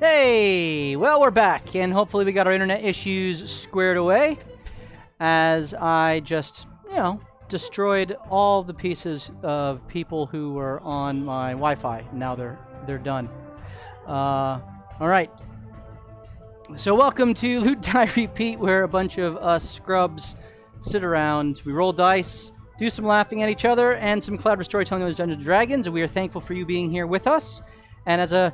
Hey, well, we're back, and hopefully we got our internet issues squared away, as I just, destroyed all the pieces of people who were on my Wi-Fi. Now they're done. All right. So welcome to Loot Die Repeat, where a bunch of us scrubs sit around, we roll dice, do some laughing at each other, and some collaborative storytelling as Dungeons & Dragons, and we are thankful for you being here with us. And as a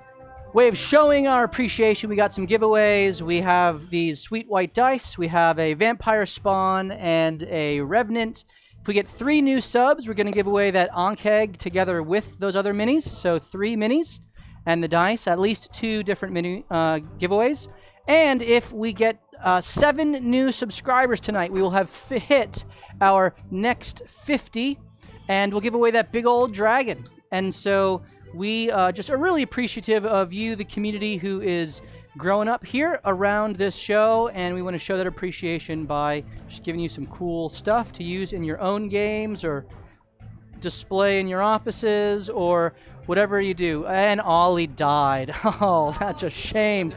way of showing our appreciation, we got some giveaways. We have these sweet white dice. We have a vampire spawn and a revenant. If we get 3 new subs, we're going to give away that Ankh egg together with those other minis. So 3 minis and the dice, at least 2 different mini giveaways. And if we get 7 new subscribers tonight, we will have hit our next 50, and we'll give away that big old dragon. And so we just are really appreciative of you, the community who is growing up here around this show, and we want to show that appreciation by just giving you some cool stuff to use in your own games or display in your offices or whatever you do. And Ollie died. Oh, that's a shame.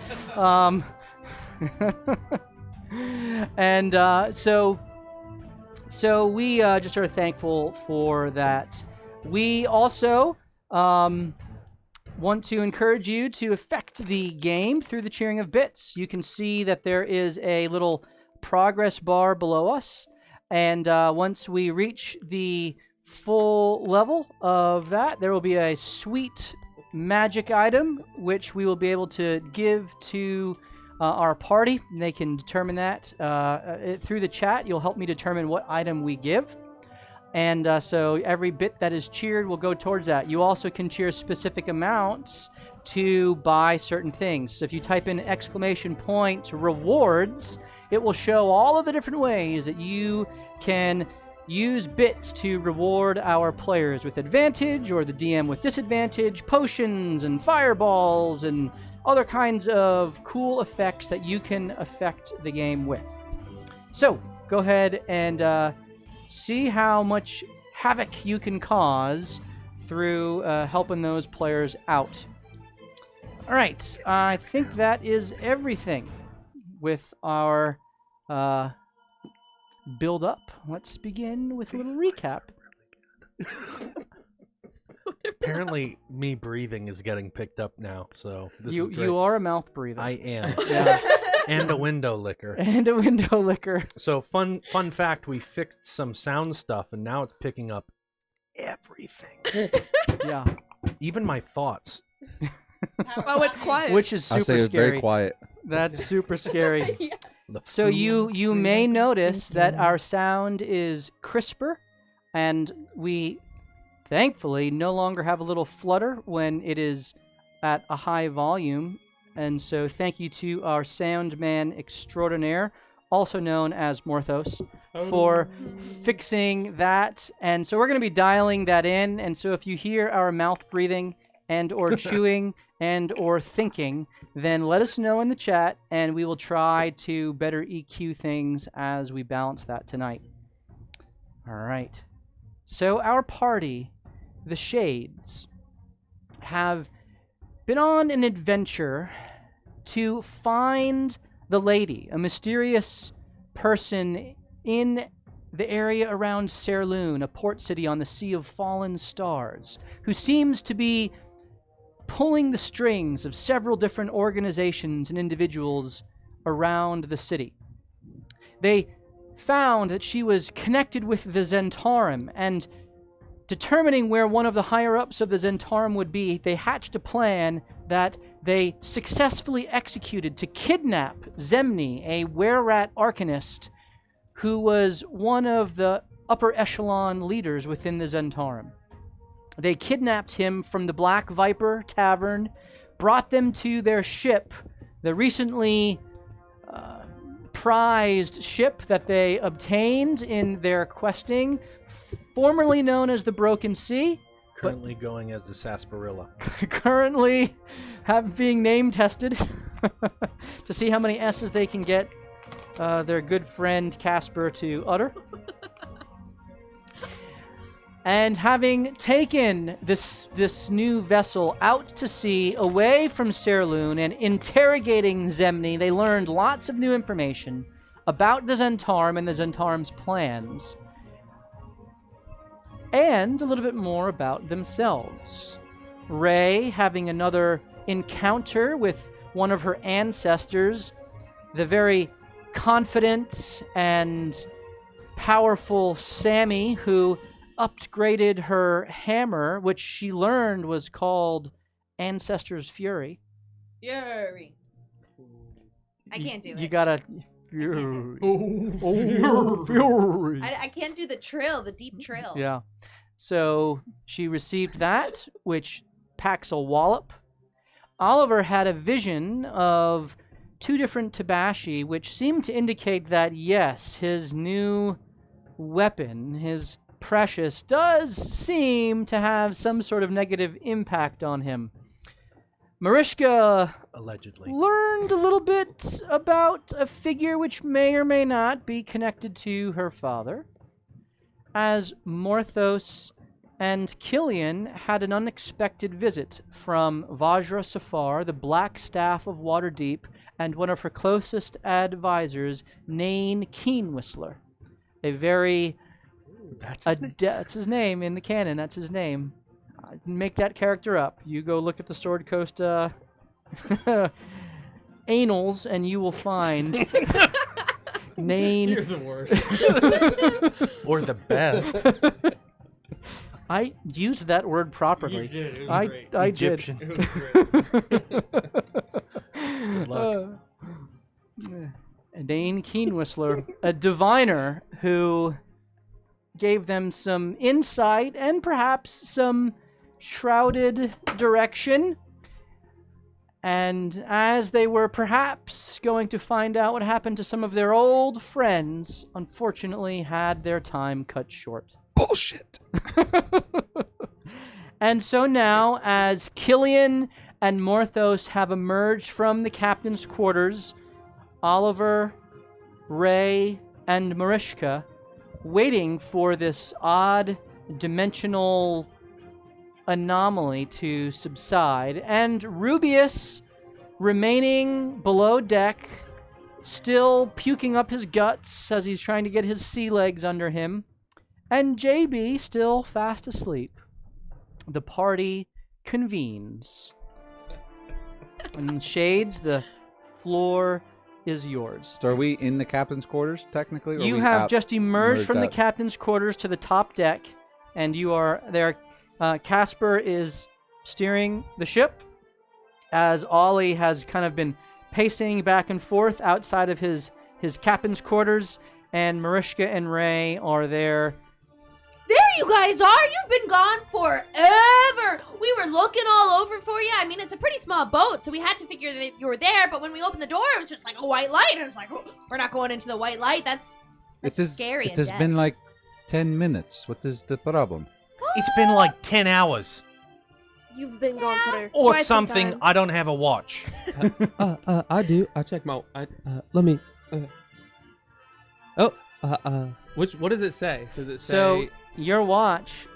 And so we just are thankful for that. We also want to encourage you to affect the game through the cheering of bits. You can see that there is a little progress bar below us, and once we reach the full level of that, there will be a sweet magic item which we will be able to give to our party. They can determine that through the chat. You'll help me determine what item we give. And so every bit that is cheered will go towards that. You also can cheer specific amounts to buy certain things. So if you type in !rewards, it will show all of the different ways that you can use bits to reward our players with advantage or the DM with disadvantage, potions and fireballs and other kinds of cool effects that you can affect the game with. So go ahead and see how much havoc you can cause through helping those players out. All right, I think that is everything with our build up. Let's begin with a little recap. Apparently, me breathing is getting picked up now, so this is great. You are a mouth breather. I am. Yeah. And a window licker. And a window licker. So fun fact, we fixed some sound stuff, and now it's picking up everything. Yeah. Even my thoughts. Oh, it's quiet. Which is super I say it's scary. very quiet. That's super scary. Yeah. So you may notice that our sound is crisper, and we thankfully no longer have a little flutter when it is at a high volume. And so thank you to our sound man extraordinaire, also known as Morthos, for fixing that. And so we're going to be dialing that in. And so if you hear our mouth breathing and or chewing and or thinking, then let us know in the chat, and we will try to better EQ things as we balance that tonight. All right. So our party, the Shades, have been on an adventure to find the lady, a mysterious person in the area around Saerloon, a port city on the Sea of Fallen Stars, who seems to be pulling the strings of several different organizations and individuals around the city. They found that she was connected with the Zentarum, and determining where one of the higher-ups of the Zentarum would be, they hatched a plan that they successfully executed to kidnap Zemni, a were-rat arcanist who was one of the upper echelon leaders within the Zentarum. They kidnapped him from the Black Viper Tavern, brought them to their ship, the recently prized ship that they obtained in their questing, formerly known as the Broken Sea. Currently going as the Sarsaparilla. Currently being name tested to see how many S's they can get their good friend Casper to utter. And having taken this new vessel out to sea, away from Saerloon, and interrogating Zemni, they learned lots of new information about the Zentarum and the Zentarum's plans, and a little bit more about themselves. Ray, having another encounter with one of her ancestors, the very confident and powerful Sammy, who upgraded her hammer, which she learned was called Ancestor's Fury. Fury. I can't do it. You gotta... Fury. Fury. I can't do the trill, the deep trill. Yeah. So she received that, which packs a wallop. Oliver had a vision of 2 different Tabashi, which seemed to indicate that, yes, his new weapon, his Precious, does seem to have some sort of negative impact on him. Mariska Allegedly. learned a little bit about a figure which may or may not be connected to her father, as Morthos and Killian had an unexpected visit from Vajra Safar, the Black Staff of Waterdeep, and one of her closest advisors, Nain Keenwhistler, a very... That's his name in the canon. That's his name. I didn't make that character up. You go look at the Sword Coast annals, and you will find Nain. You're the worst. Or the best. I used that word properly. You did. It was I great. Egyptian. It was great. Good luck. Nain Keenwhistler, a diviner who gave them some insight and perhaps some shrouded direction. And as they were perhaps going to find out what happened to some of their old friends, unfortunately had their time cut short. Bullshit. And so now, as Killian and Morthos have emerged from the captain's quarters, Oliver, Ray, and Mariska, waiting for this odd dimensional anomaly to subside, and Rubius remaining below deck, still puking up his guts as he's trying to get his sea legs under him, and JB still fast asleep. The party convenes. And Shades, the floor is yours. So are we in the captain's quarters, technically? Or are You we have out- just emerged from the out? captain's quarters to the top deck, and you are there. Casper is steering the ship, as Ollie has kind of been pacing back and forth outside of his captain's quarters, and Mariska and Ray are there. There you guys are! You've been gone forever! We were looking all over for you. I mean, it's a pretty small boat, so we had to figure that you were there, but when we opened the door, it was just like a white light, and it's like, oh, we're not going into the white light. That's scary. It has been like 10 minutes. What is the problem? It's been like 10 hours. You've been gone for Or quite some something. time. I don't have a watch. I do. I check my. Let me. What does it say? Does it say? So your watch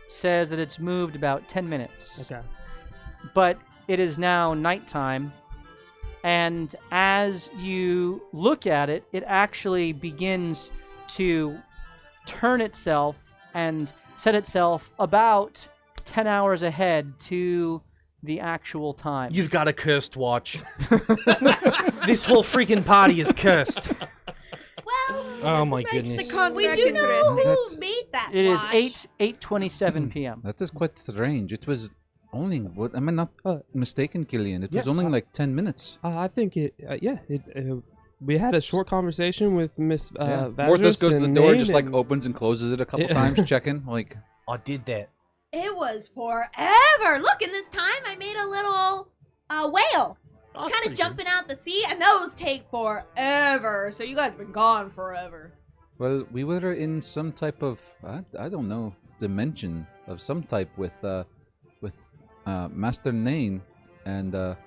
says that it's moved about 10 minutes. Okay. But it is now nighttime, and as you look at it, it actually begins to turn itself and set itself about 10 hours ahead to the actual time. You've got a cursed watch. This whole freaking party is cursed. Well, Oh my Makes goodness. the we contract do know interesting. who made that It is watch. 8:27 p.m. That is quite strange. It was only, what, am I not mistaken, Killian? It was Yeah, only like 10 minutes. I think it. We had a short conversation with Miss Yeah. Vazris Morthos goes to the and door, Nain just like and- opens and closes it a couple Yeah. times, checking. Like, I did that. It was forever. Look, and this time I made a little whale. Kind of jumping out the sea, and those take forever. So you guys have been gone forever. well, we were in some type of, I don't know, dimension of some type with Master Nain and the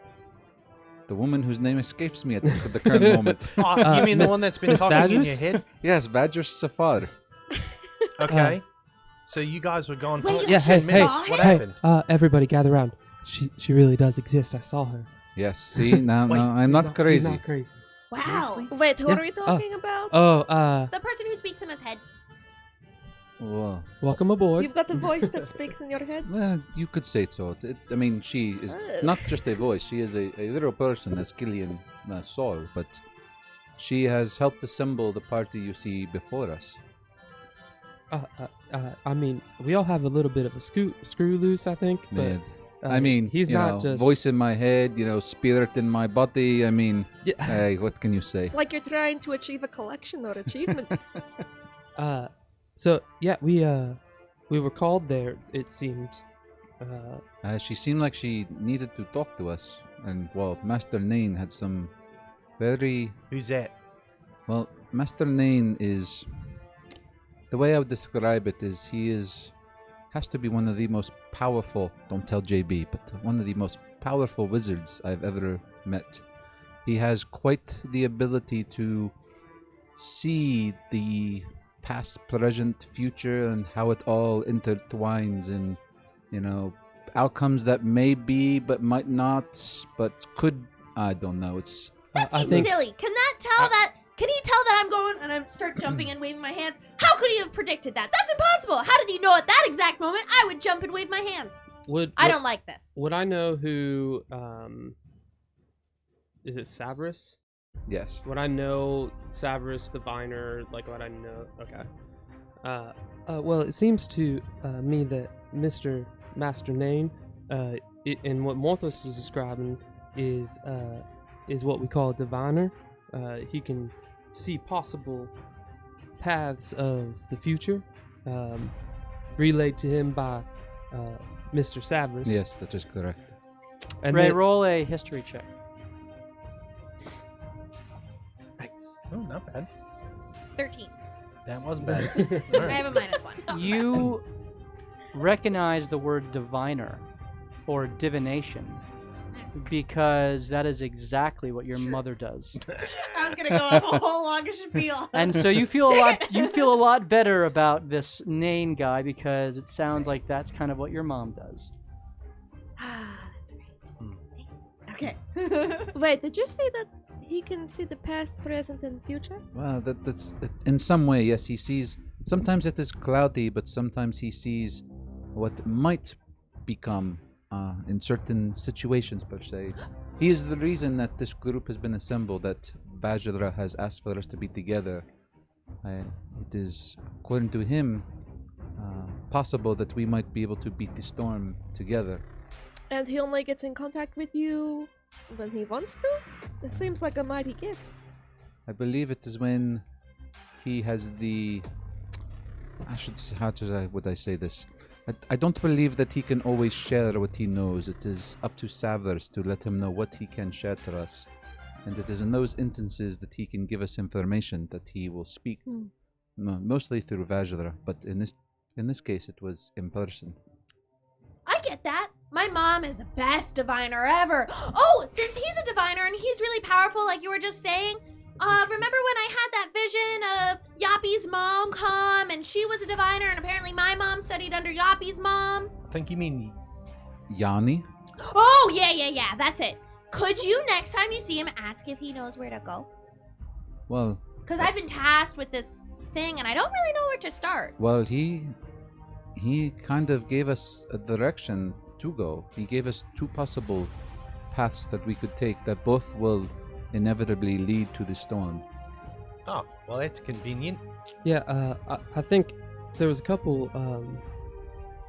woman whose name escapes me at the current moment. Oh, you mean the Miss- one that's been Miss talking in your Vazris? head? Yes, Badger Safar. Okay. So you guys were gone for Wait, Yeah, 10 hey, minutes. hey, What hey, happened? everybody gather around. She really does exist. I saw her. Yes, see, now Wait, I'm not He's crazy. not crazy. Wow. Seriously? Wait, who Yeah. are we talking about? Oh, The person who speaks in his head. Well, welcome aboard. You've got a voice that speaks in your head. you could say so. I mean, she is not just a voice. She is a little person, as Killian saw, but she has helped assemble the party you see before us. I mean, we all have a little bit of a screw loose, I think. But Yeah. I mean, he's you not know, just voice in my head, spirit in my body. I mean, Yeah. hey, what can you say? It's like you're trying to achieve a collection or achievement. So yeah, we were called there. It seemed. She seemed like she needed to talk to us, and well, Master Nain had some very Who's that? well. Master Nain is the way I would describe it is has to be one of the most powerful. Don't tell JB, but one of the most powerful wizards I've ever met. He has quite the ability to see the past, present, future, and how it all intertwines in, outcomes that may be, but might not, but could. I don't know. It's. That I seems think silly. Can he tell that I'm going and I start jumping and waving my hands? How could he have predicted that? That's impossible. How did he know at that exact moment I would jump and wave my hands? I don't like this. Would I know who? Is it Savris? Yes. Would I know Savris Diviner? Like, would I know? Okay. Well, it seems to me that Mr. Master Nain, and what Morthos is describing is what we call a diviner. He can see possible paths of the future, relayed to him by Mr. Savris. Yes, that is correct. And Ray, then- roll a history check. Nice. Oh, not bad. 13. That wasn't bad. I have a -1. You recognize the word diviner or divination because that is exactly what your mother does. I was gonna go up a whole long spiel. And so you feel a lot better about this Nain guy because it sounds like that's kind of what your mom does. That's right. Okay. Wait, did you say that he can see the past, present, and future? Well, that's in some way, yes. He sees. Sometimes it is cloudy, but sometimes he sees what might become in certain situations, per se. He is the reason that this group has been assembled. That Bajra has asked for us to be together. It is, according to him, possible that we might be able to beat the storm together. And he only gets in contact with you when he wants to? It seems like a mighty gift. I believe it is when he has the. Would I say this? I don't believe that he can always share what he knows. It is up to Savers to let him know what he can share to us. And it is in those instances that he can give us information that he will speak. Mostly through Vajra, but in this case it was in person. I get that. My mom is the best diviner ever. Oh, since he's a diviner and he's really powerful, like you were just saying, remember when I had that vision of Yappy's mom come and she was a diviner and apparently my mom studied under Yappy's mom? I think you mean Yanni? Oh, yeah, that's it. Could you, next time you see him, ask if he knows where to go? Well, Because I've been tasked with this thing and I don't really know where to start. well, he kind of gave us a direction to go. He gave us two possible paths that we could take that both will inevitably lead to the storm. Oh, well, that's convenient. Yeah, I think there was a couple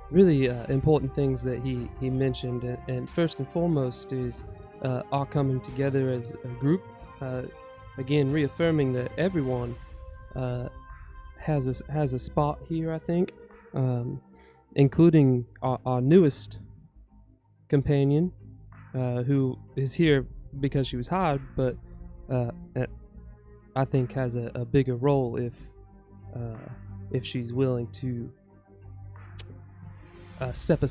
really important things that he mentioned, and first and foremost is our coming together as a group. Again, reaffirming that everyone has a spot here. I think, including our newest companion, who is here because she was hired, but I think has a bigger role if she's willing to step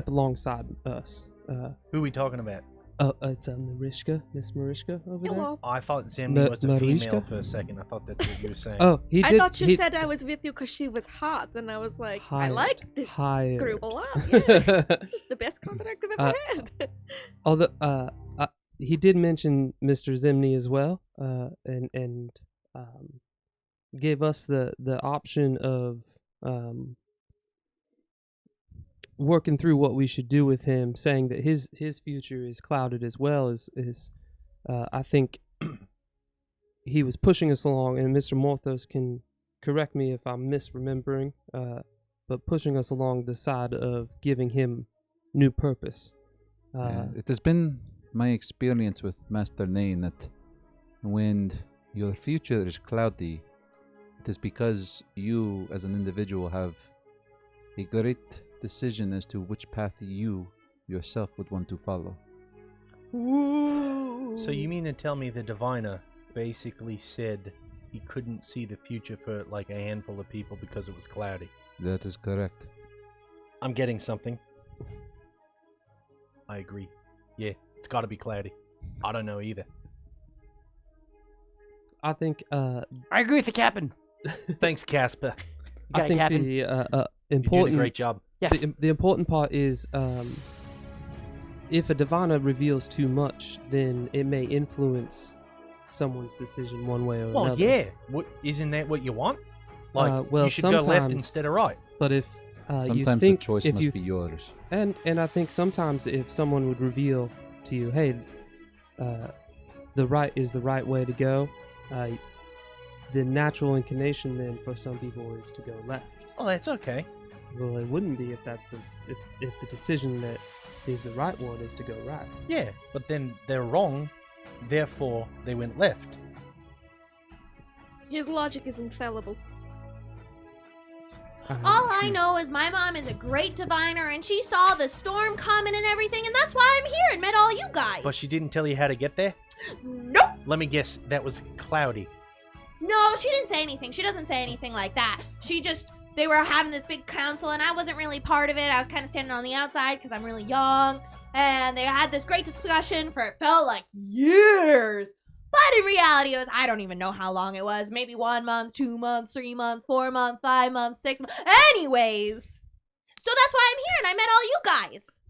alongside us. Who are we talking about? Oh, it's Marishka, Miss Marishka over there. Hello. I thought Zemni was a female Mariska? for a second. I thought that's what you were saying. Oh, he did. I thought you he- said I was with you because she was hot, and I was like, I Hired. like this hired. group a lot. Yeah, it's the best contract I've ever had. Although, he did mention Mr. Zimney as well, and gave us the option of working through what we should do with him, saying that his future is clouded as well as I think he was pushing us along, and Mr. Morthos can correct me if I'm misremembering, but pushing us along the side of giving him new purpose. Yeah, it has been my experience with Master Nain that when your future is cloudy, it is because you, as an individual, have a great decision as to which path you yourself would want to follow. So you mean to tell me the diviner basically said he couldn't see the future for like a handful of people because it was cloudy? That is correct. I'm getting something. I agree. Yeah, it's got to be cloudy. I don't know either. I think I agree with the captain. Thanks, Casper. Got I it, think Captain. the You're doing important a great job. Yes. the important part is if a diviner reveals too much, then it may influence someone's decision one way or Well, another. yeah. What isn't that what you want? Like, well, you should go left sometimes- instead of right. But if you Sometimes think the choice if must you be yours. and I think sometimes if someone would reveal to you, hey, the right is the right way to go, the natural inclination then for some people is to go left. Oh, that's okay. Well, it wouldn't be if that's if the decision that is the right one is to go right. Yeah, but then they're wrong, therefore they went left. His logic is infallible. All I know is my mom is a great diviner, and she saw the storm coming and everything, and that's why I'm here and met all you guys. But she didn't tell you how to get there? Nope. Let me guess, that was cloudy. No, she didn't say anything. She doesn't say anything like that. They were having this big council, and I wasn't really part of it. I was kind of standing on the outside because I'm really young. And they had this great discussion for it felt like years. But in reality, it was, I don't even know how long it was. Maybe 1 month, 2 months, 3 months, 4 months, 5 months, 6 months. Anyways. So that's why I'm here, and I met all you guys.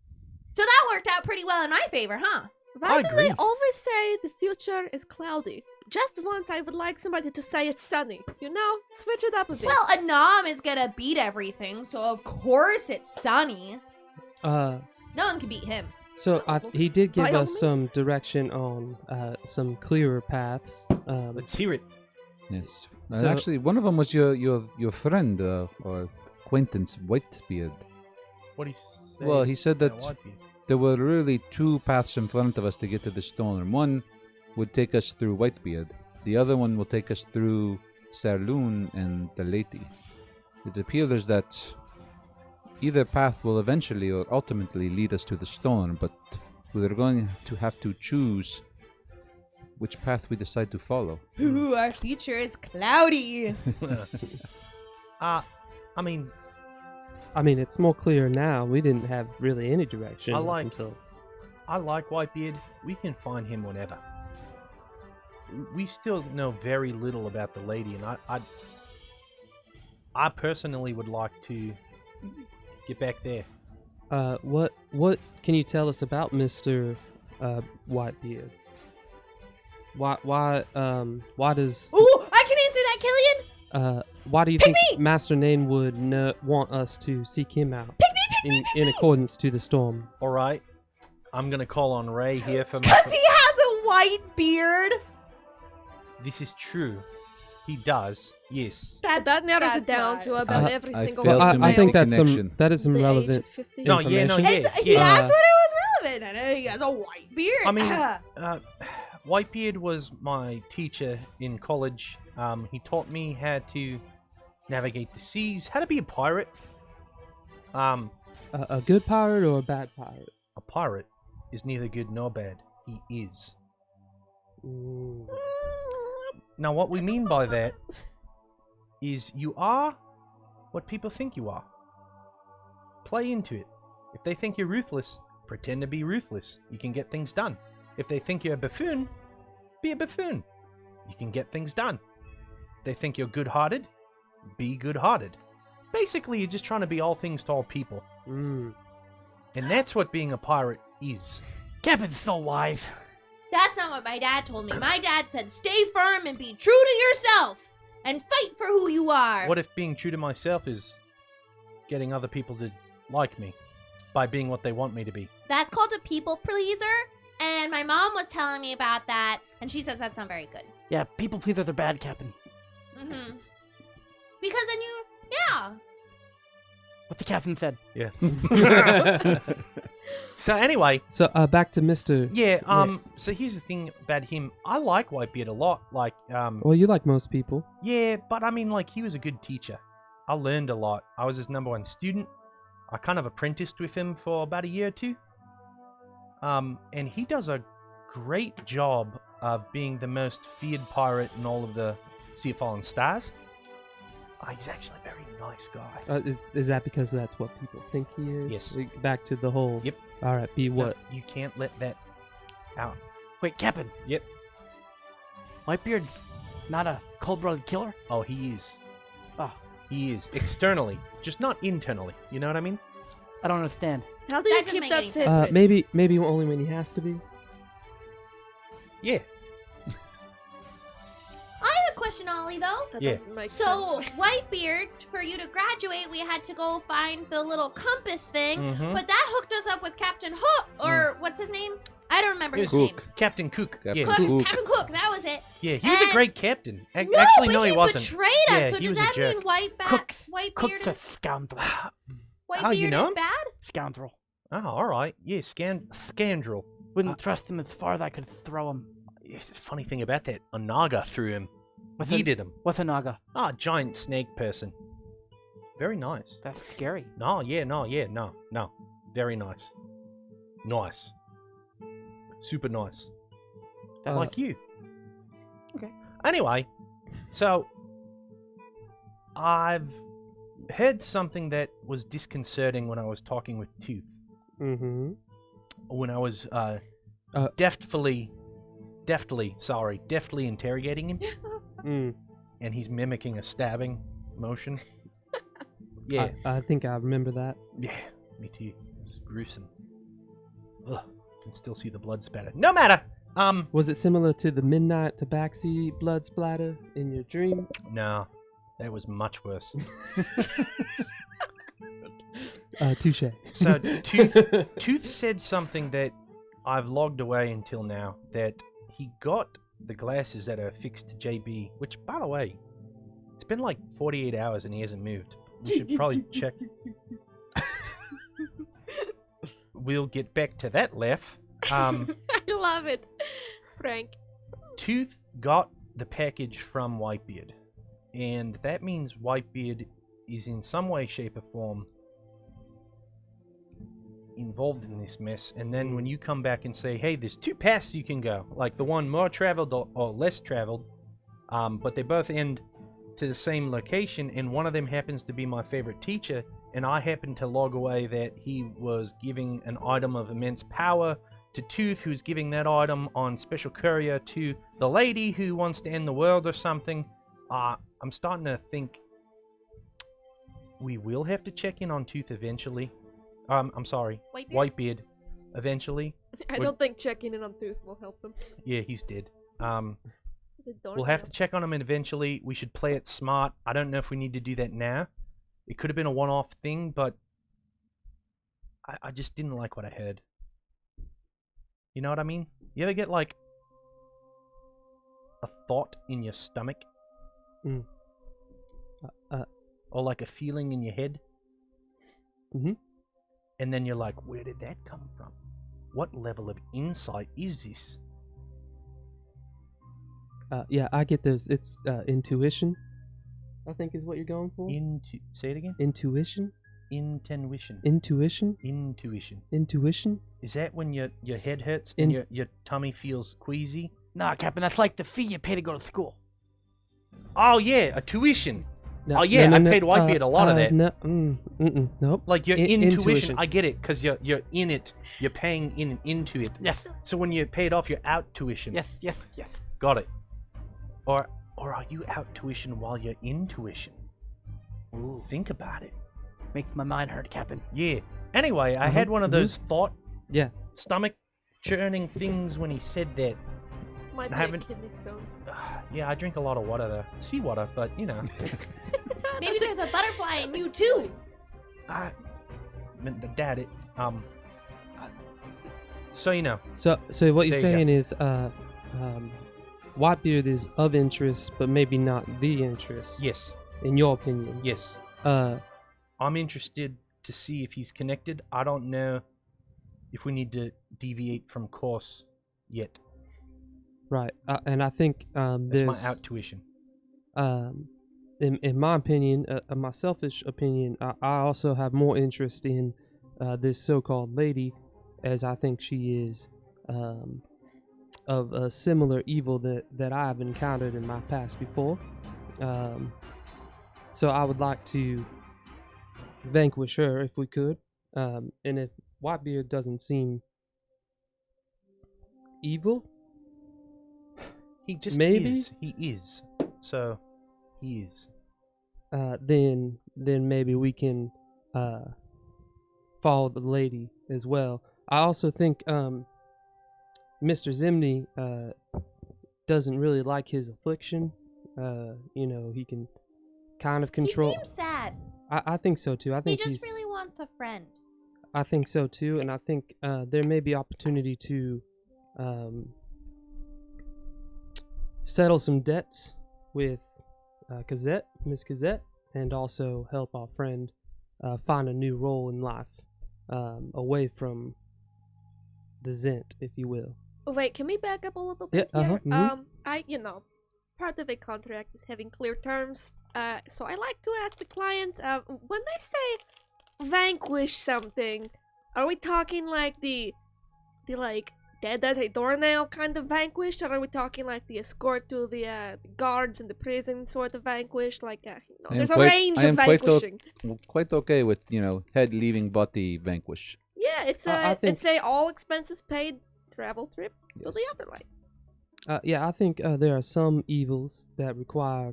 So that worked out pretty well in my favor, huh? Why do agree. they always say the future is cloudy? Just once I would like somebody to say it's sunny. You know? Switch it up a bit. Well, Anam is gonna beat everything, so of course it's sunny. No one can beat him. So he did give By all us some means. direction on some clearer paths. Let's hear it. Yes. So- Actually, one of them was your friend or acquaintance, Whitebeard. What do you say? Well, he said that Whitebeard? there were really two paths in front of us to get to the storm. One would take us through Whitebeard. The other one will take us through Saerloon and the Lady. It appears that either path will eventually or ultimately lead us to the storm, but we're going to have to choose which path we decide to follow. Ooh, our future is cloudy. I mean, I mean, it's more clear now. We didn't have really any direction I like- until. I like Whitebeard. We can find him whenever. We still know very little about the lady, and I personally would like to get back there. What can you tell us about Mr. Whitebeard? Why does Ooh, I can answer that, Killian. why do you think Master Nain would want us to seek him out in accordance to the storm? All right, I'm gonna call on Ray here for Because he has a white beard. This is true. He does. Yes. that narrows it that's down not- to about I- every I single failed one. to I make think the that's connection. that is some the age relevant of 50. No, yeah, no, information. yeah. He yeah. asked when it was relevant, and he has a white beard. I mean, Whitebeard was my teacher in college. He taught me how to navigate the seas, how to be a pirate. A good pirate or a bad pirate? A pirate is neither good nor bad. He is. Mm. Now, what we mean by that is you are what people think you are. Play into it. If they think you're ruthless, pretend to be ruthless. You can get things done. If they think you're a buffoon, be a buffoon. You can get things done. If they think you're good-hearted, be good-hearted. Basically, you're just trying to be all things to all people. Mm. And that's what being a pirate is. Captain's so wise. That's not what my dad told me. My dad said stay firm and be true to yourself and fight for who you are. What if being true to myself is getting other people to like me by being what they want me to be? That's called a people pleaser, and my mom was telling me about that, and she says that's not very good. Yeah, people pleasers are bad, Captain. Mm-hmm. Because then yeah. What the captain said. Yeah. So anyway, So back to Mr. yeah, so here's the thing about him. I like Whitebeard a lot. Like, Well, you like most people. yeah, but I mean, like, he was a good teacher. I learned a lot. I was his #1 student. I kind of apprenticed with him for about a year or two. And he does a great job of being the most feared pirate in all of the Sea of Fallen Stars. He's actually a very nice guy. Is that because that's what people think he is? Yes. Back to the whole. Yep. All right. Be what? No, you can't let that out. Wait, Captain. Yep. Whitebeard's not a cold-blooded killer? Oh, he is. Oh, He is. Externally. Just not internally. You know what I mean? I don't understand. How do That you doesn't keep make that any secret? sense. Maybe only when he has to be. Yeah. I have a question, Ollie, though. That Yeah. doesn't make So, sense. Whitebeard, for you to graduate, we had to go find the little compass thing, Mhm. but that hooked us up with Captain Hook, or what's his name? I don't remember his name. Cook. Captain Cook. Captain Yeah. Cook, Cook. Captain Cook, that was it. Yeah, he was a And- great captain. No, Actually, but no, he wasn't. betrayed us. Yeah, so he does was a that mean jerk. Cook's Whitebeard a is, scoundrel. How you Whitebeard know is him? bad? Scoundrel. Oh, all right. Yeah, scandrel. Wouldn't trust him as far as I could throw him. Yes, funny thing about that, a naga threw him. With He a- did him. What's a naga? Ah, giant snake person. Very nice. That's scary. No. Very nice. Nice. Super nice. Like you. Okay. Anyway, so I've heard something that was disconcerting when I was talking with Tooth. Mm-hmm. When I was deftly interrogating him, Mm. and he's mimicking a stabbing motion. Yeah, I think I remember that. yeah, me too. It's gruesome. Ugh, can still see the blood spatter. No matter. Was it similar to the midnight tabaxi blood splatter in your dream? No, that was much worse. Touche. So Tooth said something that I've logged away until now, that he got the glasses that are fixed to JB, which, by the way, it's been like 48 hours and he hasn't moved. We should probably check. We'll get back to that, Lef. I love it. Frank. Tooth got the package from Whitebeard, and that means Whitebeard is in some way, shape, or form involved in this mess. And then when you come back and say, hey, there's 2 paths you can go, like the one more traveled or less traveled, but they both end to the same location, and one of them happens to be my favorite teacher, and I happen to log away that he was giving an item of immense power to Tooth, who's giving that item on special courier to the lady who wants to end the world or something. I'm starting to think we will have to check in on Tooth eventually. I'm sorry, Whitebeard? Whitebeard eventually. I don't think checking in on Tooth will help them. Yeah, he's dead. Is it dark We'll have now? to check on him eventually. We should play it smart. I don't know if we need to do that now. It could have been a one-off thing, but I just didn't like what I heard. You know what I mean? You ever get, like, a thought in your stomach? Mm. Or, like, a feeling in your head? Mm-hmm. And then you're like, where did that come from? What level of insight is this? Yeah, I get this. It's intuition, I think is what you're going for. Say it again? Intuition? Intuition. Intuition? Intuition. Intuition? Is that when your head hurts and In- your tummy feels queasy? Nah, Captain, that's like the fee you pay to go to school. Oh yeah, a tuition. Oh, yeah, I paid Whitebeard a lot of that. No, nope. Like your intuition, I get it, because you're in it. You're paying into it. Yes. So when you pay it off, you're out tuition. Yes. Yes. Yes. Got it. Or are you out tuition while you're in tuition? Ooh. Think about it. Makes my mind hurt, Captain. Yeah. Anyway, I had one of those thought, stomach churning things when he said that. Might I be a haven't- kidney stone. Yeah, I drink a lot of water though. Seawater, but you know. Maybe there's a butterfly in you too. I doubt it. So you know. So what you're There you saying is, Whitebeard is of interest, but maybe not the interest. Yes. In your opinion. Yes. Uh, I'm interested to see if he's connected. I don't know if we need to deviate from course yet. right. And I think That's there's my out tuition. in my opinion, my selfish opinion, I also have more interest in this so-called lady, as I think she is of a similar evil that I've encountered in my past before. So I would like to vanquish her if we could. And if Whitebeard doesn't seem evil, He just maybe? is. He is. So, he is. then maybe we can follow the lady as well. I also think Mr. Zimny doesn't really like his affliction. He can kind of control. He seems sad. I think so too. I He think just really wants a friend. I think so too, and I think there may be opportunity to settle some debts with Miss Cazette, and also help our friend find a new role in life, away from the Zent, if you will. Wait, can we back up a little bit here? Part of a contract is having clear terms. So I like to ask the client, when they say vanquish something, are we talking like the like dead as a doornail kind of vanquish, or are we talking like the escort to the guards in the prison sort of vanquish? Like, there's a range of vanquishing. Quite okay with head leaving body vanquish. Yeah, it's a all expenses paid travel trip to the afterlife. I think there are some evils that require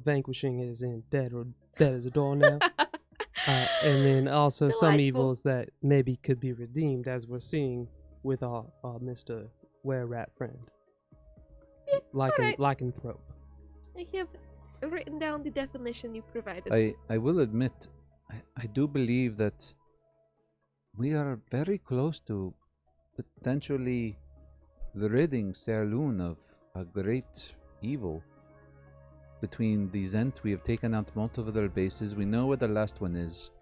vanquishing, as in dead as a doornail. And then also some Delightful. evils that maybe could be redeemed, as we're seeing with our Mr. Were-Rat friend. Yeah, alright. Lycanthrope. I have written down the definition you provided. I will admit, I do believe that we are very close to potentially ridding Saerloon of a great evil. Between the Zent, we have taken out multiple of their bases. We know where the last one is.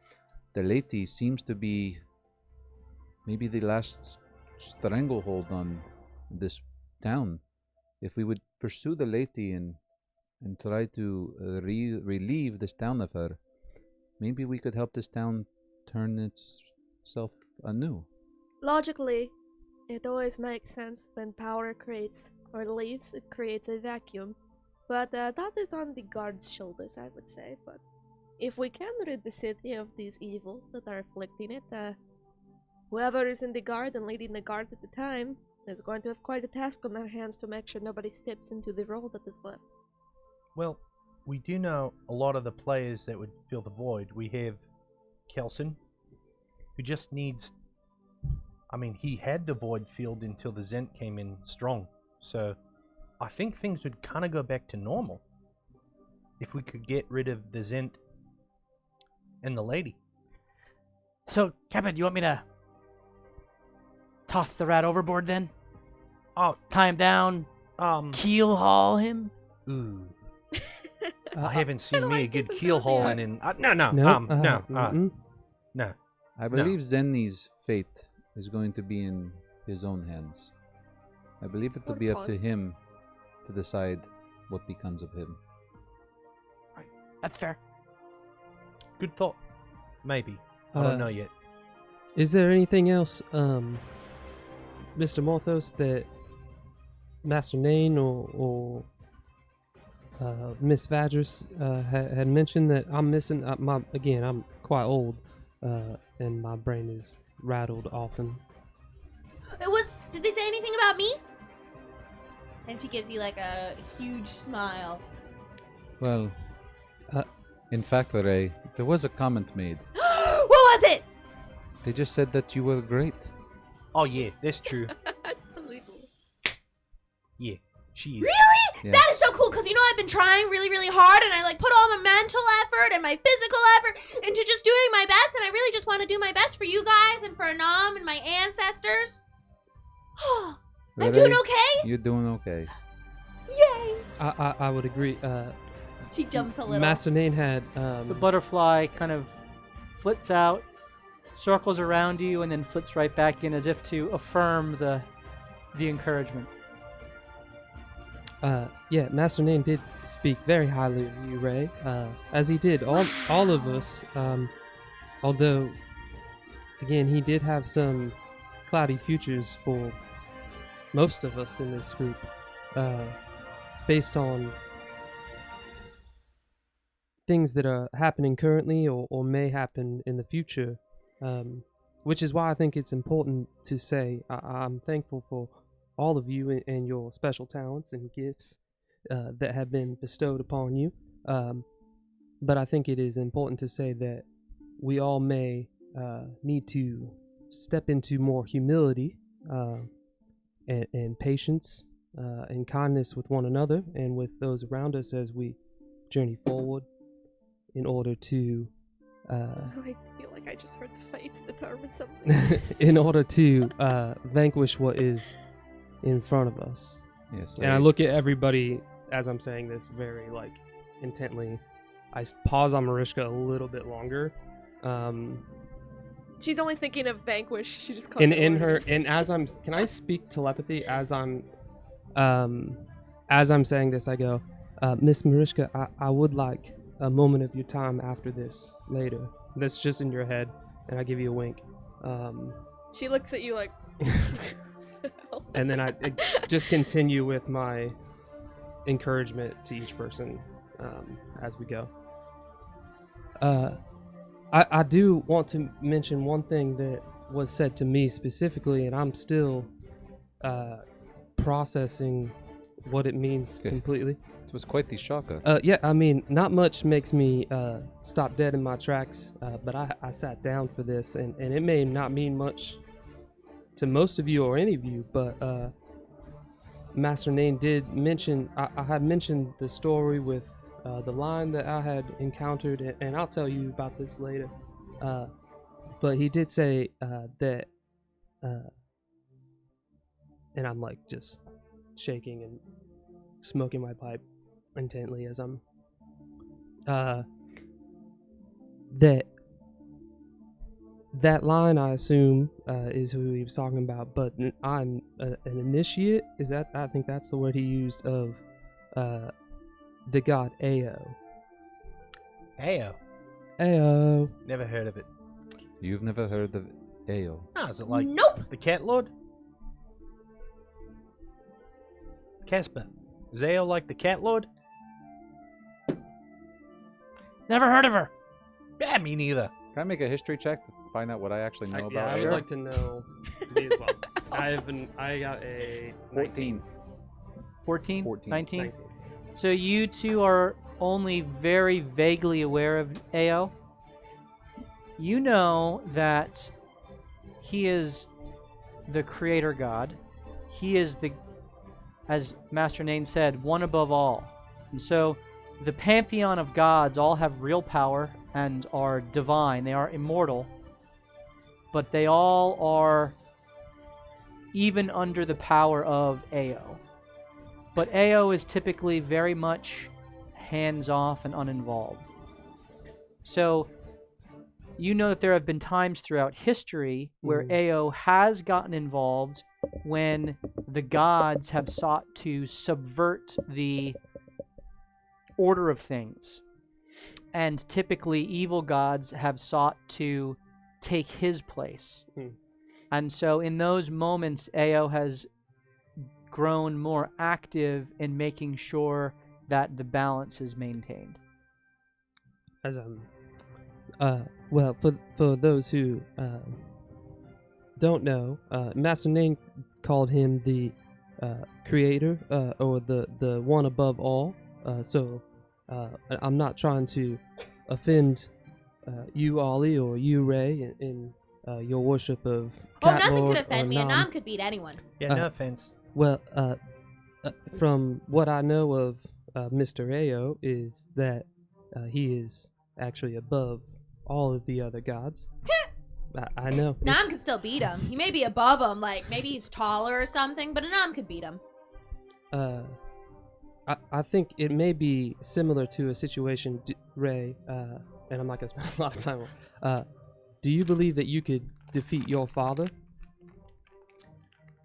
The lady seems to be maybe the last stranglehold on this town. If we would pursue the lady and try to relieve this town of her, maybe we could help this town turn itself anew. Logically, it always makes sense when power creates or leaves, it creates a vacuum. But that is on the guard's shoulders, I would say. But if we can rid the city of these evils that are afflicting it, whoever is in the guard and leading the guard at the time is going to have quite a task on their hands to make sure nobody steps into the role that is left. Well, we do know a lot of the players that would fill the void. We have Kelson, who just needs... I mean, he had the void filled until the Zent came in strong. So I think things would kind of go back to normal if we could get rid of the Zent and the lady. So, Captain, you want me to toss the rat overboard then? Oh, Tie him down? Keel haul him? ooh. I haven't seen me a like good this keel hauling in... No. I believe Zenni's fate is going to be in his own hands. I believe it will be up to him to decide what becomes of him. Right. That's fair. Good thought. Maybe. I don't know yet. Is there anything else, Mr. Morthos, that Master Nain or Miss Vadris had mentioned that I'm missing again, I'm quite old, and my brain is rattled often. Did they say anything about me? And she gives you like a huge smile. Well, in fact, Ray, there was a comment made. What was it? They just said that you were great. Oh yeah, that's true. That's believable. Yeah, she is. Really? Yeah. That is so cool, because I've been trying really, really hard, and I like put all my mental effort and my physical effort into just doing my best, and I really just want to do my best for you guys and for Anam and my ancestors. I'm doing okay? You're doing okay. Yay! I would agree. She jumps a little. Master Nane had The butterfly kind of flits out, circles around you, and then flits right back in as if to affirm the encouragement. Yeah, Master Nane did speak very highly of you, Ray, as he did all of us. Although, again, he did have some cloudy futures for most of us in this group, based on things that are happening currently or may happen in the future, which is why I think it's important to say I'm thankful for all of you and your special talents and gifts that have been bestowed upon you. But I think it is important to say that we all may need to step into more humility and patience and kindness with one another and with those around us as we journey forward in order to I feel like I just heard the fates determine something. in order to vanquish what is in front of us. Yes. And I look at everybody as I'm saying this very intently. I pause on Mariska a little bit longer. She's only thinking of vanquish. She just caught In her, and as I'm, can I speak telepathy as I'm saying this? I go, Miss Mariska, I would like a moment of your time after this later. That's just in your head, and I give you a wink. She looks at you like. And then I just continue with my encouragement to each person as we go. I do want to mention one thing that was said to me specifically, and I'm still processing what it means completely. It was quite the shocker. Yeah, I mean, not much makes me stop dead in my tracks, but I sat down for this, and it may not mean much to most of you or any of you, but Master Nane did mention, I had mentioned the story with the line that I had encountered, and I'll tell you about this later. But he did say that, and I'm like just shaking and smoking my pipe intently as I'm, that line I assume is who he was talking about, but I'm an initiate. Is that? I think that's the word he used of the god Ao. Ao. Ao. Never heard of it. You've never heard of Ao? Ah, is it like Nope. the Cat Lord? Casper. Is Ao like the Cat Lord? Never heard of her. Yeah, me neither. Can I make a history check to find out what I actually know about I Ao? would like to know me as well. I got a 19. 14? 14. 19? 19. So you two are only very vaguely aware of Ao. You know that he is the creator god. He is the, as Master Nane said, one above all. And so the pantheon of gods all have real power and are divine. They are immortal. But they all are even under the power of Ao. But Ao is typically very much hands-off and uninvolved. So you know that there have been times throughout history where Ao has gotten involved when the gods have sought to subvert the order of things. And typically evil gods have sought to take his place. And so in those moments, Ao has grown more active in making sure that the balance is maintained. As well, for those who don't know, Master Name called him the creator, or the one above all. So I'm not trying to offend you, Ollie, or you, Ray, in your worship of Cat nothing Lord could or offend me. A Nom. nom could beat anyone. Yeah, no offense. Well, from what I know of Mr. Ao is that he is actually above all of the other gods. I know. Nom could still beat him. He may be above him, like maybe he's taller or something, but a nom could beat him. I think it may be similar to a situation, Ray, and I'm not gonna spend a lot of time on. Do you believe that you could defeat your father?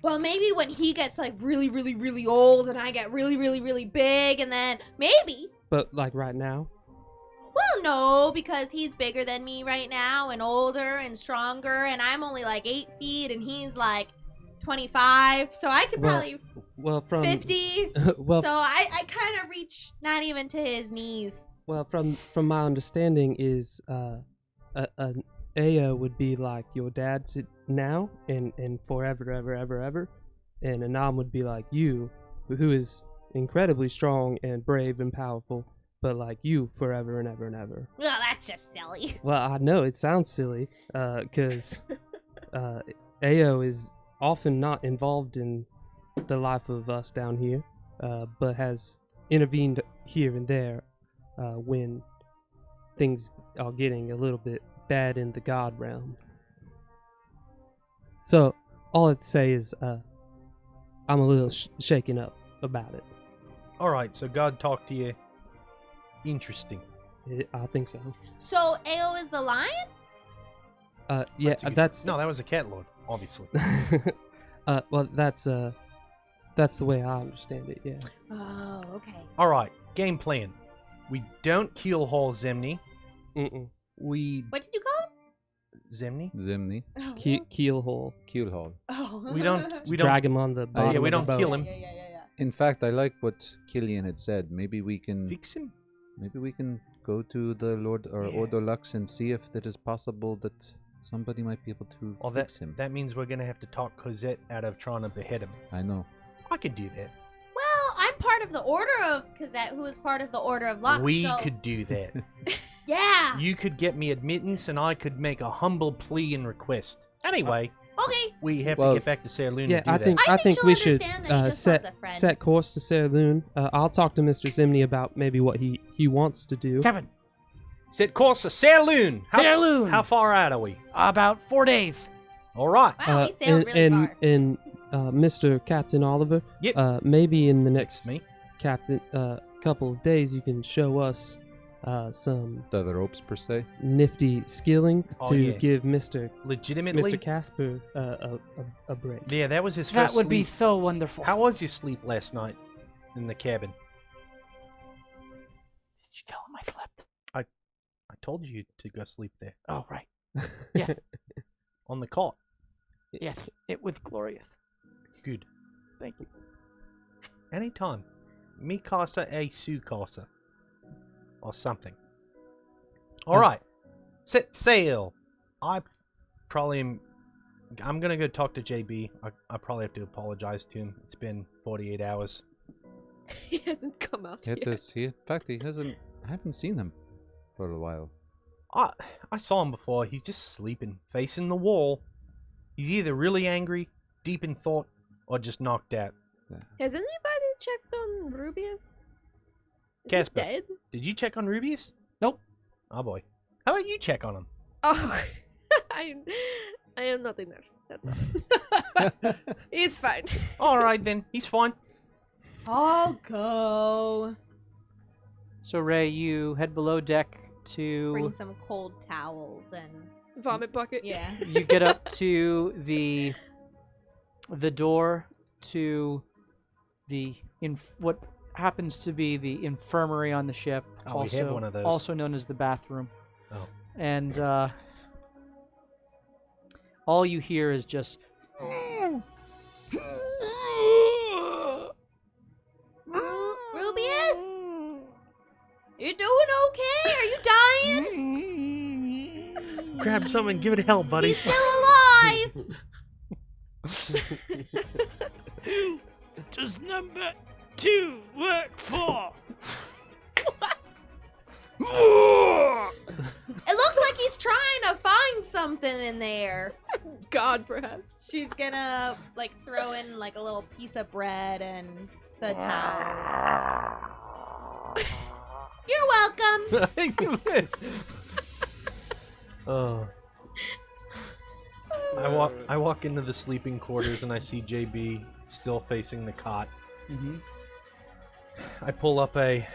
Well, maybe when he gets like really, really, really old and I get really, really, really big, and then maybe. But like right now? Well, no, because he's bigger than me right now and older and stronger, and I'm only like 8 feet and he's like 25, so I could probably from 50. well, So I kind of reach not even to his knees. well, from my understanding is an Aya would be like your dad's now and forever, ever, and Anam would be like you, who is incredibly strong and brave and powerful, but like you forever and ever and ever. Well, that's just silly. Well, I know it sounds silly, because Ao is often not involved in the life of us down here, but has intervened here and there when things are getting a little bit bad in the god realm. So, all I'd say is I'm a little shaken up about it. Alright, so God talked to you. Interesting. I think so. So Ao is the lion? Yeah, that's... No, that was a cat lord, obviously. well, that's the way I understand it, yeah. Oh, okay. Alright, game plan. We don't keel haul Zemni. Mm-mm. We... What did you call Zemni? Zimni. him? Keel hole. Keelhaul. Oh. We don't... Drag him on the bottom yeah, we of the don't boat. kill him. Yeah. In fact, I like what Killian had said. Maybe we can Fix him? go to the Lord or Yeah. Ordo Lux and see if it is possible that somebody might be able to Well, fix him. that means we're gonna have to talk Cosette out of trying to behead him. I know. I could do that. Well, I'm part of the Order of Cosette, who is part of the Order of Lux. We so... could do that. Yeah. You could get me admittance, and I could make a humble plea and request. Anyway, Okay. we have Well, to get back to Saerloon Yeah, to do I that. think I I think think we she'll should understand that he just wants a friend. set course to Saerloon. I'll talk to Mr. Zimni about maybe what he wants to do. Kevin, Set course to Saerloon. Saerloon! How far out are we? about 4 days. All right. Wow, we sailed really far. and Mr. Captain Oliver, Yep. maybe in the next Me? couple of days you can show us some The ropes, per se. nifty skilling Oh, to yeah. give Mr. Legitimately? Casper a break. Yeah, that was his That first would be sleep. so wonderful. How was your sleep last night in the cabin? Did you tell him I slept? I told you to go sleep there. Oh, right. Yes, On the cot. yes. It was glorious. Good. Thank you. Anytime. Me casa a su casa. Or something. Alright. Set sail. I'm gonna go talk to JB. I probably have to apologize to him. It's been 48 hours. He hasn't come out It yet. is. In fact, I haven't seen him for a while. I saw him before. He's just sleeping, facing the wall. He's either really angry, deep in thought, or just knocked out. Has anybody checked on Rubius? Is he Casper. dead? Did you check on Rubius? Nope. Oh boy. How about you check on him? Oh, I am not a nurse. That's all. He's fine. Alright then, he's fine. I'll go. So, Ray, you head below deck to... Bring some cold towels and Vomit bucket. yeah. You get up to the door to what happens to be the infirmary on the ship. Oh, we have one of those. Also known as the bathroom. Oh. And all you hear is just... Rubius? grab something and give it hell, buddy. He's still alive! Does number 2 work for? It looks like he's trying to find something in there. God, perhaps. She's gonna, like, throw in, like, a little piece of bread and the towel. You're welcome! Oh. I walk into the sleeping quarters and I see JB still facing the cot. Mm-hmm. I pull up a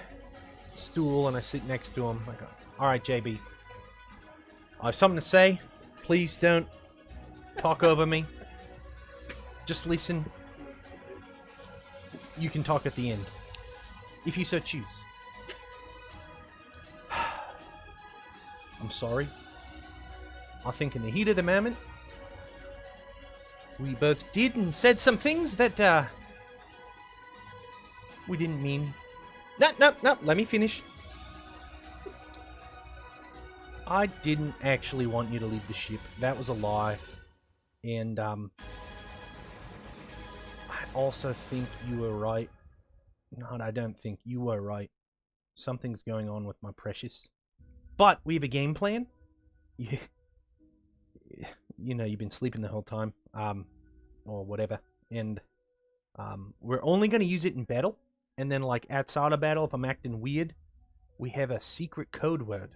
stool and I sit next to him. I go, all right, JB. I have something to say. Please don't talk over me. Just listen. You can talk at the end, if you so choose. I'm sorry. I think in the heat of the moment, we both did and said some things that, we didn't mean. No, let me finish. I didn't actually want you to leave the ship. That was a lie. And, I also think you were right. No, I don't think you were right. Something's going on with my precious. But we have a game plan. Yeah. You know, you've been sleeping the whole time. Or whatever. And, we're only going to use it in battle. And then, like, outside of battle, if I'm acting weird, we have a secret code word,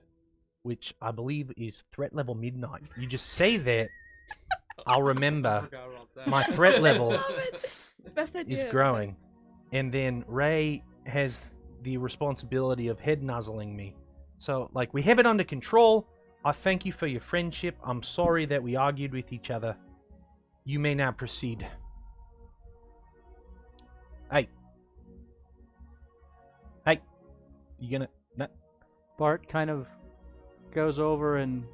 which I believe is threat level midnight. You just say that, I'll remember my threat level Best idea. is growing. And then Ray has the responsibility of head nuzzling me. So, like, we have it under control. I thank you for your friendship. I'm sorry that we argued with each other. You may now proceed. Hey. Hey. You gonna... No. Bart kind of goes over and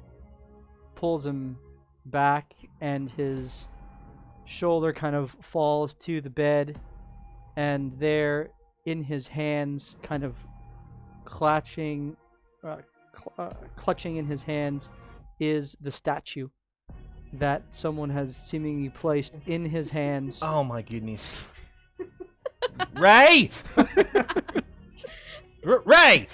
pulls him back, and his shoulder kind of falls to the bed, and there in his hands, kind of clutching in his hands, is the statue that someone has seemingly placed in his hands. Oh my goodness. Ray! Ray!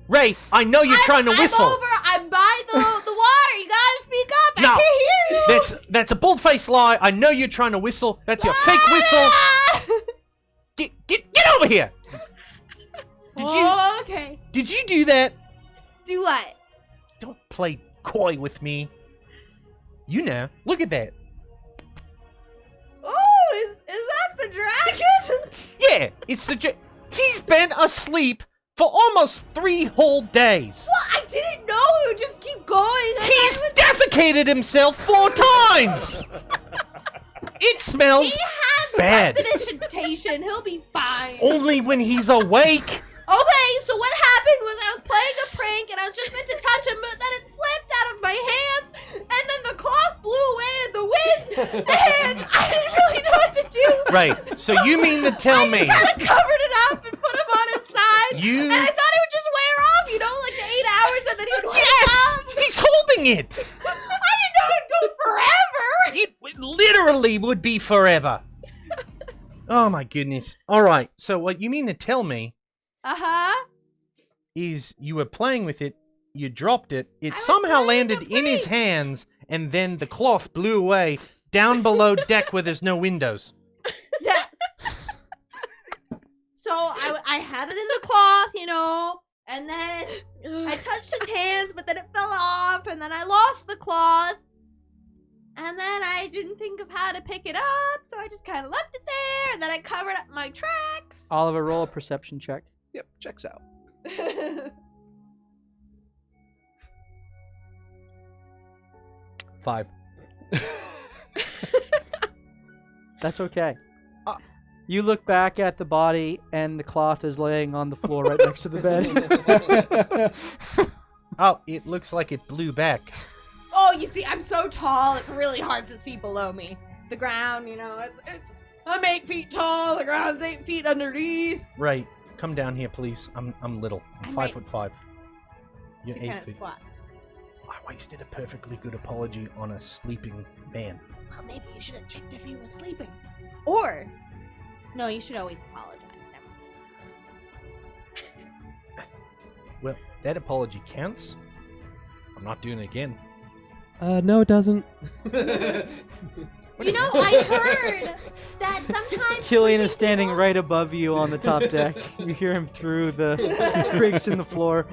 Ray, I know you're trying to whistle. I'm by the water. You gotta speak up. I can't hear you. That's a bull-faced lie. I know you're trying to whistle. That's your fake whistle. Get over here. Okay. Did you do that? Do what? Don't play coy with me. You know. Look at that. Oh, is that the dragon? Yeah, it's the he's been asleep for almost 3 whole days. What? I didn't know he would just keep going. He's defecated himself 4 times. It smells He has bad. prestidigitation. He'll be fine. Only when he's awake. Okay, so what happened was I was playing a prank and I was just meant to touch him, but then it slipped out of my hands, and then the cloth blew away in the wind, and I didn't really know what to do. Right. So you mean to tell me I just kind of covered it up and put him on his side, you? and I thought it would just wear off, you know, like the 8 hours, and then he would wake Yes! up. He's holding it. I didn't know it'd go forever. It literally would be forever. Oh my goodness. All right. So what you mean to tell me is you were playing with it, you dropped it, it somehow landed in his hands, and then the cloth blew away down below deck where there's no windows. Yes. So I had it in the cloth, you know, and then I touched his hands, but then it fell off, and then I lost the cloth. And then I didn't think of how to pick it up, so I just kind of left it there, and then I covered up my tracks. Oliver, roll a perception check. Yep, checks out. 5. That's okay. You look back at the body, and the cloth is laying on the floor right next to the bed. Oh, it looks like it blew back. Oh, you see, I'm so tall, it's really hard to see below me. The ground, you know, I'm 8 feet tall, the ground's 8 feet underneath. Right. Come down here, please. I'm little. I'm 5'5". You're She 8 kind of feet. squats. I wasted a perfectly good apology on a sleeping man. Well, maybe you should have checked if he was sleeping. Or, no, you should always apologize. Never mind. Well, that apology counts. I'm not doing it again. No, it doesn't. You know, I heard that sometimes Killian is sleeping standing people- right above you on the top deck. You hear him through the creaks in the floor.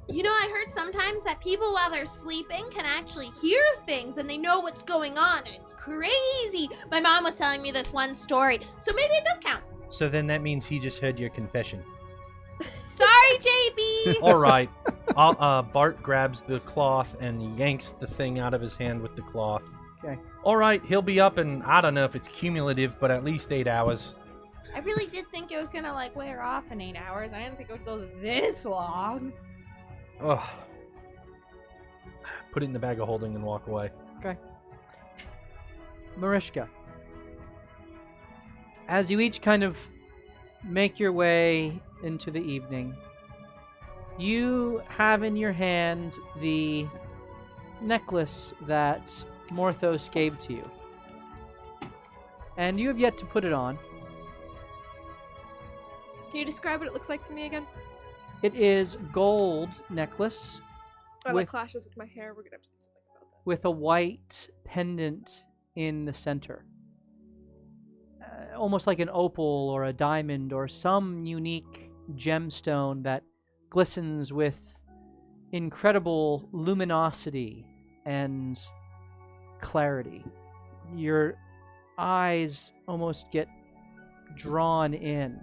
You know, I heard sometimes that people, while they're sleeping, can actually hear things and they know what's going on. And it's crazy. My mom was telling me this one story, so maybe it does count. So then that means he just heard your confession. Sorry, JB. All right. Bart grabs the cloth and yanks the thing out of his hand with the cloth. Okay. All right, he'll be up in, I don't know if it's cumulative, but at least 8 hours. I really did think it was gonna like wear off in 8 hours. I didn't think it would go this long. Ugh. Put it in the bag of holding and walk away. Okay. Marishka, as you each kind of make your way into the evening, you have in your hand the necklace that Morthos gave to you. And you have yet to put it on. Can you describe what it looks like to me again? It is gold necklace Oh, that with, clashes with my hair. We're gonna have to do something about that. with a white pendant in the center. Almost like an opal or a diamond or some unique gemstone that glistens with incredible luminosity and clarity. Your eyes almost get drawn in.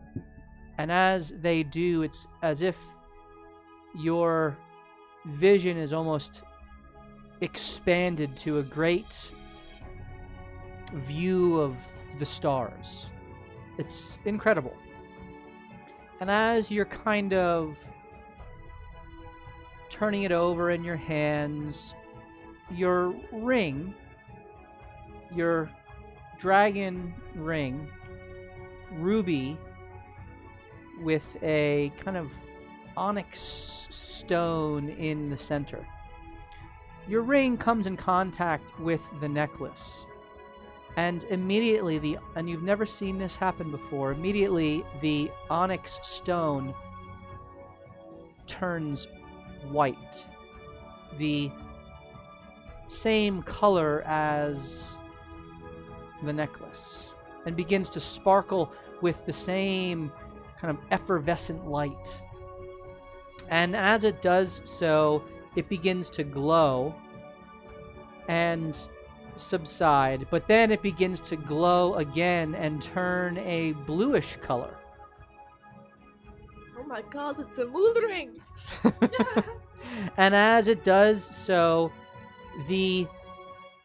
And as they do, it's as if your vision is almost expanded to a great view of the stars. It's incredible. And as you're kind of turning it over in your hands, your ring, your dragon ring, ruby, with a kind of onyx stone in the center. Your ring comes in contact with the necklace, and immediately and you've never seen this happen before, immediately the onyx stone turns white, the same color as the necklace, and begins to sparkle with the same kind of effervescent light. And as it does so, it begins to glow and subside, but then it begins to glow again and turn a bluish color. Oh my god, it's a mood ring! And as it does so,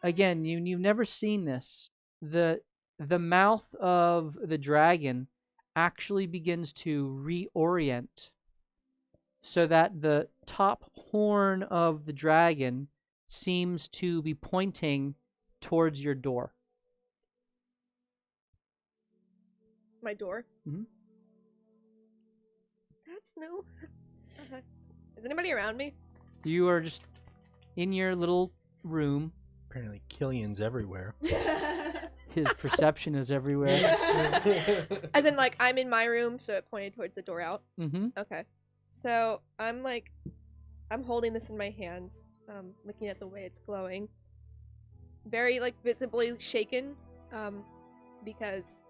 again, you've never seen this, the mouth of the dragon actually begins to reorient so that the top horn of the dragon seems to be pointing towards your door. My door? Mhm. That's new. Is anybody around me? You are just in your little room. Apparently Killian's everywhere. His perception is everywhere. As in, like, I'm in my room, so it pointed towards the door out. Mm-hmm. Okay. So, I'm holding this in my hands, looking at the way it's glowing. Very, like, visibly shaken, because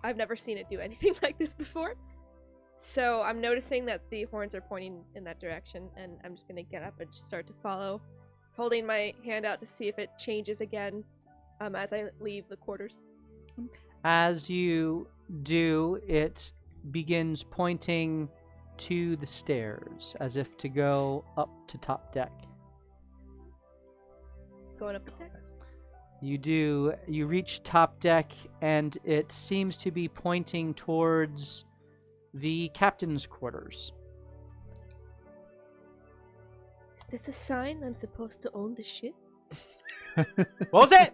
I've never seen it do anything like this before. So, I'm noticing that the horns are pointing in that direction, and I'm just gonna get up and just start to follow, holding my hand out to see if it changes again, as I leave the quarters. As you do, it begins pointing to the stairs as if to go up to top deck. Going up the deck. You reach top deck, and it seems to be pointing towards the captain's quarters. Is this a sign I'm supposed to own the ship? What was it?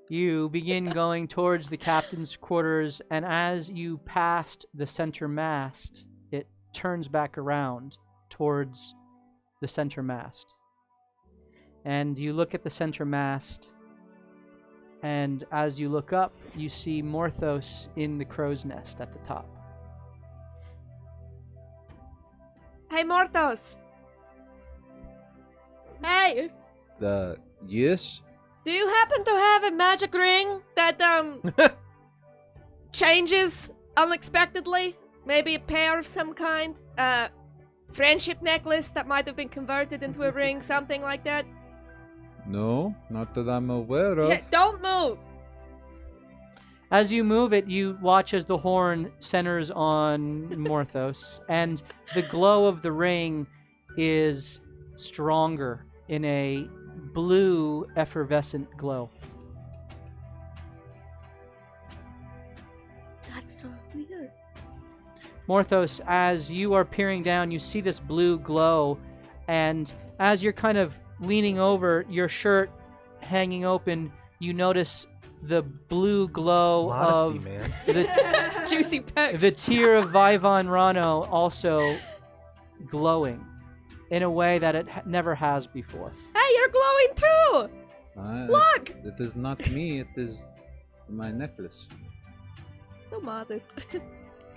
You begin going towards the captain's quarters, and as you passed the center mast, it turns back around towards the center mast. And you look at the center mast, and as you look up, you see Morthos in the crow's nest at the top. Hey, Morthos. Hey, Yes? do you happen to have a magic ring that, changes unexpectedly? Maybe a pair of some kind? Friendship necklace that might have been converted into a ring, something like that? No, not that I'm aware of. Yeah, don't move! As you move it, you watch as the horn centers on Morthos, and the glow of the ring is stronger in a blue, effervescent glow. That's so weird. Morthos, as you are peering down, you see this blue glow, and as you're kind of leaning over, your shirt hanging open, you notice the blue glow Modesty, of man. the Juicy pecs. the tear of Vivon Rano also glowing in a way that it never has before. Hey, you're glowing too! Look! It is not me, it is my necklace. So modest.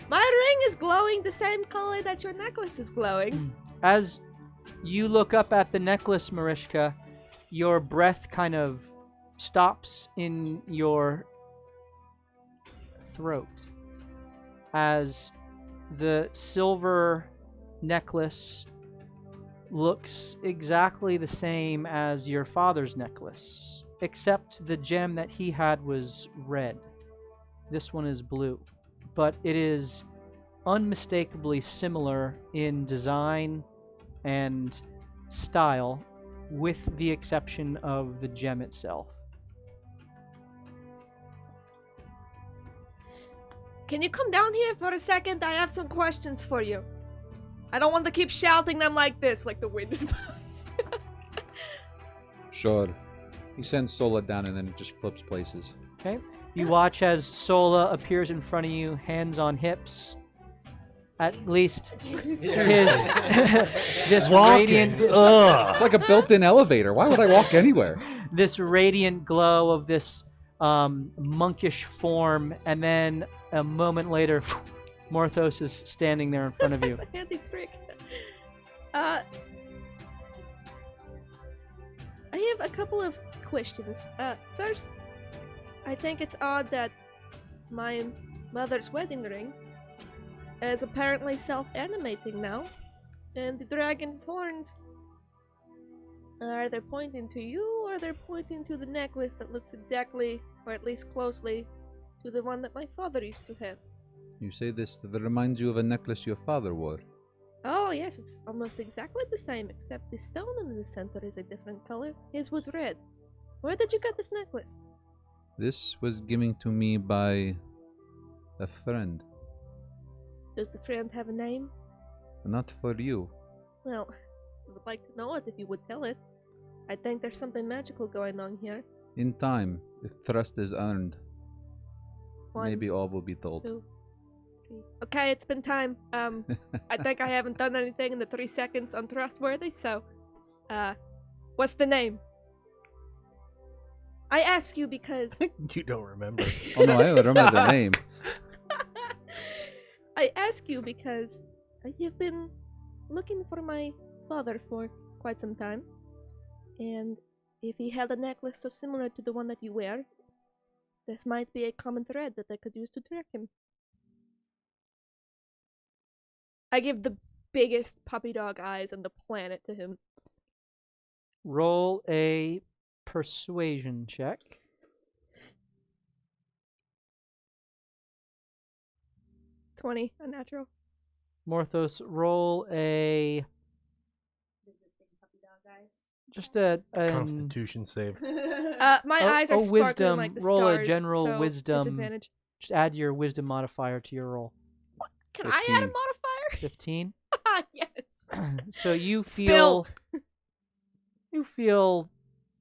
My ring is glowing the same color that your necklace is glowing. As you look up at the necklace, Marishka, your breath kind of stops in your throat as the silver necklace looks exactly the same as your father's necklace, except the gem that he had was red. This one is blue, but it is unmistakably similar in design and style, with the exception of the gem itself. Can you come down here for a second? I have some questions for you. I don't want to keep shouting them like this, like the wind is blowing. Sure. He sends Sola down and then just flips places. Okay. You watch as Sola appears in front of you, hands on hips. At least his this radiant It's like a built-in elevator. Why would I walk anywhere? this radiant glow of this monkish form, and then a moment later, Morthos is standing there in front of you. That's a handy trick. I have a couple of questions. First, I think it's odd that my mother's wedding ring is apparently self-animating now, and the dragon's horns, are they pointing to you, or they're pointing to the necklace that looks exactly, or at least closely, to the one that my father used to have? You say this that reminds you of a necklace your father wore. Oh yes, it's almost exactly the same, except the stone in the center is a different color. His was red. Where did you get this necklace? This was given to me by a friend. Does the friend have a name? Not for you. Well, I would like to know it if you would tell it. I think there's something magical going on here. In time, if trust is earned, One, maybe all will be told. 2, 3. Okay, it's been time. I think I haven't done anything in the 3 seconds untrustworthy, so, what's the name? I ask you because You don't remember. Oh no, I remember the name. I ask you because I have been looking for my father for quite some time, and if he had a necklace so similar to the one that you wear, this might be a common thread that I could use to track him. I give the biggest puppy dog eyes on the planet to him. Roll a persuasion check. 20, unnatural. Morthos, roll a just a Constitution save. My eyes are sparkling wisdom. like the Roll stars, a general so wisdom. disadvantage. Just add your wisdom modifier to your roll. Can I add a 15. modifier? 15. Yes. So you feel Spill. you feel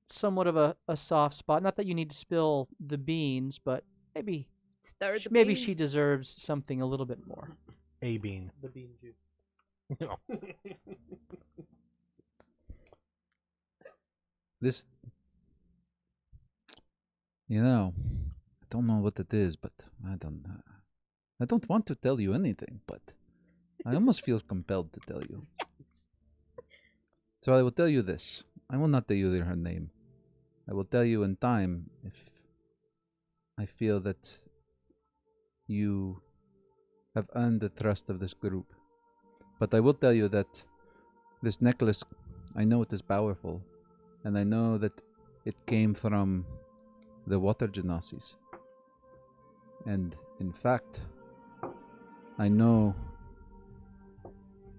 somewhat of a soft spot. Not that you need to spill the beans, but maybe Stir the maybe beans. she deserves something a little bit more. A bean. The bean juice. This, you know, I don't know what it is, but I don't want to tell you anything, but I almost feel compelled to tell you. So I will tell you this. I will not tell you her name. I will tell you in time if I feel that you have earned the trust of this group. But I will tell you that this necklace, I know it is powerful, and I know that it came from the water genasi. And in fact, I know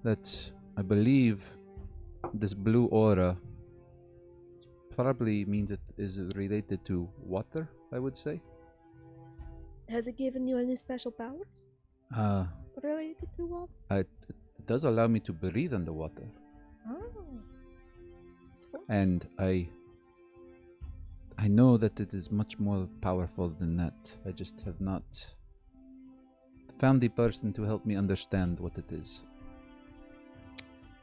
that I believe this blue aura probably means it is related to water, I would say. Has it given you any special powers related to water? It does allow me to breathe underwater. Oh. And I know that it is much more powerful than that. I just have not found the person to help me understand what it is.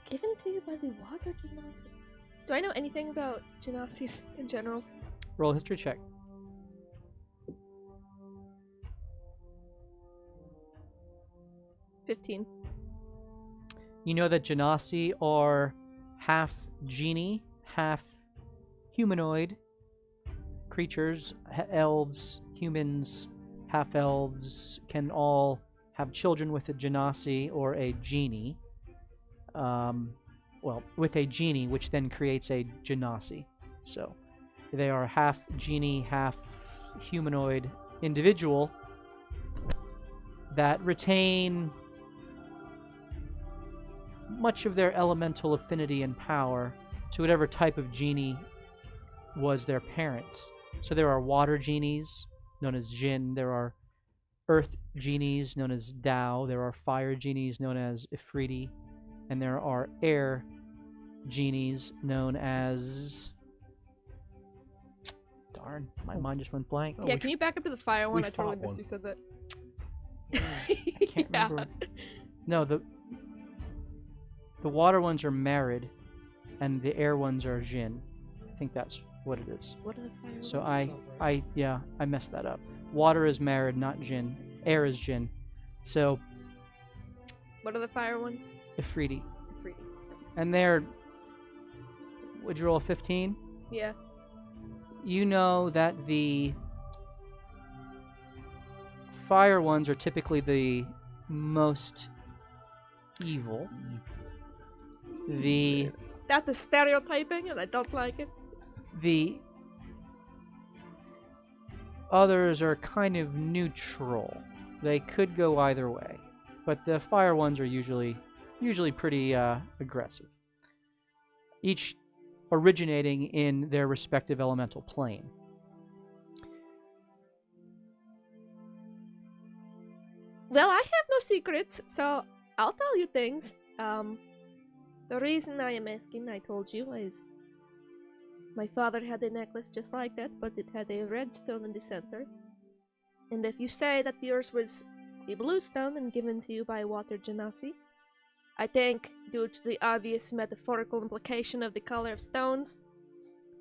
Given to you by the water genasi. Do I know anything about genasi in general? Roll a history check. $15. You know that genasi are half genie, half humanoid creatures. Elves, humans, half elves can all have children with a genasi or a genie. With a genie, which then creates a genasi. So they are half genie, half humanoid individual that retain much of their elemental affinity and power to whatever type of genie was their parent. So there are water genies, known as Jinn. There are earth genies, known as Dao. There are fire genies, known as Ifriti. And there are air genies, known as... Darn, my mind just went blank. Yeah, can you back up to the fire one? we I totally fought missed one. you said that. I can't remember. No, the water ones are Marid, and the air ones are Jinn. I think that's what it is. What are the fire So ones? I messed that up. Water is Marid, not Jinn. Air is Jinn. So What are the fire ones? Ifriti. Free. And they're... Would you roll a 15? Yeah. You know that the fire ones are typically the most evil. That is stereotyping, and I don't like it. The others are kind of neutral. They could go either way, but the fire ones are usually pretty aggressive. Each originating in their respective elemental plane. Well, I have no secrets, so I'll tell you things. The reason I am asking, I told you, is my father had a necklace just like that, but it had a red stone in the center. And if you say that yours was a blue stone and given to you by water genasi, I think, due to the obvious metaphorical implication of the color of stones,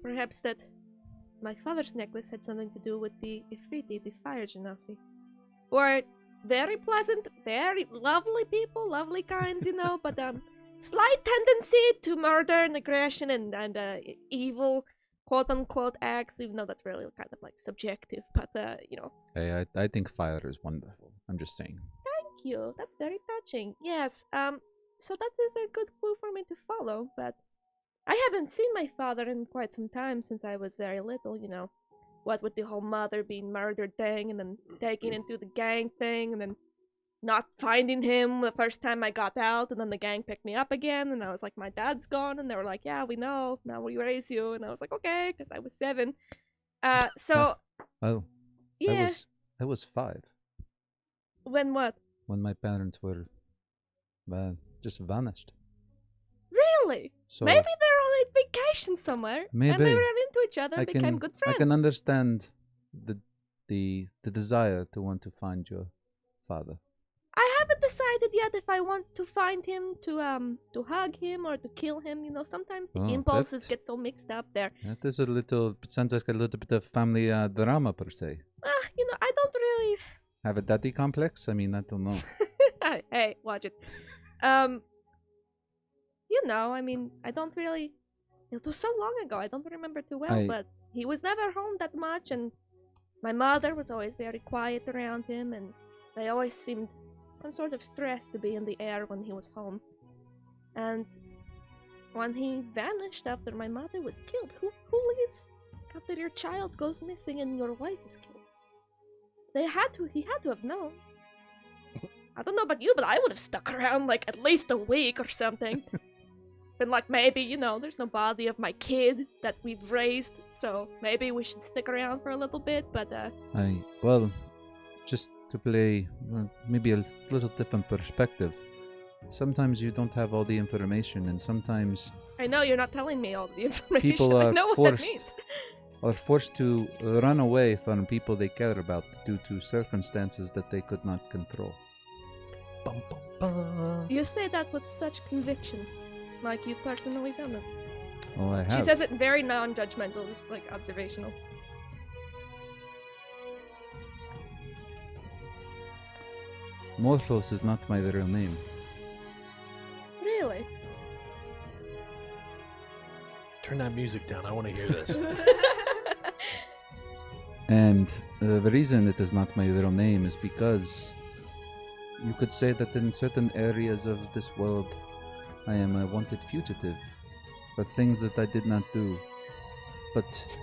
perhaps that my father's necklace had something to do with the Ifriti, the fire genasi. Or very pleasant, very lovely people, lovely kinds, you know, but slight tendency to murder and aggression and evil, quote-unquote, acts, even though that's really kind of like subjective, but, you know. Hey, I think fire is wonderful. I'm just saying. Thank you, that's very touching. Yes, so that is a good clue for me to follow, but I haven't seen my father in quite some time since I was very little, you know. What with the whole mother being murdered thing, and then taking into the gang thing, and then not finding him the first time I got out, and then the gang picked me up again, and I was like, my dad's gone, and they were like, yeah, we know, now we raise you, and I was like, okay, because I was 7. So, Oh, yeah. I was 5 When what? when my parents were just vanished. Really? So Maybe they're on a vacation somewhere, and they Maybe. ran into each other and became good friends. I can understand the desire to want to find your father. I haven't decided yet if I want to find him, to hug him, or to kill him. Sometimes the impulses get so mixed up there. That is it sounds like a little bit of family drama, per se. I don't really... Have a daddy complex? I mean, I don't know. Hey, watch it. I don't really... It was so long ago, I don't remember too well, but he was never home that much, and my mother was always very quiet around him, and they always seemed some sort of stress to be in the air when he was home. And when he vanished after my mother was killed, who leaves after your child goes missing and your wife is killed? He had to have known. I don't know about you, but I would have stuck around like at least a week or something. Been like, maybe, there's no body of my kid that we've raised, so maybe we should stick around for a little bit, but just to play maybe a little different perspective. Sometimes you don't have all the information, and sometimes I know you're not telling me all the information. people I know what that means. Are forced to run away from people they care about due to circumstances that they could not control. Bum, bum, bum. You say that with such conviction, like you've personally done it. Oh, I have. She says it very non-judgmental, just like observational. Morphos is not my real name. Really? Turn that music down. I want to hear this. And the reason it is not my real name is because you could say that in certain areas of this world I am a wanted fugitive for things that I did not do. But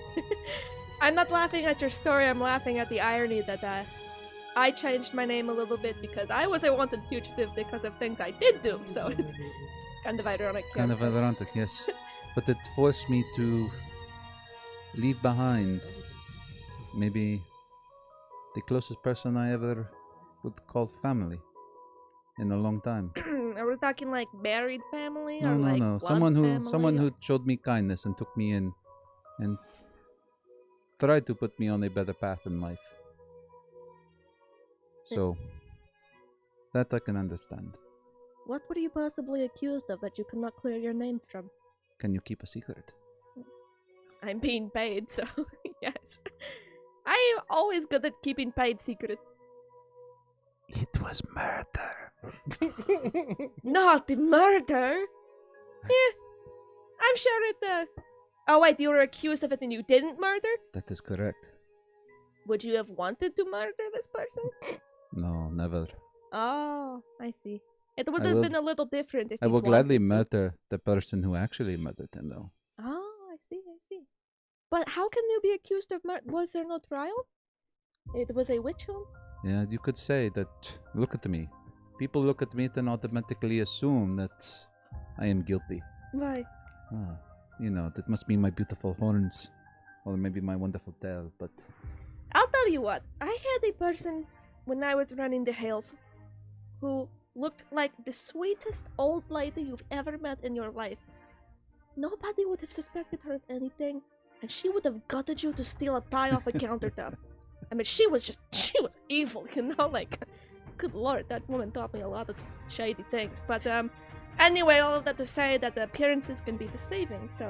I'm not laughing at your story, I'm laughing at the irony that I changed my name a little bit because I was a wanted fugitive because of things I did do, so it's kind of ironic. kind of ironic, yes. But it forced me to leave behind maybe the closest person I ever would call family in a long time. Are we talking like married family No, or like no. blood Someone family? who showed me kindness and took me in and tried to put me on a better path in life. So that I can understand. What were you possibly accused of that you could not clear your name from? Can you keep a secret? I'm being paid, so yes. I am always good at keeping paid secrets. It was murder. Not murder! Yeah, I'm sure it, Oh wait, you were accused of it and you didn't murder? That is correct. Would you have wanted to murder this person? No, never. Oh, I see. It would I have will- been a little different if I you'd will gladly wanted to. murder the person who actually murdered him, though. Oh, I see. But how can you be accused of murder? Was there no trial? It was a witch hunt? Yeah, you could say that. Look at me. People look at me and automatically assume that I am guilty. Why? Ah, that must be my beautiful horns, or maybe my wonderful tail. But I'll tell you what. I had a person when I was running the hills who looked like the sweetest old lady you've ever met in your life. Nobody would have suspected her of anything, and she would have gutted you to steal a pie off a countertop. I mean, she was evil, like, good lord, that woman taught me a lot of shady things. But, anyway, all of that to say that the appearances can be deceiving, so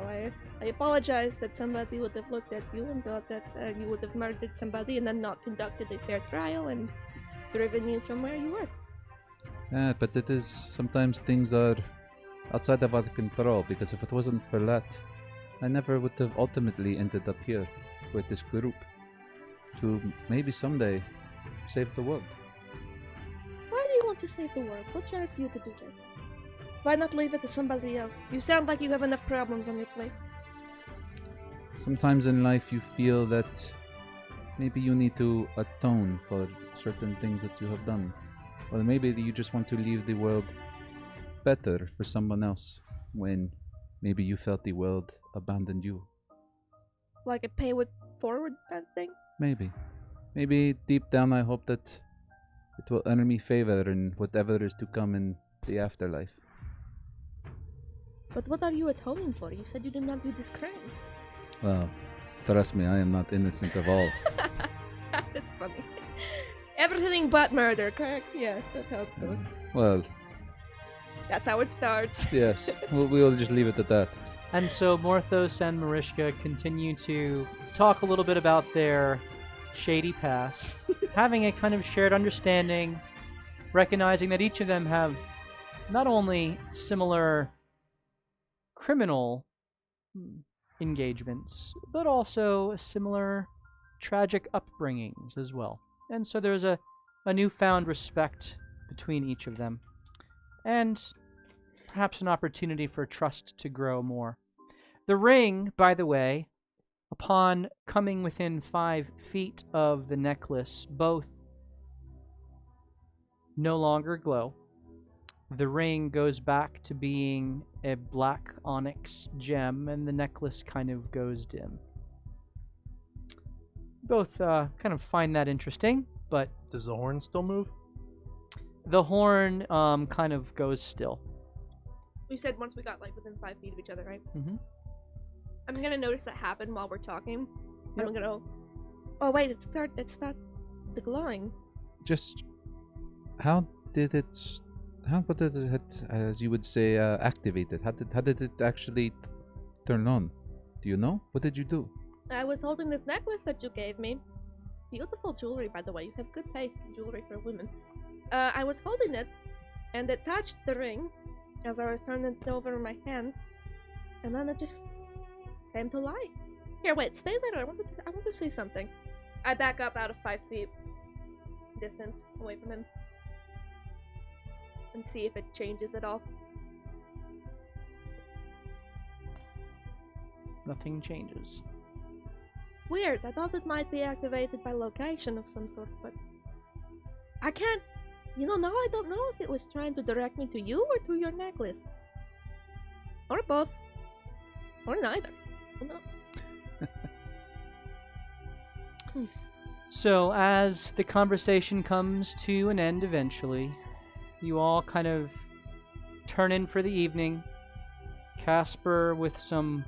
I apologize that somebody would have looked at you and thought that you would have murdered somebody and then not conducted a fair trial and driven you from where you were. yeah, but it is sometimes things are outside of our control. Because if it wasn't for that, I never would have ultimately ended up here with this group to maybe someday save the world. Why do you want to save the world? What drives you to do that? Why not leave it to somebody else? You sound like you have enough problems on your plate. Sometimes in life you feel that maybe you need to atone for certain things that you have done. Or maybe you just want to leave the world better for someone else when maybe you felt the world abandoned you. Like a pay it forward kind of thing? Maybe. Maybe deep down I hope that it will earn me favor in whatever is to come in the afterlife. But what are you atoning for? You said you did not do this crime. Well, trust me, I am not innocent of all. That's funny. Everything but murder, correct? Yeah, that's how it goes. Well, That's how it starts. yes. We'll just leave it at that. And so Morthos and Marishka continue to talk a little bit about their shady past, having a kind of shared understanding, recognizing that each of them have not only similar criminal engagements, but also similar tragic upbringings as well. And so there's a newfound respect between each of them, and perhaps an opportunity for trust to grow more. The ring, by the way, upon coming within 5 feet of the necklace, both no longer glow. The ring goes back to being a black onyx gem, and the necklace kind of goes dim. Both kind of find that interesting, but Does the horn still move? the horn kind of goes still. We said once we got like within 5 feet of each other, right? Mm-hmm. I'm gonna notice that happen while we're talking. Yep. I'm gonna. Oh wait, it's not the glowing. Just how did it? What did it, as you would say, activate it? How did it actually turn on? Do you know? What did you do? I was holding this necklace that you gave me. Beautiful jewelry, by the way. You have good taste in jewelry for women. I was holding it, and it touched the ring as I was turning it over in my hands, and then it just came to life. Here, wait, stay there. I want to say something. I back up out of 5 feet distance away from him and see if it changes at all. Nothing changes. Weird. I thought it might be activated by location of some sort, but I can't. You know, now I don't know if it was trying to direct me to you or to your necklace. Or both. Or neither. Who knows? So, as the conversation comes to an end eventually, you all kind of turn in for the evening. Casper, with some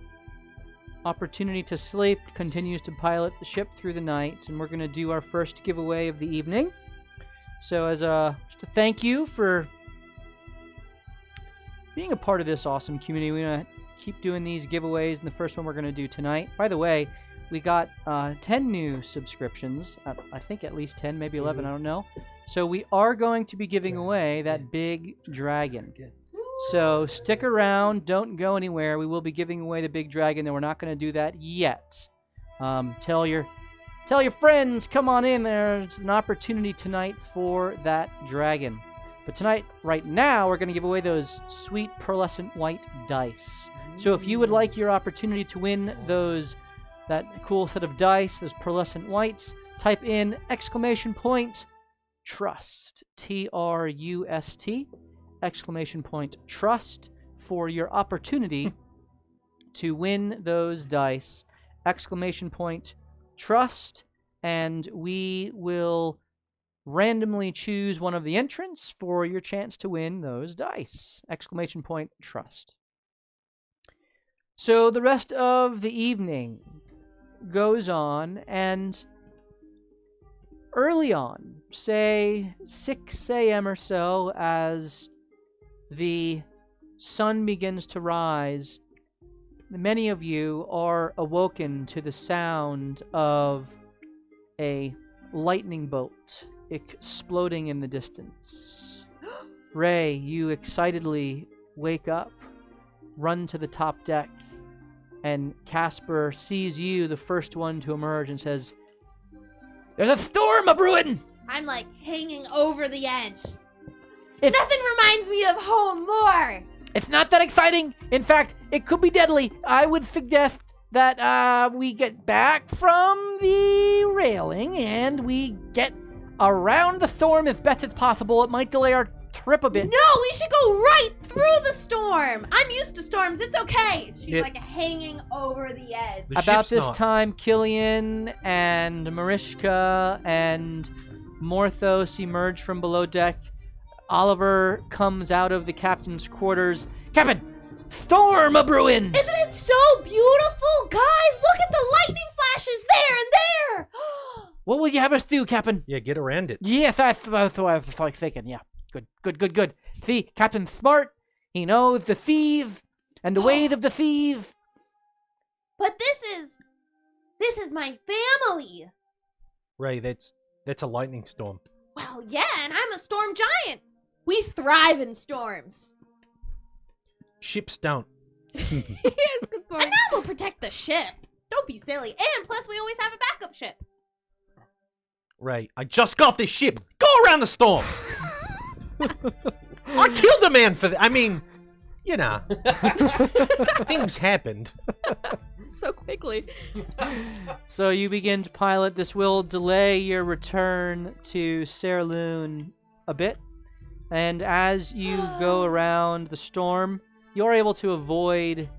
opportunity to sleep, continues to pilot the ship through the night, and we're going to do our first giveaway of the evening. So, as just a thank you for being a part of this awesome community, we're going to keep doing these giveaways, and the first one we're going to do tonight. By the way, we got 10 new subscriptions. I think at least 10, maybe 11, I don't know. So we are going to be giving away that big dragon. So stick around, don't go anywhere. We will be giving away the big dragon, and we're not going to do that yet. Tell your friends, come on in. There's an opportunity tonight for that dragon. But tonight, right now, we're going to give away those sweet pearlescent white dice. So if you would like your opportunity to win that cool set of dice, those pearlescent whites, type in !trust, T-R-U-S-T, !trust for your opportunity to win those dice, !trust, and we will randomly choose one of the entrants for your chance to win those dice, !trust. So the rest of the evening goes on, and early on, say 6 a.m. or so, as the sun begins to rise, many of you are awoken to the sound of a lightning bolt exploding in the distance. Ray, you excitedly wake up, run to the top deck, and Casper sees you, the first one to emerge, and says, "There's a storm a-brewing!" I'm like hanging over the edge. Nothing reminds me of home more. It's not that exciting. In fact, it could be deadly. I would suggest that we get back from the railing and we get around the storm as best as possible. It might delay our trip a bit. No, we should go right through the storm. I'm used to storms. It's okay. She's like hanging over the edge. About this time, Killian and Marishka and Morthos emerge from below deck. Oliver comes out of the captain's quarters. "Captain, storm a-brewing!" Isn't it so beautiful? Guys, look at the lightning flashes there and there. What will you have us do, Captain? Yeah, get around it. Yes, that's what I was thinking, yeah. Good. See, Captain Smart, he knows the thief and the ways of the thief. But this is my family. Ray, that's a lightning storm. Well, yeah, and I'm a storm giant. We thrive in storms. Ships don't. Yes, good point. And now we'll protect the ship. Don't be silly. And plus, we always have a backup ship. Ray, I just got this ship. Go around the storm. I killed a man for that. I mean, you know, things happened. So quickly. So you begin to pilot. This will delay your return to Saerloon a bit. And as you go around the storm, you're able to avoid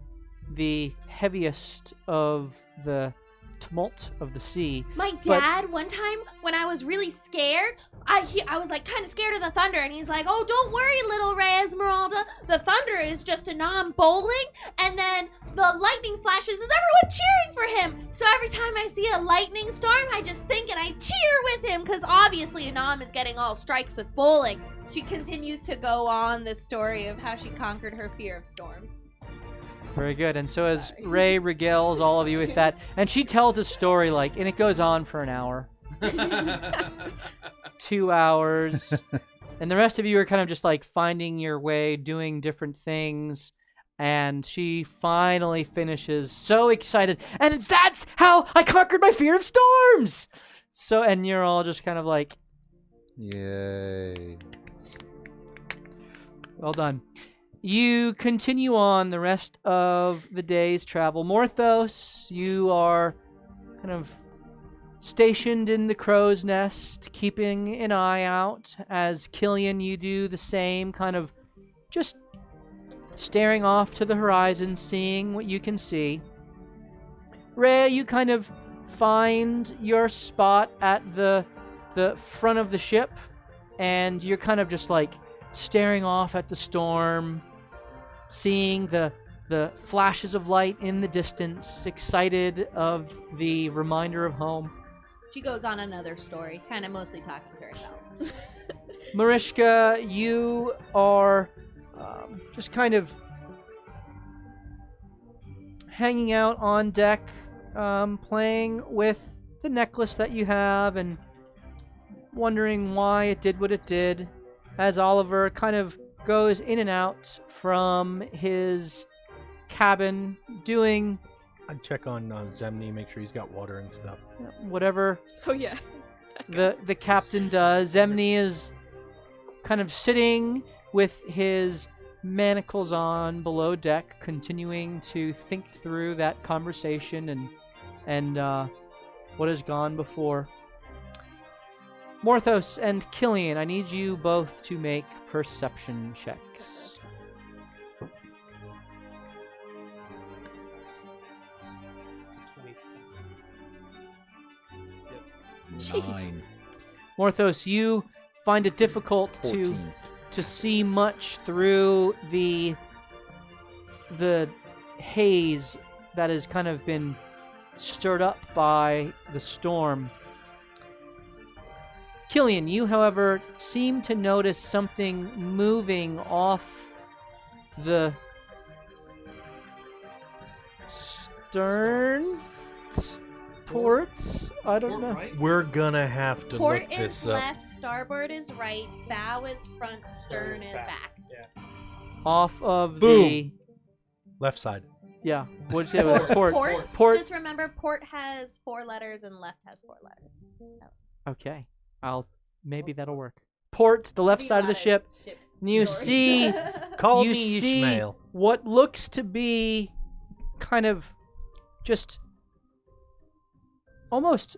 the heaviest of the tumult of the sea. My dad, one time when I was really scared, I was like kind of scared of the thunder, and he's like, "Oh, don't worry, little Ray Esmeralda. The thunder is just a nom bowling, and then the lightning flashes is everyone cheering for him." So every time I see a lightning storm, I just think and I cheer with him, because obviously Anam is getting all strikes with bowling. She continues to go on this story of how she conquered her fear of storms. Very good. And so as Ray regales all of you with that, and she tells a story and it goes on for an hour, 2 hours, and the rest of you are kind of just finding your way, doing different things, and she finally finishes so excited, and that's how I conquered my fear of storms! So, and you're all just kind of Yay. well done. You continue on the rest of the day's travel. Morthos, you are kind of stationed in the crow's nest, keeping an eye out. As Killian, you do the same, kind of just staring off to the horizon, seeing what you can see. Ray, you kind of find your spot at the front of the ship, and you're kind of just staring off at the storm, seeing the flashes of light in the distance, excited of the reminder of home. She goes on another story, kind of mostly talking to herself. Marishka, you are just kind of hanging out on deck, playing with the necklace that you have and wondering why it did what it did, as Oliver kind of goes in and out from his cabin doing I'd check on Zemni, make sure he's got water and stuff. whatever Oh, yeah. the captain does. Zemni is kind of sitting with his manacles on below deck, continuing to think through that conversation and what has gone before. Morthos and Killian, I need you both to make perception checks. Jeez. 9. Morthos, you find it difficult 14. to see much through the haze that has kind of been stirred up by the storm. Killian, you, however, seem to notice something moving off the stern ports. I don't know. We're gonna have to Port look is this up. left, starboard is right, bow is front, stern is back. Off of Boom. Left side. yeah. What'd you say? It was Port. Port. Just remember, port has 4 letters and left has 4 letters. Okay. Maybe that'll work. Port, the left side of the ship. You see Call you me see Ishmael. what looks to be kind of just almost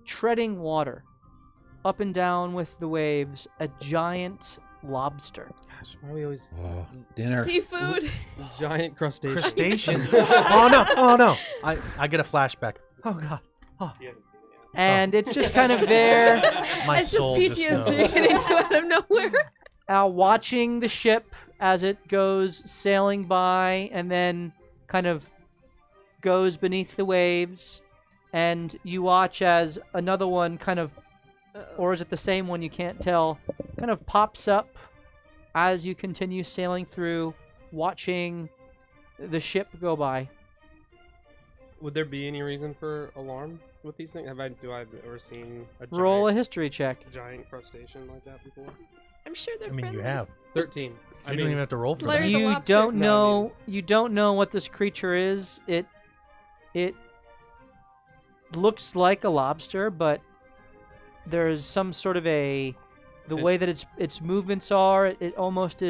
treading water up and down with the waves, a giant lobster. Gosh, why are we always Dinner. Seafood. giant crustaceans? Crustacean. Oh no. I get a flashback. Oh god. Oh. And it's just kind of there, My It's just soul PTSD knows. hitting you out of nowhere. watching the ship as it goes sailing by and then kind of goes beneath the waves. And you watch as another one kind of or is it the same one? You can't tell. Kind of pops up as you continue sailing through, watching the ship go by. Would there be any reason for alarm with these things? Do I ever seen a Roll a history check. giant crustacean like that before? I'm sure they're I mean, friendly. you have. 13. You don't even have to roll for Larry that. the You lobster. don't No, I know. mean- You don't know what this creature is. It looks like a lobster, but there's some sort of the way that its movements are. It almost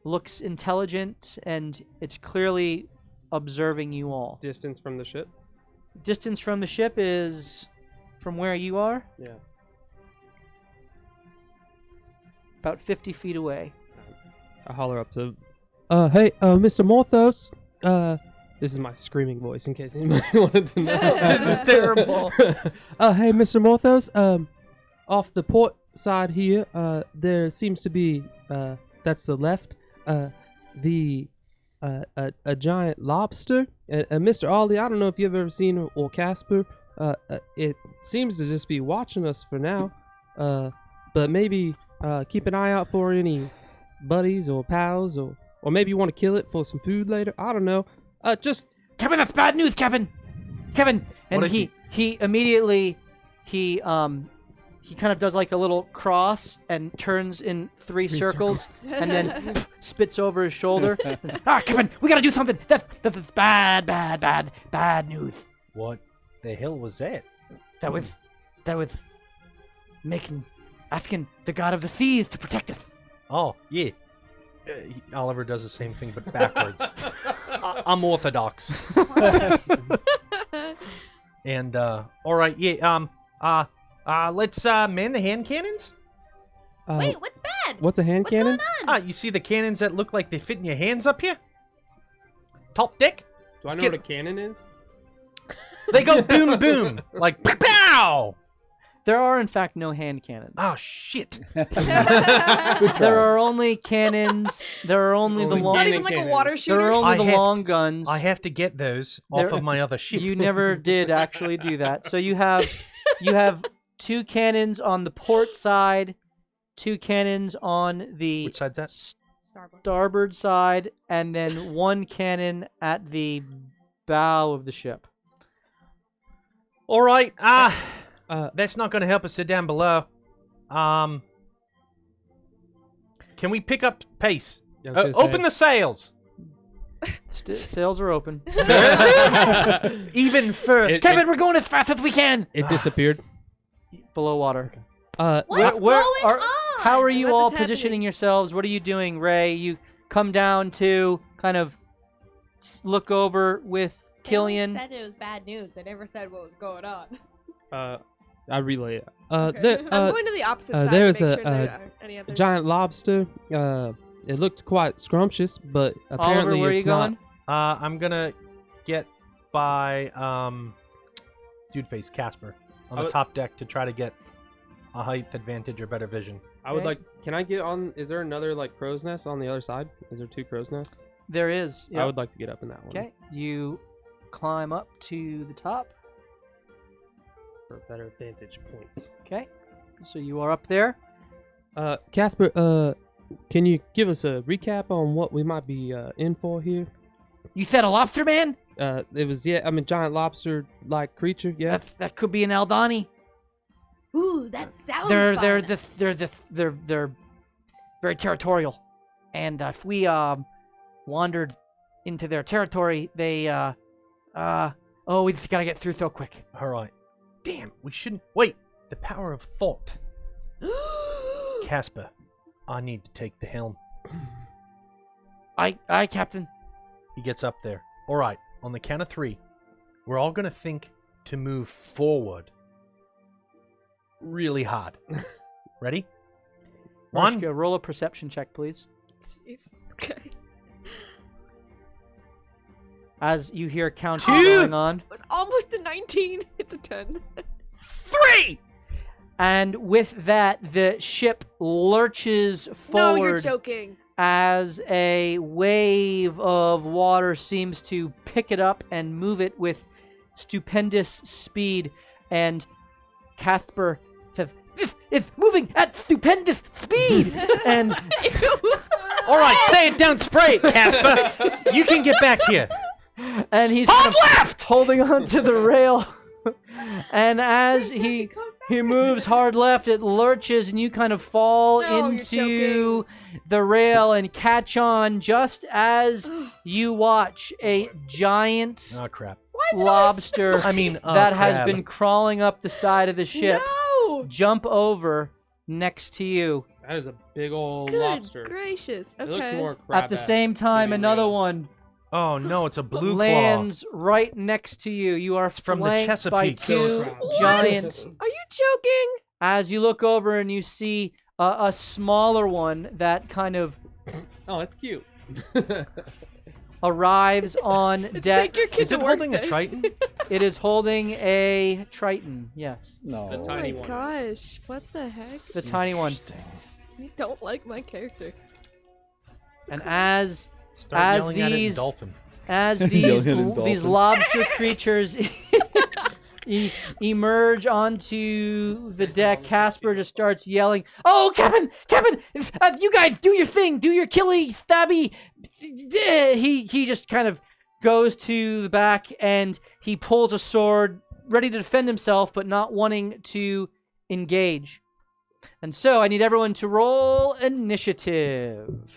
looks intelligent, and it's clearly observing you all. Distance from the ship? Distance from the ship is from where you are Yeah. about 50 feet away. I holler up to, hey, Mr. Morthos, this is my screaming voice in case anybody wanted to know. This is terrible. Hey, Mr. Morthos, off the port side here, there seems to be, that's the left, a giant lobster. Mr. Ollie, I don't know if you've ever seen or Casper, it seems to just be watching us for now, but maybe keep an eye out for any buddies or pals, or maybe you want to kill it for some food later. I don't know. Just Kevin, that's bad news, Kevin. Kevin, and What is he immediately he kind of does like a little cross and turns in three circles and then spits over his shoulder. Kevin, we gotta do something. That's bad news. What the hell was that? That was asking the god of the seas to protect us. Oh, yeah. Oliver does the same thing, but backwards. I'm orthodox. And, alright, yeah, let's, man the hand cannons? Wait, what's bad? What's a hand What's cannon? going on? You see the cannons that look like they fit in your hands up here? Top deck? Do I know Skip. what a cannon is? They go boom, boom. Like, pow! There are in fact no hand cannons. Oh, shit. There are only cannons. There are only the Only long. Not cannon even like a cannons. water There are shooter. only I the have long guns. I have to get those There- off of my other ship. You never did actually do that. So you have two cannons on the port side, two cannons on the Which side's that? starboard side, and then one cannon at the bow of the ship. All right. Uh, That's not going to help us sit down below. Can we pick up pace? I was gonna Open say- the sails. Sails are open. Even further. Kevin, we're going as fast as we can. It disappeared. Below water. What's where going are- on? How are you What all is happening? positioning yourselves? What are you doing, Ray? You come down to kind of look over with They only Killian. said it was bad news. They never said what was going on. I relay it. Okay. I'm going to the opposite side there's to make sure a- there aren't any others. giant lobster. It looked quite scrumptious, but apparently Oliver, where are you it's not. going? I'm going to get by Dude Face Casper on the top deck to try to get a height advantage or better vision. I would Okay. like. Can I get on? Is there another like crow's nest on the other side? Is there two crow's nests? There is. I would like to get up in that one. Okay. You climb up to the top. For better vantage points. Okay. So you are up there. Casper, can you give us a recap on what we might be in for here? You said a lobster man? It was giant lobster-like creature. Yeah. That could be an Aldani. Ooh, that sounds They're fun. they're very territorial, and if we wandered into their territory, they we just gotta get through so quick. All right. Damn, we shouldn't. Wait, the power of thought. Casper, I need to take the helm. Aye, Captain. He gets up there. All right, on the count of 3, we're all going to think to move forward really hard. Ready? 1. Marshka, roll a perception check, please. Jeez. Okay. As you hear counting 2. going on, It was almost a 19. It's a 10. 3! and with that, the ship lurches No, forward. you're joking. As a wave of water seems to pick it up and move it with stupendous speed. And Casper says, is moving at stupendous speed. And All right, say it, don't spray it, Casper. You can get back here. and he's kind of holding on to the rail. And as he moves hard left, it lurches, and you kind of fall No, you're into the rail and catch on just as you watch a giant Oh, crap. lobster I mean, that has crab. been crawling up the side of the ship No! jump over next to you. That is a big old Good lobster. gracious. Okay. It looks more crab At the same time, maybe another real. one Oh, no, it's a blue claw. lands right next to you. You are from the flanked by Chesapeake. two What? giant. Are you joking? As you look over and you see a smaller one that kind of Oh, that's cute. arrives on It's deck. take your kid Is to it work holding day. a Triton? It is holding a Triton. Yes, No. The Oh tiny my one. gosh, what the heck? the tiny one. I don't like my character. And as Start As yelling at it in these- dolphin. As Yelling at a these dolphin. lobster creatures emerge onto the deck, Casper just starts yelling, "Oh, Kevin! You guys do your thing! Do your killy, stabby!" He just kind of goes to the back and he pulls a sword, ready to defend himself, but not wanting to engage. And so I need everyone to roll initiative.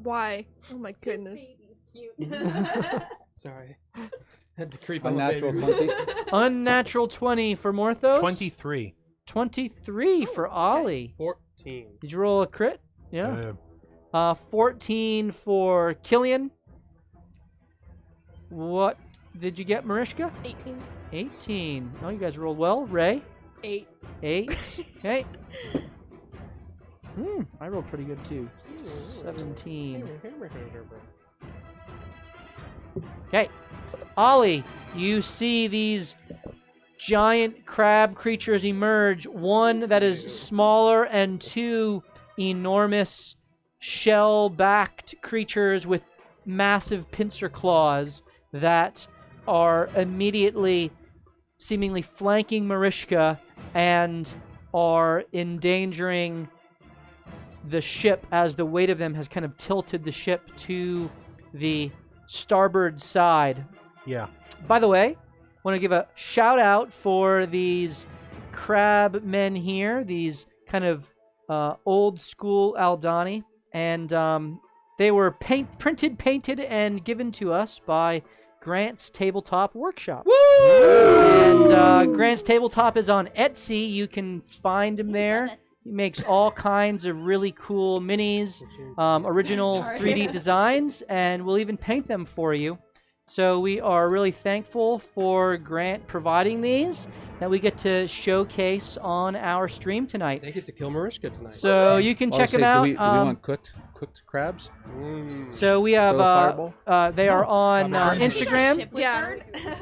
Why? Oh my goodness. Sorry. Had to creep on the Unnatural baby. 20. Unnatural 20 for Morthos. 23. 23 for Ollie. 14. Did you roll a crit? Yeah. 14 for Killian. What did you get, Mariska? 18. 18. Oh, you guys rolled well. Ray? 8. 8. Okay. I rolled pretty good too. 17. Okay. Ollie, you see these giant crab creatures emerge. One that is smaller and two enormous shell-backed creatures with massive pincer claws that are immediately seemingly flanking Mariska and are endangering the ship as the weight of them has kind of tilted the ship to the starboard side. Yeah. By the way, want to give a shout out for these crab men here, these kind of old school Aldani, and they were printed, painted, and given to us by Grant's Tabletop Workshop. Woo! And Grant's Tabletop is on Etsy. You can find him there. He makes all kinds of really cool minis, original 3D designs, and we'll even paint them for you. So we are really thankful for Grant providing these that we get to showcase on our stream tonight. They get to kill Mariska tonight. So you can check them out. Do we want cooked crabs? So we have Throw a fireball? they are on I'm hungry. Instagram. Yeah.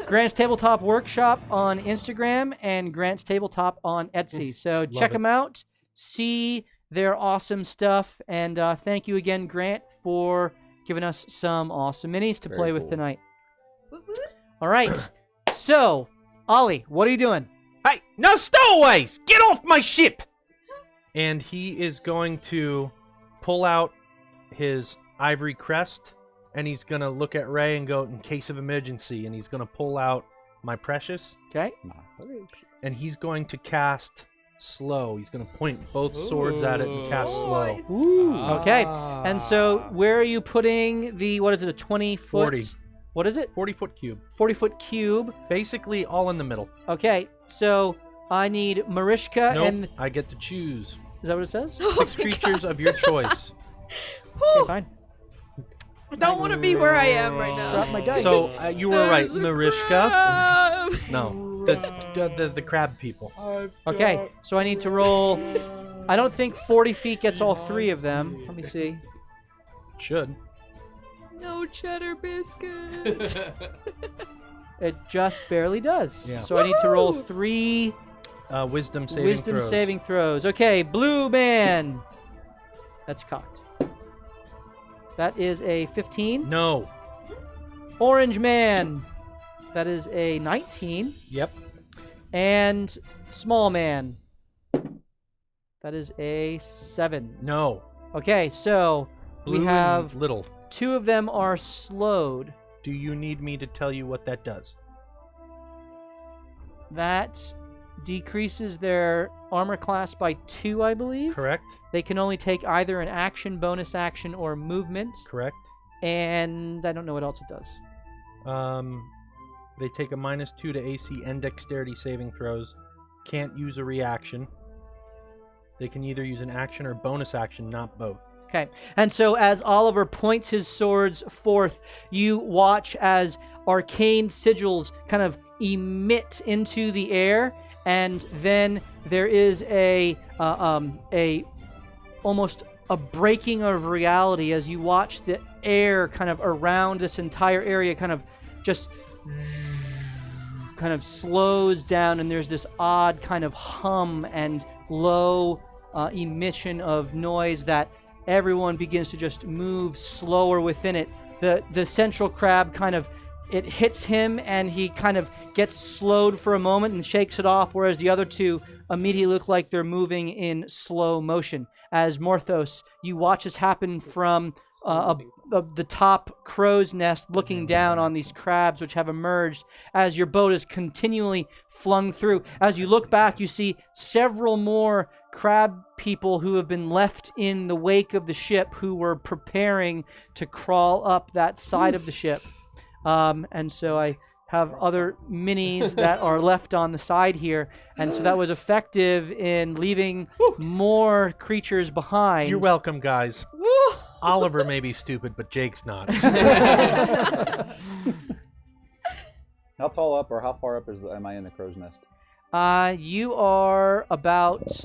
Grant's Tabletop Workshop on Instagram and Grant's Tabletop on Etsy. So check it. them out. See their awesome stuff. And thank you again, Grant, for giving us some awesome minis to Very play with cool. tonight. All right. So, Ollie, what are you doing? Hey, no stowaways! Get off my ship! And he is going to pull out his ivory crest, and he's going to look at Ray and go, in case of emergency, and he's going to pull out my precious, Okay. and he's going to cast slow. He's going to point both swords at it and cast slow. Nice. Okay. And so, where are you putting the, what is it, a 20-foot? 40. What is it? 40-foot cube. 40-foot cube. Basically all in the middle. Okay. So, I need Mariska Nope, and... I get to choose. Is that what it says? Oh 6 my creatures God. of your choice. Okay, fine. I don't want to be where I am right now. Drop my dice. So, you were right, There's a Marishka. crab. No, the crab people. Okay, so I need to roll... I don't think 40 feet gets all three of them. Let me see. Should. No cheddar biscuits. It just barely does. Yeah. So I need to roll Woohoo! 3 Wisdom saving wisdom throws. saving throws. Okay, blue man. That's cocked. That is a 15. No. Orange man. That is a 19. Yep. And small man. That is a 7. No. Okay, so Blue we have and little. 2 of them are slowed. Do you need me to tell you what that does? That decreases their armor class by 2, I believe. Correct. They can only take either an action, bonus action, or movement. Correct. And I don't know what else it does. They take a -2 to AC and dexterity saving throws. Can't use a reaction. They can either use an action or bonus action, not both. Okay. And so as Oliver points his swords forth, you watch as arcane sigils kind of emit into the air, and then there is a almost a breaking of reality as you watch the air kind of around this entire area kind of just kind of slows down, and there's this odd kind of hum and low emission of noise that everyone begins to just move slower within it. The central crab kind of, it hits him and he kind of gets slowed for a moment and shakes it off, whereas the other 2 immediately look like they're moving in slow motion. As Morthos, you watch this happen from the top crow's nest, looking down on these crabs which have emerged as your boat is continually flung through. As you look back, you see several more crab people who have been left in the wake of the ship, who were preparing to crawl up that side of the ship. And so I have other minis that are left on the side here, and so that was effective in leaving more creatures behind. You're welcome, guys. Oliver may be stupid, but Jake's not. How tall up or how far up am I in the crow's nest? You are about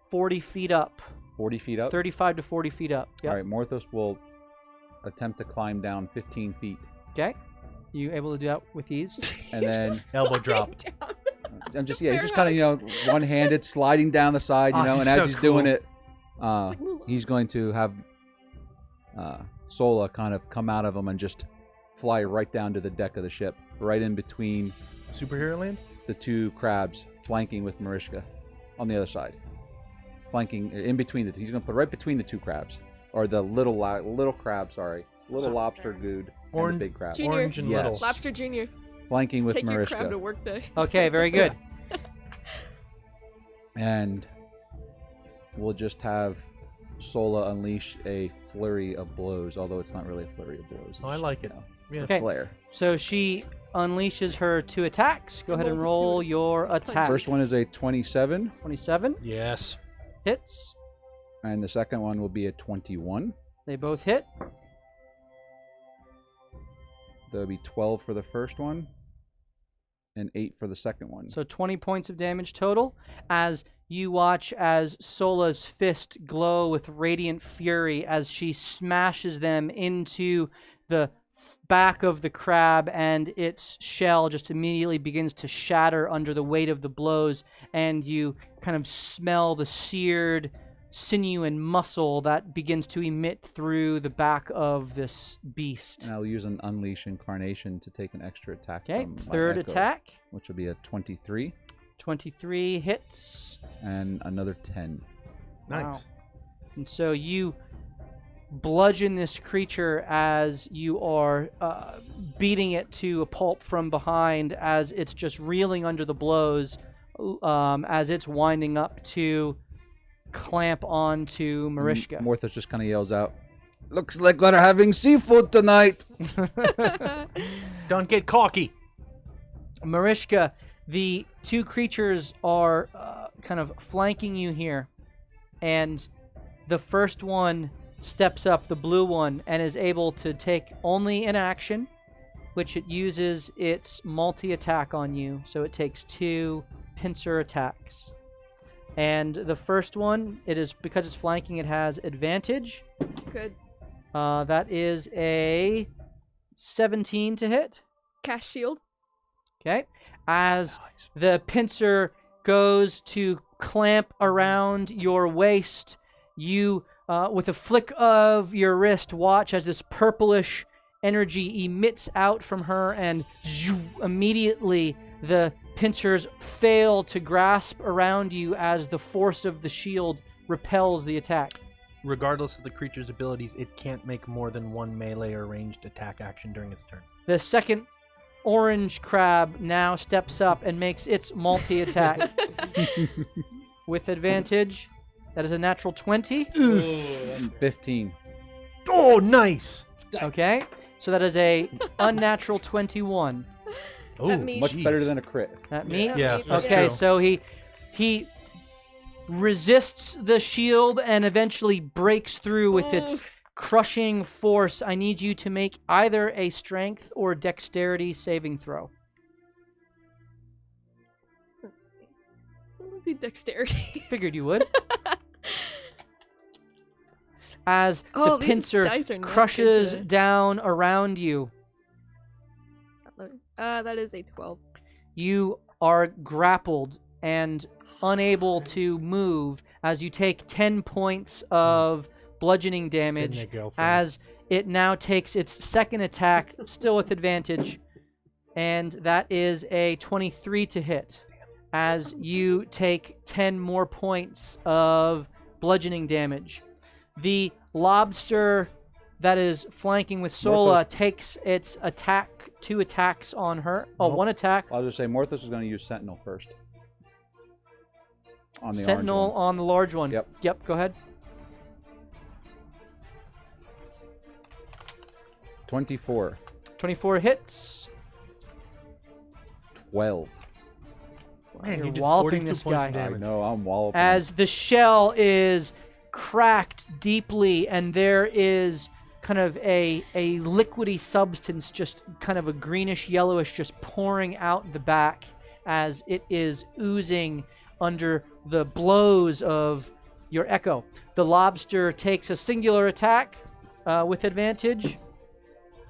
40 feet up. 40 feet up? 35 to 40 feet up. Yep. All right, Morthos will attempt to climb down 15 feet. Okay. You able to do that with ease? And then Elbow drop. I'm just, he's just kind of, one-handed, sliding down the side, and he's as so he's cool. doing it, he's going to have Sola kind of come out of him and just fly right down to the deck of the ship, right in between Superhero land? the 2 crabs, flanking with Mariska on the other side. Flanking in between the 2. He's going to put right between the 2 crabs, or the little crab, little lobster dude, and the big crab. Junior. Orange and Yes. little. Lobster Junior. Flanking with Take your Mariska. crab to work day. Okay, very good. And we'll just have Sola unleash a flurry of blows, although it's not really a flurry of blows. Oh, I It's, like it. Yeah. a Okay. flare. So she unleashes her 2 attacks. Go ahead and roll your attack. First one is a 27, 27 Yes. hits. and the second one will be a 21. They both hit. There'll be 12 for the first one, and 8 for the second one. So 20 points of damage total as you watch as Sola's fist glow with radiant fury as she smashes them into the back of the crab, and its shell just immediately begins to shatter under the weight of the blows, and you kind of smell the seared sinew and muscle that begins to emit through the back of this beast. And I'll use an Unleash Incarnation to take an extra attack. Okay, from my third Echo, attack. which will be a 23, 23 hits. and another 10. Nice. Wow. And so you bludgeon this creature as you are beating it to a pulp from behind, as it's just reeling under the blows, as it's winding up to clamp onto Mariska. Morthos just kind of yells out, "Looks like we're having seafood tonight!" Don't get cocky. Mariska, the 2 creatures are kind of flanking you here, and the first one steps up, the blue one, and is able to take only an action, which it uses its multi-attack on you, so it takes 2 pincer attacks. And the first one, it is, because it's flanking, it has advantage. Good. That is a 17 to hit. Cast shield. Okay. As the pincer goes to clamp around your waist, you, with a flick of your wrist, watch as this purplish energy emits out from her, and immediately the pincers fail to grasp around you as the force of the shield repels the attack. Regardless of the creature's abilities, it can't make more than one melee or ranged attack action during its turn. The second orange crab now steps up and makes its multi-attack with advantage. That is a natural 20. 15. Oh, nice! Okay, so that is a unnatural 21. Oh, That means- Much better than a crit. That meets. Yeah, that's Okay, true. so he resists the shield and eventually breaks through with its crushing force. I need you to make either a strength or dexterity saving throw. Let's see. We'll do dexterity. Figured you would. As Oh, the these pincer dice are not good crushes today. down around you, That is a 12. you are grappled and unable to move as you take 10 points of bludgeoning damage Didn't they go for it? as it now takes its second attack, still with advantage, and that is a 23 to hit as you take 10 more points of bludgeoning damage. The lobster that is flanking with Sola Morthos. takes its attack, 2 attacks on her. Oh, Nope. 1 attack. I'll just say Morthos is going to use Sentinel first. On the Sentinel orange one. on the large one. Yep. Yep, go ahead. 24. 24 hits. 12. Man, You're you did walloping 42 this points guy. of I damage. know, I'm walloping. As the shell is cracked deeply and there is kind of a liquidy substance, just kind of a greenish yellowish, just pouring out the back as it is oozing under the blows of your echo. The lobster takes a singular attack with advantage.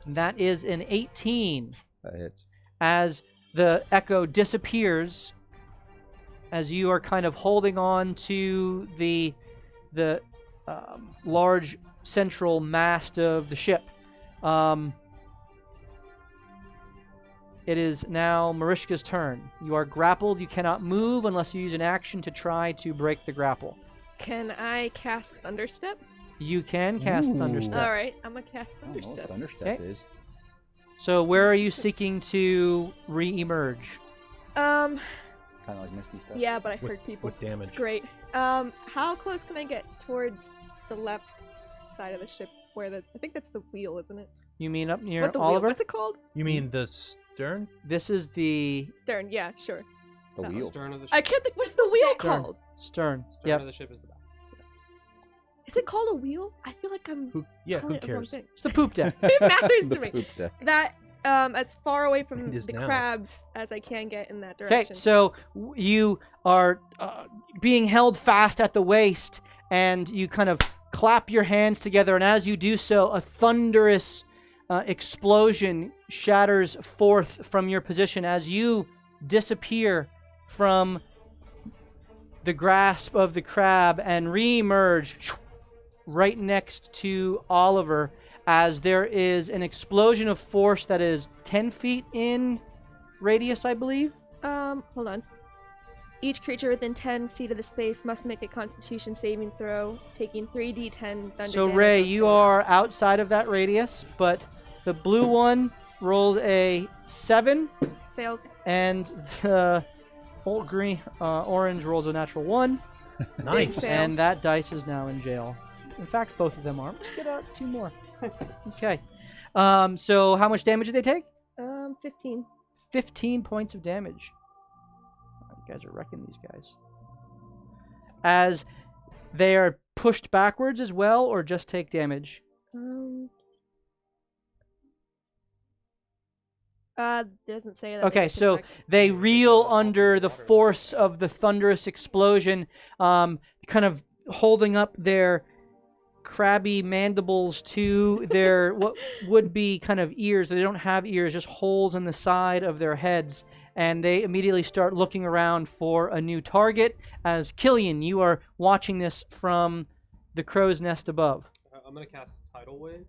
That is an 18 That hits. as the echo disappears, as you are kind of holding on to the large central mast of the ship. It is now Marishka's turn. You are grappled. You cannot move unless you use an action to try to break the grapple. Can I cast Thunderstep? You can cast Ooh. Thunderstep. Alright, I'm gonna cast I don't know Thunderstep. what Thunderstep Okay. is. So where are you seeking to re-emerge? Kind of like Misty stuff. Yeah, but I hurt people. With damage. It's great. How close can I get towards the left side of the ship where I think that's the wheel, isn't it? You mean up near What the Oliver? wheel? What's it called? You mean the stern? This is the Stern, yeah, sure. The No. wheel. Stern of the ship. I can't think what's the wheel Stern. called? stern. Stern Yep. of the ship is the back. Is it called a wheel? I feel like I'm Who calling it the wrong cares? thing. It's the poop deck. It matters The to me. poop deck. That as far away from It is the now. crabs as I can get in that Okay, direction. so you are being held fast at the waist, and you kind of clap your hands together, and as you do so, a thunderous explosion shatters forth from your position as you disappear from the grasp of the crab and re-emerge right next to Oliver, as there is an explosion of force that is 10 feet in radius, I believe. Hold on. Each creature within 10 feet of the space must make a Constitution saving throw, taking 3d10 thunder So damage Ray, on you four. are outside of that radius, but the blue one rolled a 7, Fails. and the old green, orange rolls a natural 1, Nice. Fail. and that dice is now in jail. In fact, both of them are. Let's get out 2 more. Okay. So how much damage did they take? 15. 15 points of damage. Oh, you guys are wrecking these guys. As they are pushed backwards as well, or just take damage? Doesn't say that. Okay, so they reel under the force of the thunderous explosion, kind of holding up their crabby mandibles to their what would be kind of ears. They don't have ears, just holes in the side of their heads, and they immediately start looking around for a new target. As Killian, you are watching this from the crow's nest above. I'm gonna cast Tidal Wave.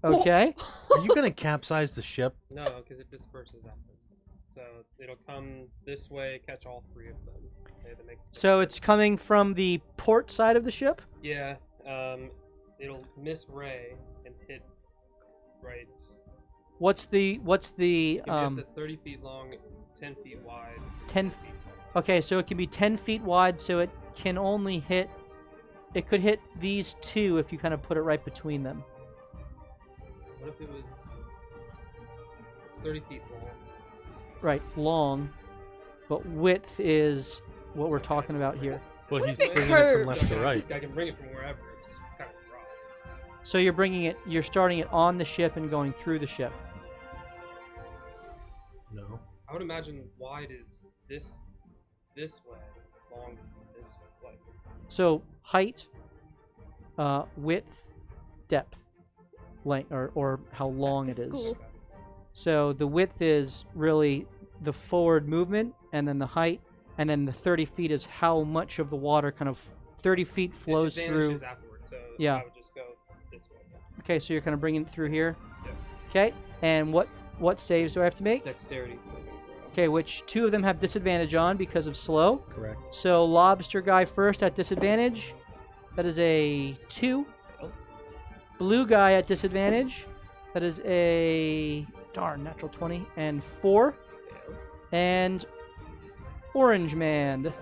Okay. Are you gonna capsize the ship? No, because it disperses afterwards. So it'll come this way, catch all 3 of them. Okay, that makes So it's coming from the port side of the ship? Yeah, it'll miss Ray and hit right. What's the It can get to 30 feet long, 10 feet wide. 10 feet tall. Okay, so it can be 10 feet wide, so it can only hit... It could hit these 2 if you kind of put it right between them. What if it was... It's 30 feet long. Right, long, but width is what we're talking about here. Well, What he's if it bringing it curves? from left to right. I can bring it from wherever. It's just kind of rough. So you're starting it on the ship and going through the ship. No. I would imagine wide is this way, long this way. So height, width, depth, length, or how long it is. School. So the width is really the forward movement, and then the height, and then the 30 feet is how much of the water kind of 30 feet flows it through. vanishes afterwards, so Yeah. I would just go this way. Okay, so you're kind of bringing it through here. Yeah. Okay, and what saves do I have to make? Dexterity saving throw. Okay, which 2 of them have disadvantage on because of slow. Correct. So lobster guy first at disadvantage. That is a 2. Blue guy at disadvantage. That is a natural 20 and 4. And orange man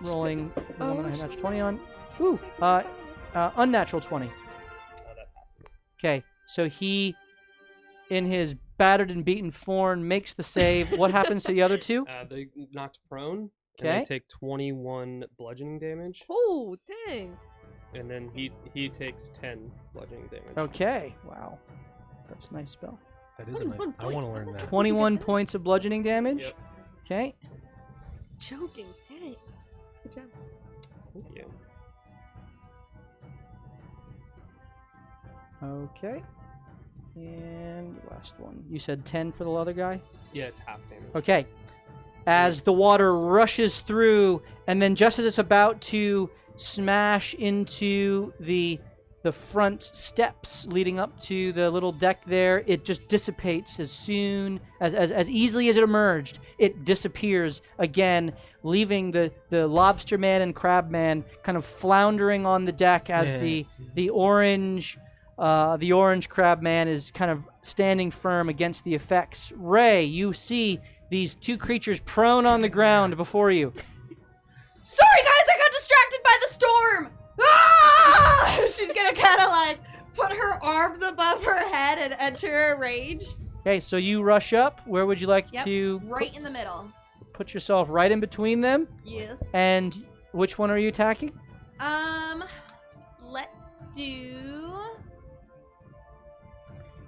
rolling the one that I had natural 20 on. Ooh, unnatural 20. Oh, that passes. Okay, so he, in his battered and beaten form, makes the save. What happens to the other 2? They knocked prone. Okay. And they take 21 bludgeoning damage, Oh, dang. and then he takes 10 bludgeoning damage. Okay, wow, that's a nice spell. That is a nice. I want to learn that. 21 points of bludgeoning damage. Yep. Okay. Joking. Dang. Good job. Thank you. Okay. And last one. You said 10 for the other guy? Yeah, it's half damage. Okay. As the water rushes through, and then just as it's about to smash into the front steps leading up to the little deck there, it just dissipates as soon as easily as it emerged. It disappears again, leaving the lobster man and crab man kind of floundering on the deck as the orange crab man is kind of standing firm against the effects. Ray, you see these 2 creatures prone on the ground before you. Sorry, guys, I got distracted by the storm. Ah! She's gonna kind of like put her arms above her head and enter a rage. Okay, so you rush up. Where would you like Yep, to right in the middle. put yourself right in between them? Yes. And which one are you attacking? Let's do.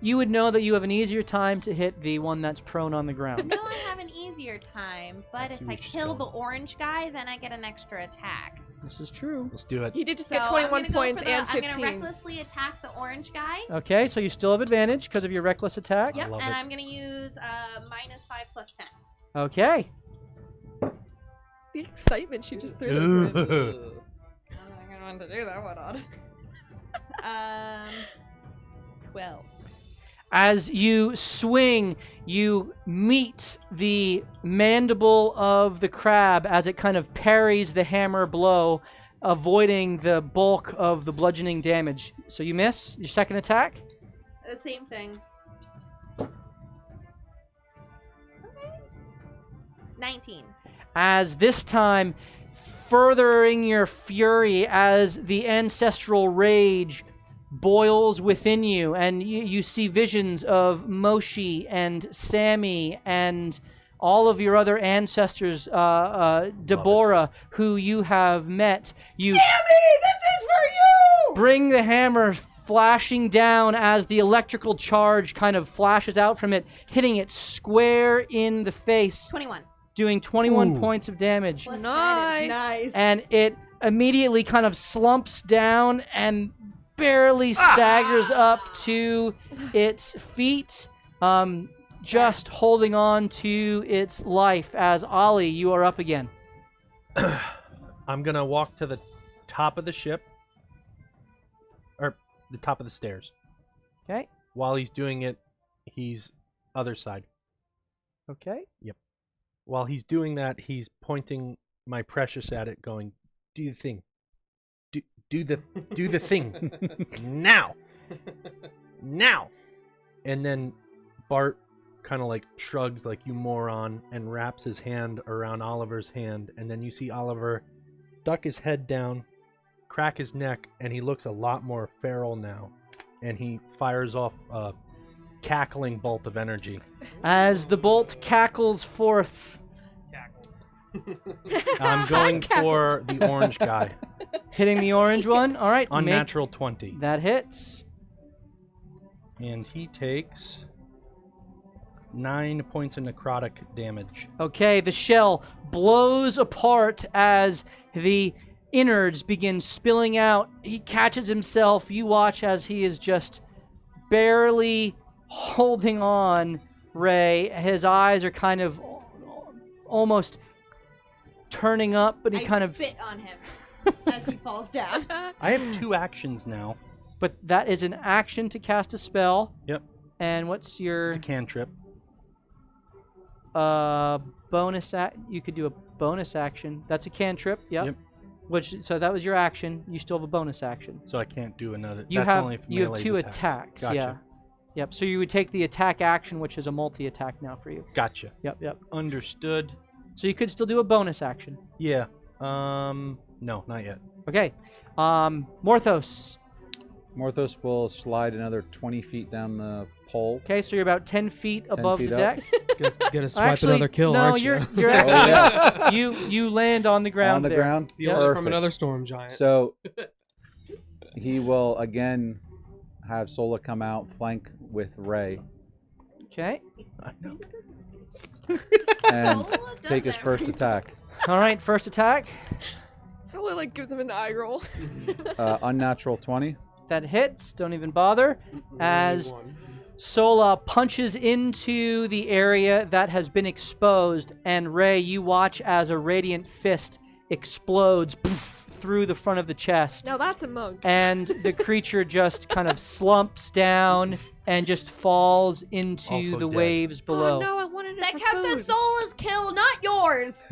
You would know that you have an easier time to hit the one that's prone on the ground. No, I have an easier time, but Let's see if I what she's kill the going. orange guy, then I get an extra attack. This is true. Let's do it. He did just So get I'm 21 gonna go points for the- and I'm 15. gonna recklessly attack the orange guy. Okay, so you still have advantage because of your reckless attack. Yep, love and it. I'm gonna use -5 + 10. Okay. The excitement she just threw this with. Ugh. I'm gonna want to do that one on. 12. As you swing, you meet the mandible of the crab as it kind of parries the hammer blow, avoiding the bulk of the bludgeoning damage. So you miss your second attack. The same thing. 19. As this time, furthering your fury as the ancestral rage boils within you, and you see visions of Moshi and Sammy and all of your other ancestors, Deborah, who you have met. You Sammy, this is for you! bring the hammer flashing down as the electrical charge kind of flashes out from it, hitting it square in the face, 21. doing 21 Ooh. points of damage. Plus 10 is Nice. nice. And it immediately kind of slumps down and barely staggers up to its feet, just holding on to its life. As Ollie, you are up again. I'm gonna walk to the top of the ship, or the top of the stairs. Okay. While he's doing it, he's other side. Okay. Yep. while he's doing that, he's pointing my precious at it, going, "Do the thing. Do the thing now, now." And then Bart kind of like shrugs, like, "You moron," and wraps his hand around Oliver's hand, and then you see Oliver duck his head down, crack his neck, and he looks a lot more feral now, and he fires off a cackling bolt of energy. As the bolt cackles forth, I'm going for the orange guy. hitting the orange one. All right, Unnatural 20. that hits. And he takes 9 points of necrotic damage. Okay, the shell blows apart as the innards begin spilling out. He catches himself. You watch as he is just barely holding on, Ray. His eyes are kind of almost turning up, but he kind of... spit on him as he falls down. I have 2 actions now. But that is an action to cast a spell. Yep. And what's your... It's a cantrip. bonus... You could do a bonus action. That's a cantrip, Yep. So that was your action. You still have a bonus action. So I can't do another. You That's have only for you have melee's 2 attacks. attacks. Gotcha. Yeah. Yep. So you would take the attack action, which is a multi-attack now for you. Gotcha. Yep. Understood. So you could still do a bonus action. Yeah. No, not yet. Okay. Morthos. Morthos will slide another 20 feet down the pole. Okay, so you're about 10 feet above feet the up. deck. Gonna swipe Actually, another kill, no, aren't you're you? you're actually you land on the ground. On the there. ground? Stealing it from Perfect. another storm giant. So he will again have Sola come out, flank with Ray, Okay. I know. and Sola take does his first everything. attack. All right. First attack. Sola like gives him an eye roll. Unnatural 20. That hits. Don't even bother. As Sola punches into the area that has been exposed, and Ray, you watch as a radiant fist explodes through the front of the chest. Now that's a monk. And the creature just kind of slumps down and just falls into Also the dead. waves below. Oh no, I wanted it That for counts food. as Sola's kill, not yours.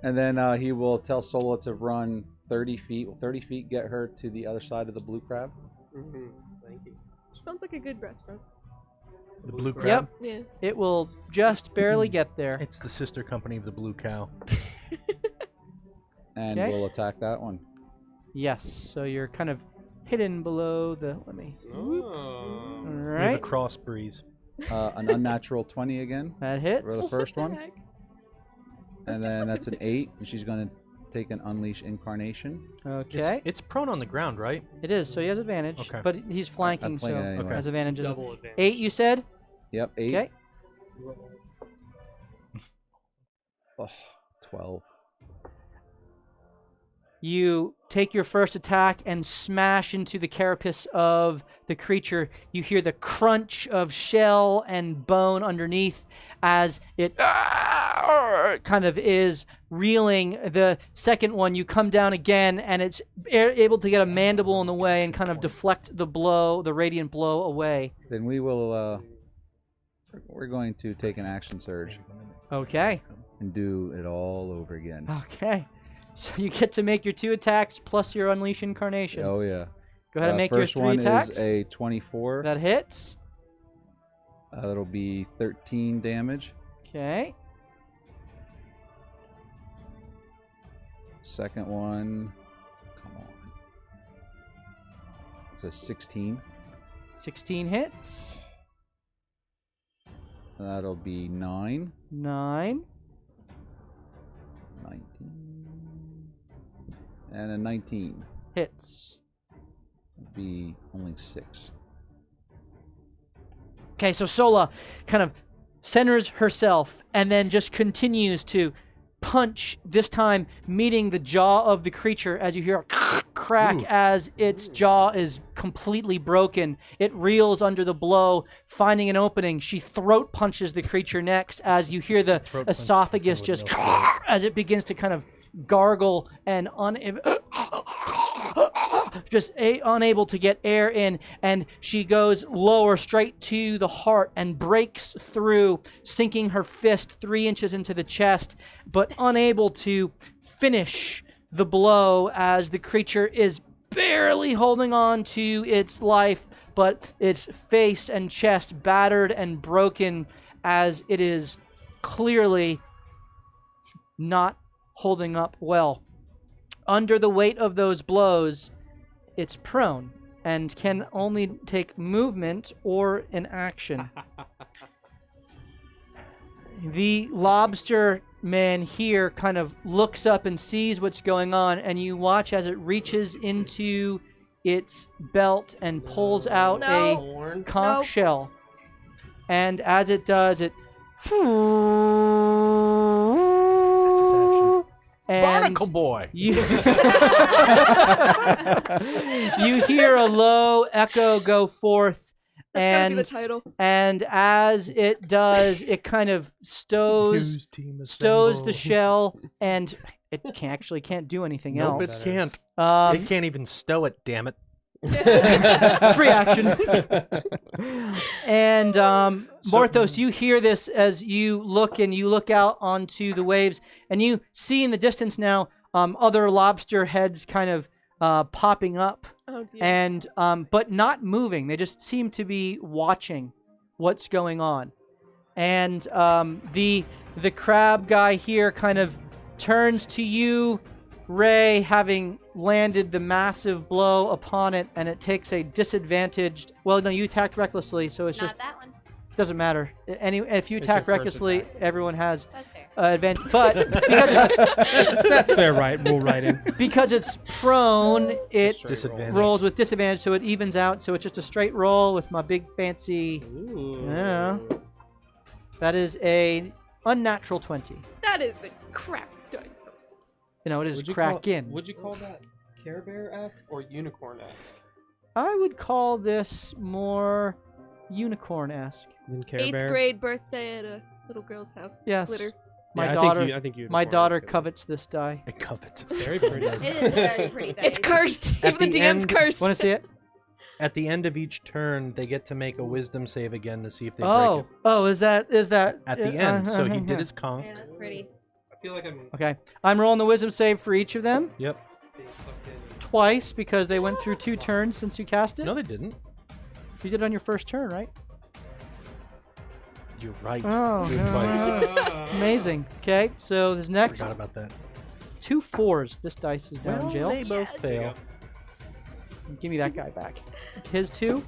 And then he will tell Sola to run 30 feet. Will 30 feet get her to the other side of the blue crab? Thank you. Sounds like a good restaurant. The blue crab. Yep. Yeah. It will just barely get there. It's the sister company of the blue cow. And Okay. we'll attack that one. Yes. So you're kind of hidden below the... Let me... All Oh. We have a right. cross breeze. An unnatural 20 again That hits. for the first What the one. heck? And That's just then like that's a an 8. And she's going to take an Unleash Incarnation. Okay. It's prone on the ground, right? It is. So he has advantage. Okay. But he's flanking, flanking so anyway. has advantage. Double advantage. 8, you said? Yep, 8. Okay. Oh, 12. You take your first attack and smash into the carapace of the creature. You hear the crunch of shell and bone underneath as it kind of is reeling. The second one, you come down again, and it's able to get a mandible in the way and kind of deflect the blow, the radiant blow away. Then we will, we're going to take an action surge Okay. and do it all over again. Okay. So you get to make your 2 attacks plus your Unleash Incarnation. Oh, yeah. Go ahead and make your first 3 one attacks. is a 24. That hits. That'll be 13 damage. Okay. Second one, come on. It's a 16. 16 hits. That'll be 9. 9. 19. And a 19. Hits. That'll be only 6. Okay, so Sola kind of centers herself and then just continues to punch, this time meeting the jaw of the creature as you hear a crack as its jaw is completely broken. It reels under the blow, finding an opening. She throat punches the creature next as you hear the Throat punch esophagus with just no throat. as it begins to kind of gargle and just unable to get air in, and she goes lower straight to the heart and breaks through, sinking her fist 3 inches into the chest, but unable to finish the blow as the creature is barely holding on to its life, but its face and chest battered and broken as it is clearly not holding up well. Under the weight of those blows, it's prone and can only take movement or an action. The lobster man here kind of looks up and sees what's going on, and you watch as it reaches into its belt and pulls out a Horn. conch Nope. shell. And as it does, it... And Barnacle boy. you, you hear a low echo go forth, That's gotta be and the title. and as it does, it kind of stows the shell, and it can't do anything Nope, else. it can't. Um, It can't even stow it, damn it. free action. And Morthos, you hear this as you look out onto the waves, and you see in the distance now other lobster heads kind of popping up, Oh dear. and but not moving. They just seem to be watching what's going on. And the crab guy here kind of turns to you, Ray, having landed the massive blow upon it, and it takes a disadvantaged. Well, no, you attacked recklessly, so it's Not just that one. doesn't matter. If you It's your attack first recklessly, attack. everyone has That's fair. advantage. But because That's fair, right? Rule writing. because it's prone, it Disadvantage. rolls with disadvantage, so it evens out. So it's just a straight roll with my big fancy. Ooh. Yeah. That is a unnatural 20. That is a crap dice. You know, it is Would you crack call, in. Would you call that Care Bear-esque or unicorn-esque? I would call this more unicorn-esque. Than Care 8th Bear? grade birthday at a little girl's house. Yes. Glitter. My Yeah, daughter. I think My unicorn daughter is good. covets this die. It covets. It's very pretty. It is a very pretty dice. It's cursed. At Even the the DM's end- cursed. Want to see it? At the end of each turn, they get to make a wisdom save again to see if they break Oh, it. oh, is that? At the end. So he did his conch. Yeah, that's pretty. I feel like I'm Okay, I'm rolling the wisdom save for each of them Yep. being sucked in. twice because they went through 2 turns since you cast it. No, they didn't. You did it on your first turn, right? You're right. Oh, Good no. advice. Amazing. Okay, so this next Forgot about that. 2 4s. This dice is down, Well, Jill. they both fail. Give me that guy back. His 2.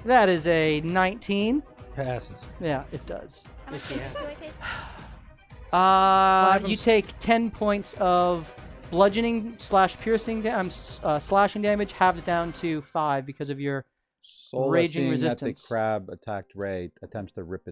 That is a 19. Passes. Yeah, it does. How much damage do I take? You take 10 points of bludgeoning / piercing slashing damage, halved down to 5 because of your Sola, Raging seeing resistance. that the crab attacked Ray, attempts to rip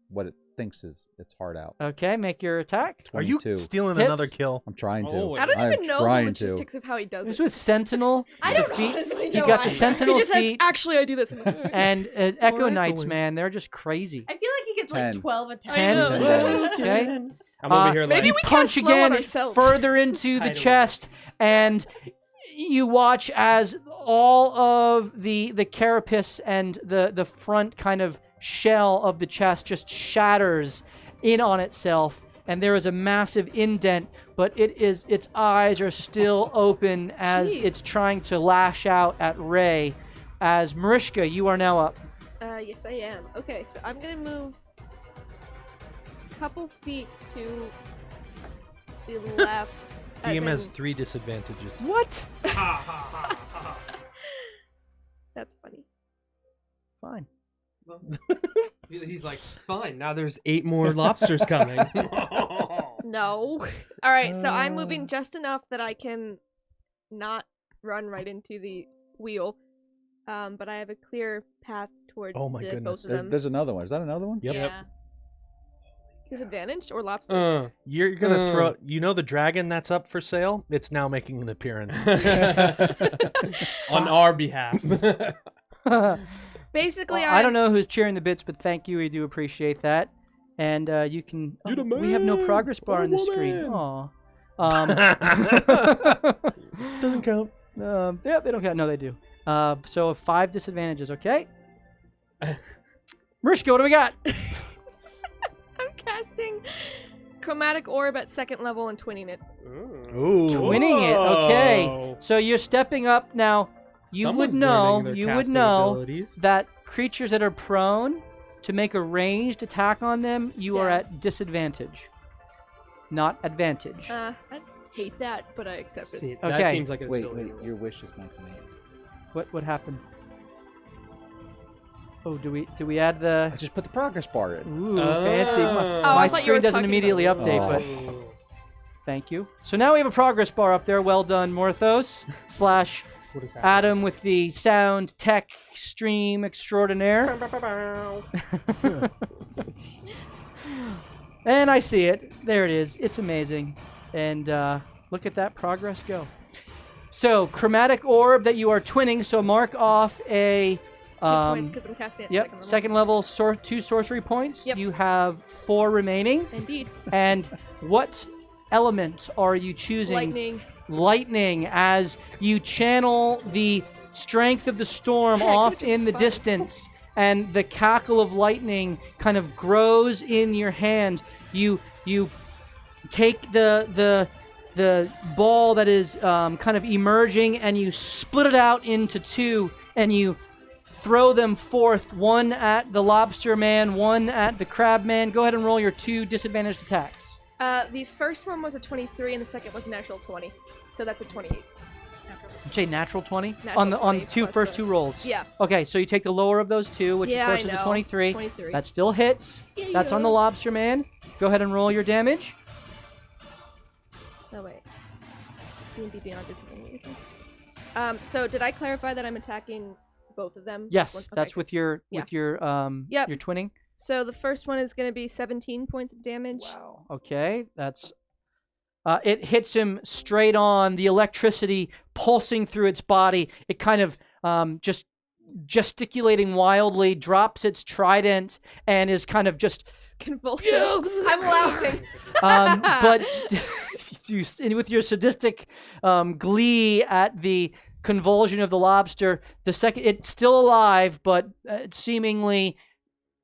what it thinks is its heart out. Okay, make your attack. Are you 22. stealing Hits. another kill? I'm trying to. Oh, I don't I'm even know the trying to. logistics of how he does It's it. with Sentinel. I don't defeat. honestly He's know got the either. Sentinel He just says, feat actually, I do this. I'm like, "Alright." and Echo Knights, going. man. They're just crazy. I feel like he gets like 10. 12 attacks. 10 know. damage, okay? I'm over here maybe like, we Punch can't slow on again ourselves. further into the Tidal. chest, and you watch as all of the carapace and the front kind of shell of the chest just shatters in on itself, and there is a massive indent, but its eyes are still open as Gee. it's trying to lash out at Ray. As Marishka, you are now up. Yes, I am. Okay, so I'm gonna move a couple feet to the left. as DM has in- 3 disadvantages. What? That's funny. Fine. he's like, fine, now there's 8 more lobsters coming. No. All right, so I'm moving just enough that I can not run right into the wheel, but I have a clear path towards Oh my both goodness. of them. There's another one. Is that another one? Yep. Yeah. Disadvantaged or lobster? You're gonna throw. You know the dragon that's up for sale? It's now making an appearance. On our behalf. Basically, Well, I don't know who's cheering the bits, but thank you. We do appreciate that. And you can. You're the we have no progress bar or on the screen. woman. Aw. Doesn't count. Yeah, they don't count. No, they do. So 5 disadvantages. Okay. Marishka, what do we got? I'm casting Chromatic Orb at 2nd level and twinning it. Ooh. Twinning it. Okay. Whoa. So you're stepping up now. You Someone's would know. learning their You would casting know abilities. that creatures that are prone to make a ranged attack on them, you are Yeah. at disadvantage, not advantage. I hate that, but I accept it. See, Okay. that seems like a Wait, silly wait. rule. Your wish is my command. What happened? Oh, do we add the? I just put the progress bar in. Ooh, fancy. Oh, My I thought you were screen doesn't talking immediately about update, but thank you. So now we have a progress bar up there. Well done, Morthos / What is happening? Adam with the sound tech stream extraordinaire. And I see it. There it is. It's amazing. And look at that progress go. So, chromatic orb that you are twinning. So mark off a 2 points because I'm casting at yep, 2nd level. second level 2 sorcery points. Yep. You have 4 remaining. Indeed. And what element are you choosing? Lightning. Lightning, as you channel the strength of the storm I could've off just in the fun. distance, and the cackle of lightning kind of grows in your hand. You take the ball that is kind of emerging, and you split it out into 2, and you throw them forth, one at the lobster man, one at the crab man. Go ahead and roll your 2 disadvantaged attacks. The first one was a 23 and the second was a natural 20. So that's a 28. Did you say natural 20? Natural on the 20 plus first the- 2 rolls. Yeah. Okay, so you take the lower of those 2, which Yeah, of course I is a know. 23. 23. That still hits. Yeah, That's on the lobster man. Go ahead and roll your damage. Oh, wait. D&D Beyond did something weird. So did I clarify that I'm attacking both of them? Yes, Okay, that's good. with your Yeah. Yep. your twinning. So the first one is going to be 17 points of damage. Wow. Okay, that's it hits him straight on, the electricity pulsing through its body. It kind of just gesticulating wildly, drops its trident, and is kind of just Convulsive. I'm laughing. but with your sadistic glee at the convulsion of the lobster, the second it's still alive, but it's seemingly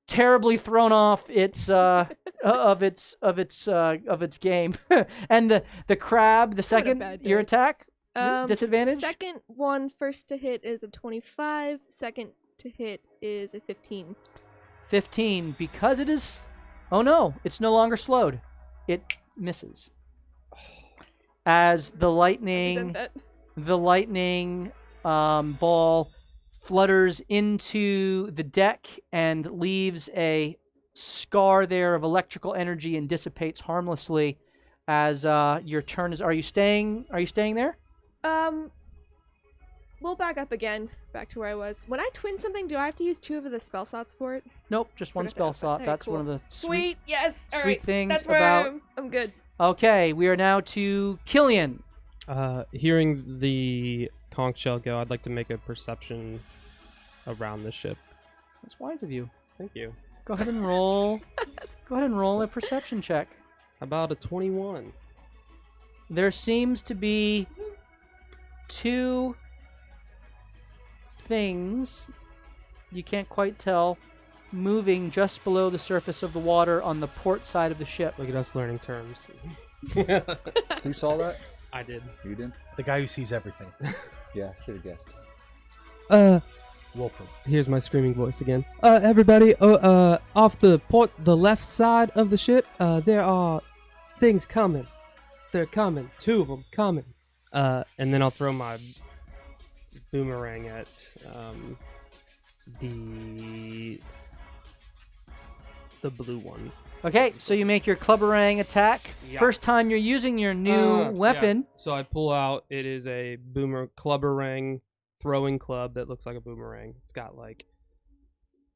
terribly thrown off its of its game. And the crab, the second bad your day. attack disadvantage. Second one, first to hit is a 25. Second to hit is a 15. 15 because it is. Oh no, it's no longer slowed. It misses. As the lightning. Resent that. The lightning ball flutters into the deck and leaves a scar there of electrical energy and dissipates harmlessly. As your turn is, are you staying there? We'll back up again, back to where I was. When I twin something, do I have to use 2 of the spell slots for it? Nope, just one Forgot spell that. slot. Alright, That's cool. one of the Sweet, yes. All sweet right. things That's where about. I'm good. Okay, we are now to Killian. Hearing the conch shell go, I'd like to make a perception around the ship. That's wise of you. Thank you. Go ahead and roll. Go ahead and roll a perception check. About a 21. There seems to be 2 things, you can't quite tell, moving just below the surface of the water on the port side of the ship. Look at us learning terms. Who saw that? I did. You did? The guy who sees everything. Yeah, should have guessed. Wolfram. Here's my screaming voice again. Everybody, off the left side of the ship, there are things coming. They're coming. 2 of them coming. And then I'll throw my boomerang at the blue one. Okay, so you make your clubberang attack. Yeah. First time you're using your new weapon. Yeah. So I pull out. It is a clubberang throwing club that looks like a boomerang. It's got like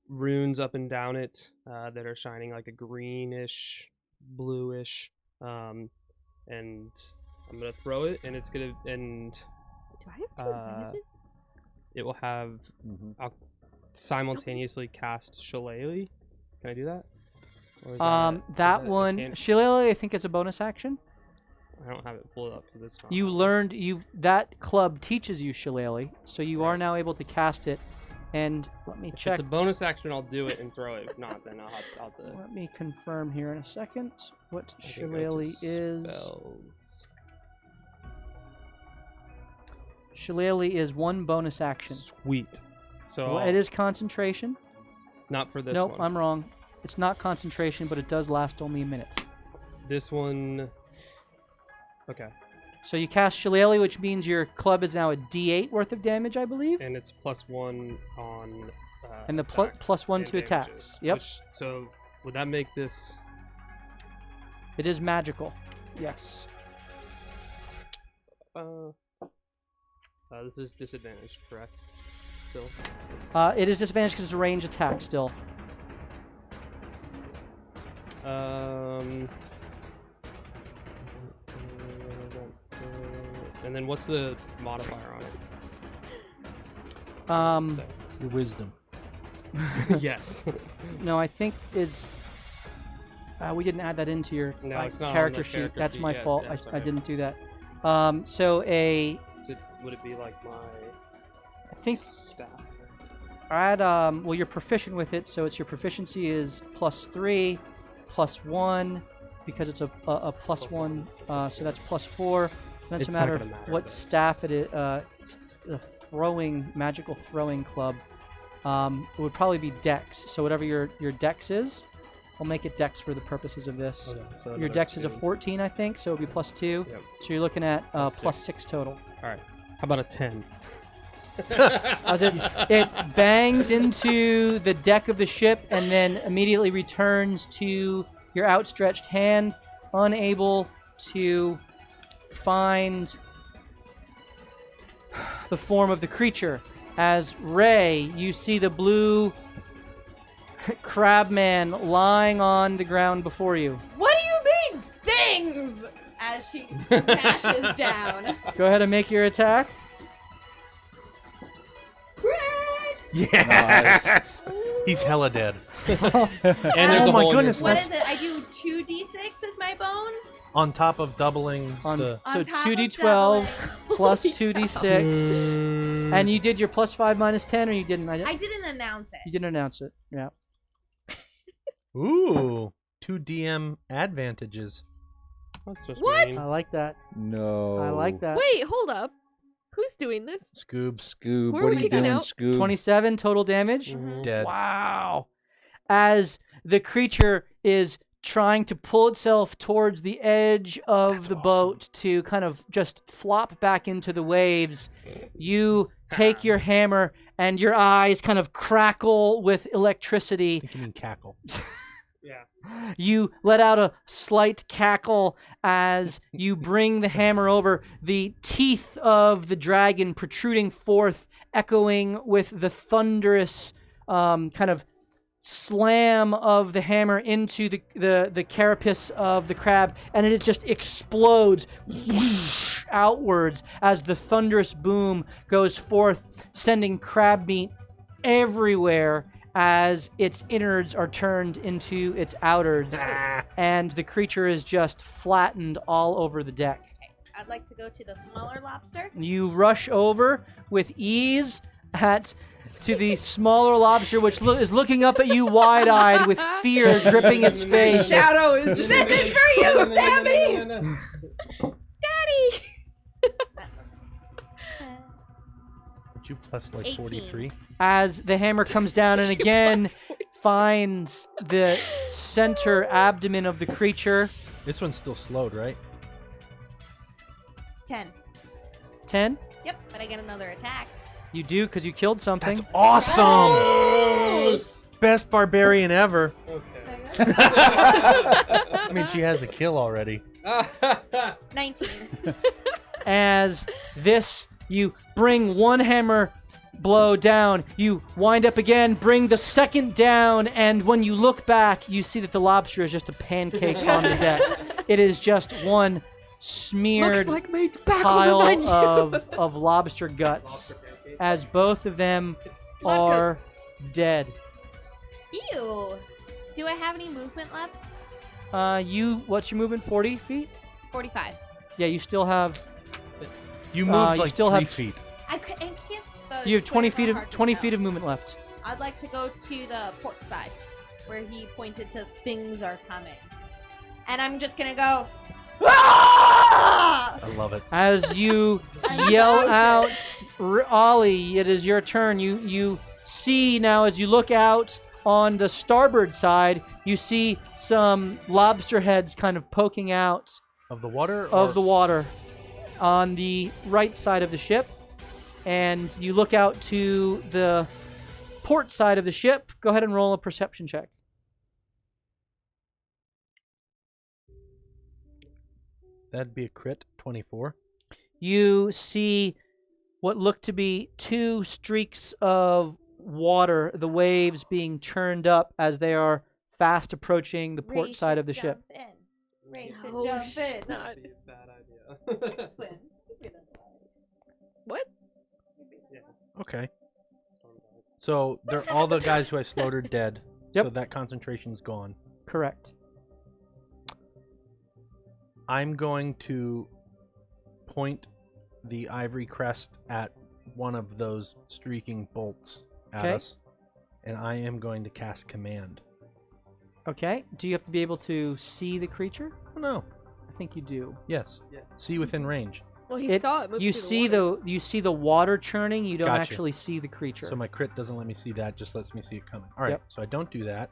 runes up and down it that are shining like a greenish, bluish. And I'm gonna throw it, and it's gonna Do I have 2 advantages? it will have. I'll simultaneously cast Shillelagh. Can I do that? Or is That is one, can't- Shillelagh, I think is a bonus action. I don't have it pulled up because it's not. You on learned that club teaches you Shillelagh, so you are Right. now able to cast it. And let me If check. it's a bonus action, I'll do it and throw it. If not, then I'll have to. Let me confirm here in a second what I can go to Shillelagh is. spells. Shillelagh is one bonus action. Sweet. So Well, it is concentration. not for this Nope, one. I'm wrong. It's not concentration, but it does last only a minute. This one. Okay. So you cast Shillelagh, which means your club is now a D8 worth of damage, I believe, And it's +1 on. and the attack +1 and to damages, attacks. Yep, so would that make this? it is magical. Yes. This is disadvantaged, correct? Still. It is disadvantaged because it's a range attack still. And then what's the modifier on Your wisdom. it? Yes. No, I think is. We didn't add that into your No, it's not on character the sheet. character That's sheet my yet. fault. That's I okay. didn't do that. So Would it be like my I think staff? add well, you're proficient with it, so it's your proficiency is +3, +1, because it's a +1. So that's +4. Then it's It's a not matter of gonna matter, what but- staff it is. It's a magical throwing club. It would probably be Dex. So whatever your Dex is, I'll make it Dex for the purposes of this. Okay, so Your another Dex is a 2. 14, I think, so it'll be +2. Yep. So you're looking at Plus +6 6. total. All right. How about a 10? As it bangs into the deck of the ship and then immediately returns to your outstretched hand, unable to find the form of the creature. As Ray, you see the blue crabman lying on the ground before you. What do you mean, things? As she smashes down. Go ahead and make your attack. Yes! He's hella dead. And there's Oh a my hole in your goodness, foot. What that's- is it? I do 2d6 with my bones? On top of doubling On the... so On top of 2d12 doubling. plus 2d6. And you did your +5 -10, or you didn't? I didn't announce You it. didn't announce it. Yeah. Ooh, 2 DM advantages. That's just What? mean. I like that. No. I like that. Wait, hold up. Who's doing this? Scoobs Scoob, Where what are are we you getting doing, out? Scoob? 27 total damage. Mhm. dead. Wow. As the creature is trying to pull itself towards the edge of That's the awesome. boat to kind of just flop back into the waves, you take your hammer and your eyes kind of crackle with I electricity. think you mean cackle. Yeah. You let out a slight cackle as you bring the hammer over, the teeth of the dragon protruding forth, echoing with the thunderous kind of slam of the hammer into the carapace of the crab, and it just explodes whoosh, outwards as the thunderous boom goes forth, sending crab meat everywhere as its innards are turned into its outwards, and the creature is just flattened all over the deck. I'd like to go to the smaller lobster. You rush over with ease to the smaller lobster, which is looking up at you wide-eyed with fear gripping its face. Shadow is just. This is for you, Sammy! Daddy! Would you plus like 18. 43? As the hammer comes down and again finds the center abdomen of the creature. This one's still slowed, right? 10. 10. Yep, but I get another attack. You do, because you killed something. That's awesome! Best barbarian ever. Okay. I mean, she has a kill already. 19. As this, you bring one hammer blow down, you wind up again, bring the second down, and when you look back, you see that the lobster is just a pancake on the deck. It is just one smeared Looks like mate's back on the pile menu. of lobster guts, as both of them Latkes. are dead. Ew. Do I have any movement left? What's your movement? 40 feet? 45. Yeah, you still have. You moved you like still 3 have- feet. I can't. You have 20 feet of movement left. I'd like to go to the port side, where he pointed to things are coming, and I'm just gonna go. "Ah!" I love it. As you Into yell the out, ocean. Ollie, it is your turn. You see now as you look out on the starboard side, you see some lobster heads kind of poking out Of the water? of the water on the right side of the ship. And you look out to the port side of the ship. Go ahead and roll a perception check. That'd be a crit, 24. You see what look to be 2 streaks of water, the waves being churned up as they are fast approaching the port side of the ship. Ray should No, jump sh- in. not- That'd be a bad idea. Swim. What? Okay. So they're all the guys who I slaughtered dead. Yep. So that concentration's gone. Correct. I'm going to point the ivory crest at one of those streaking bolts at Okay. us, and I am going to cast command. Okay. Do you have to be able to see the creature? Oh no. I think you do. Yes. Yeah. See within range. Well, he saw it. You see the water churning. You don't Gotcha. actually see the creature. So my crit doesn't let me see that, just lets me see it coming. All right. Yep. So I don't do that.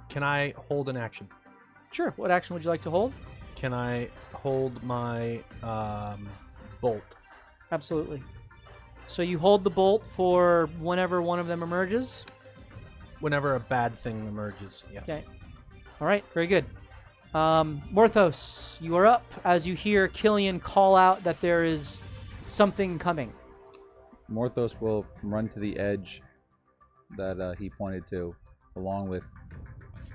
Can I hold an action? Sure. What action would you like to hold? Can I hold my bolt? Absolutely. So you hold the bolt for whenever one of them emerges. Whenever a bad thing emerges. Yes. Okay. All right. Very good. Morthos, you are up as you hear Killian call out that there is something coming. Morthos will run to the edge that he pointed to, along with.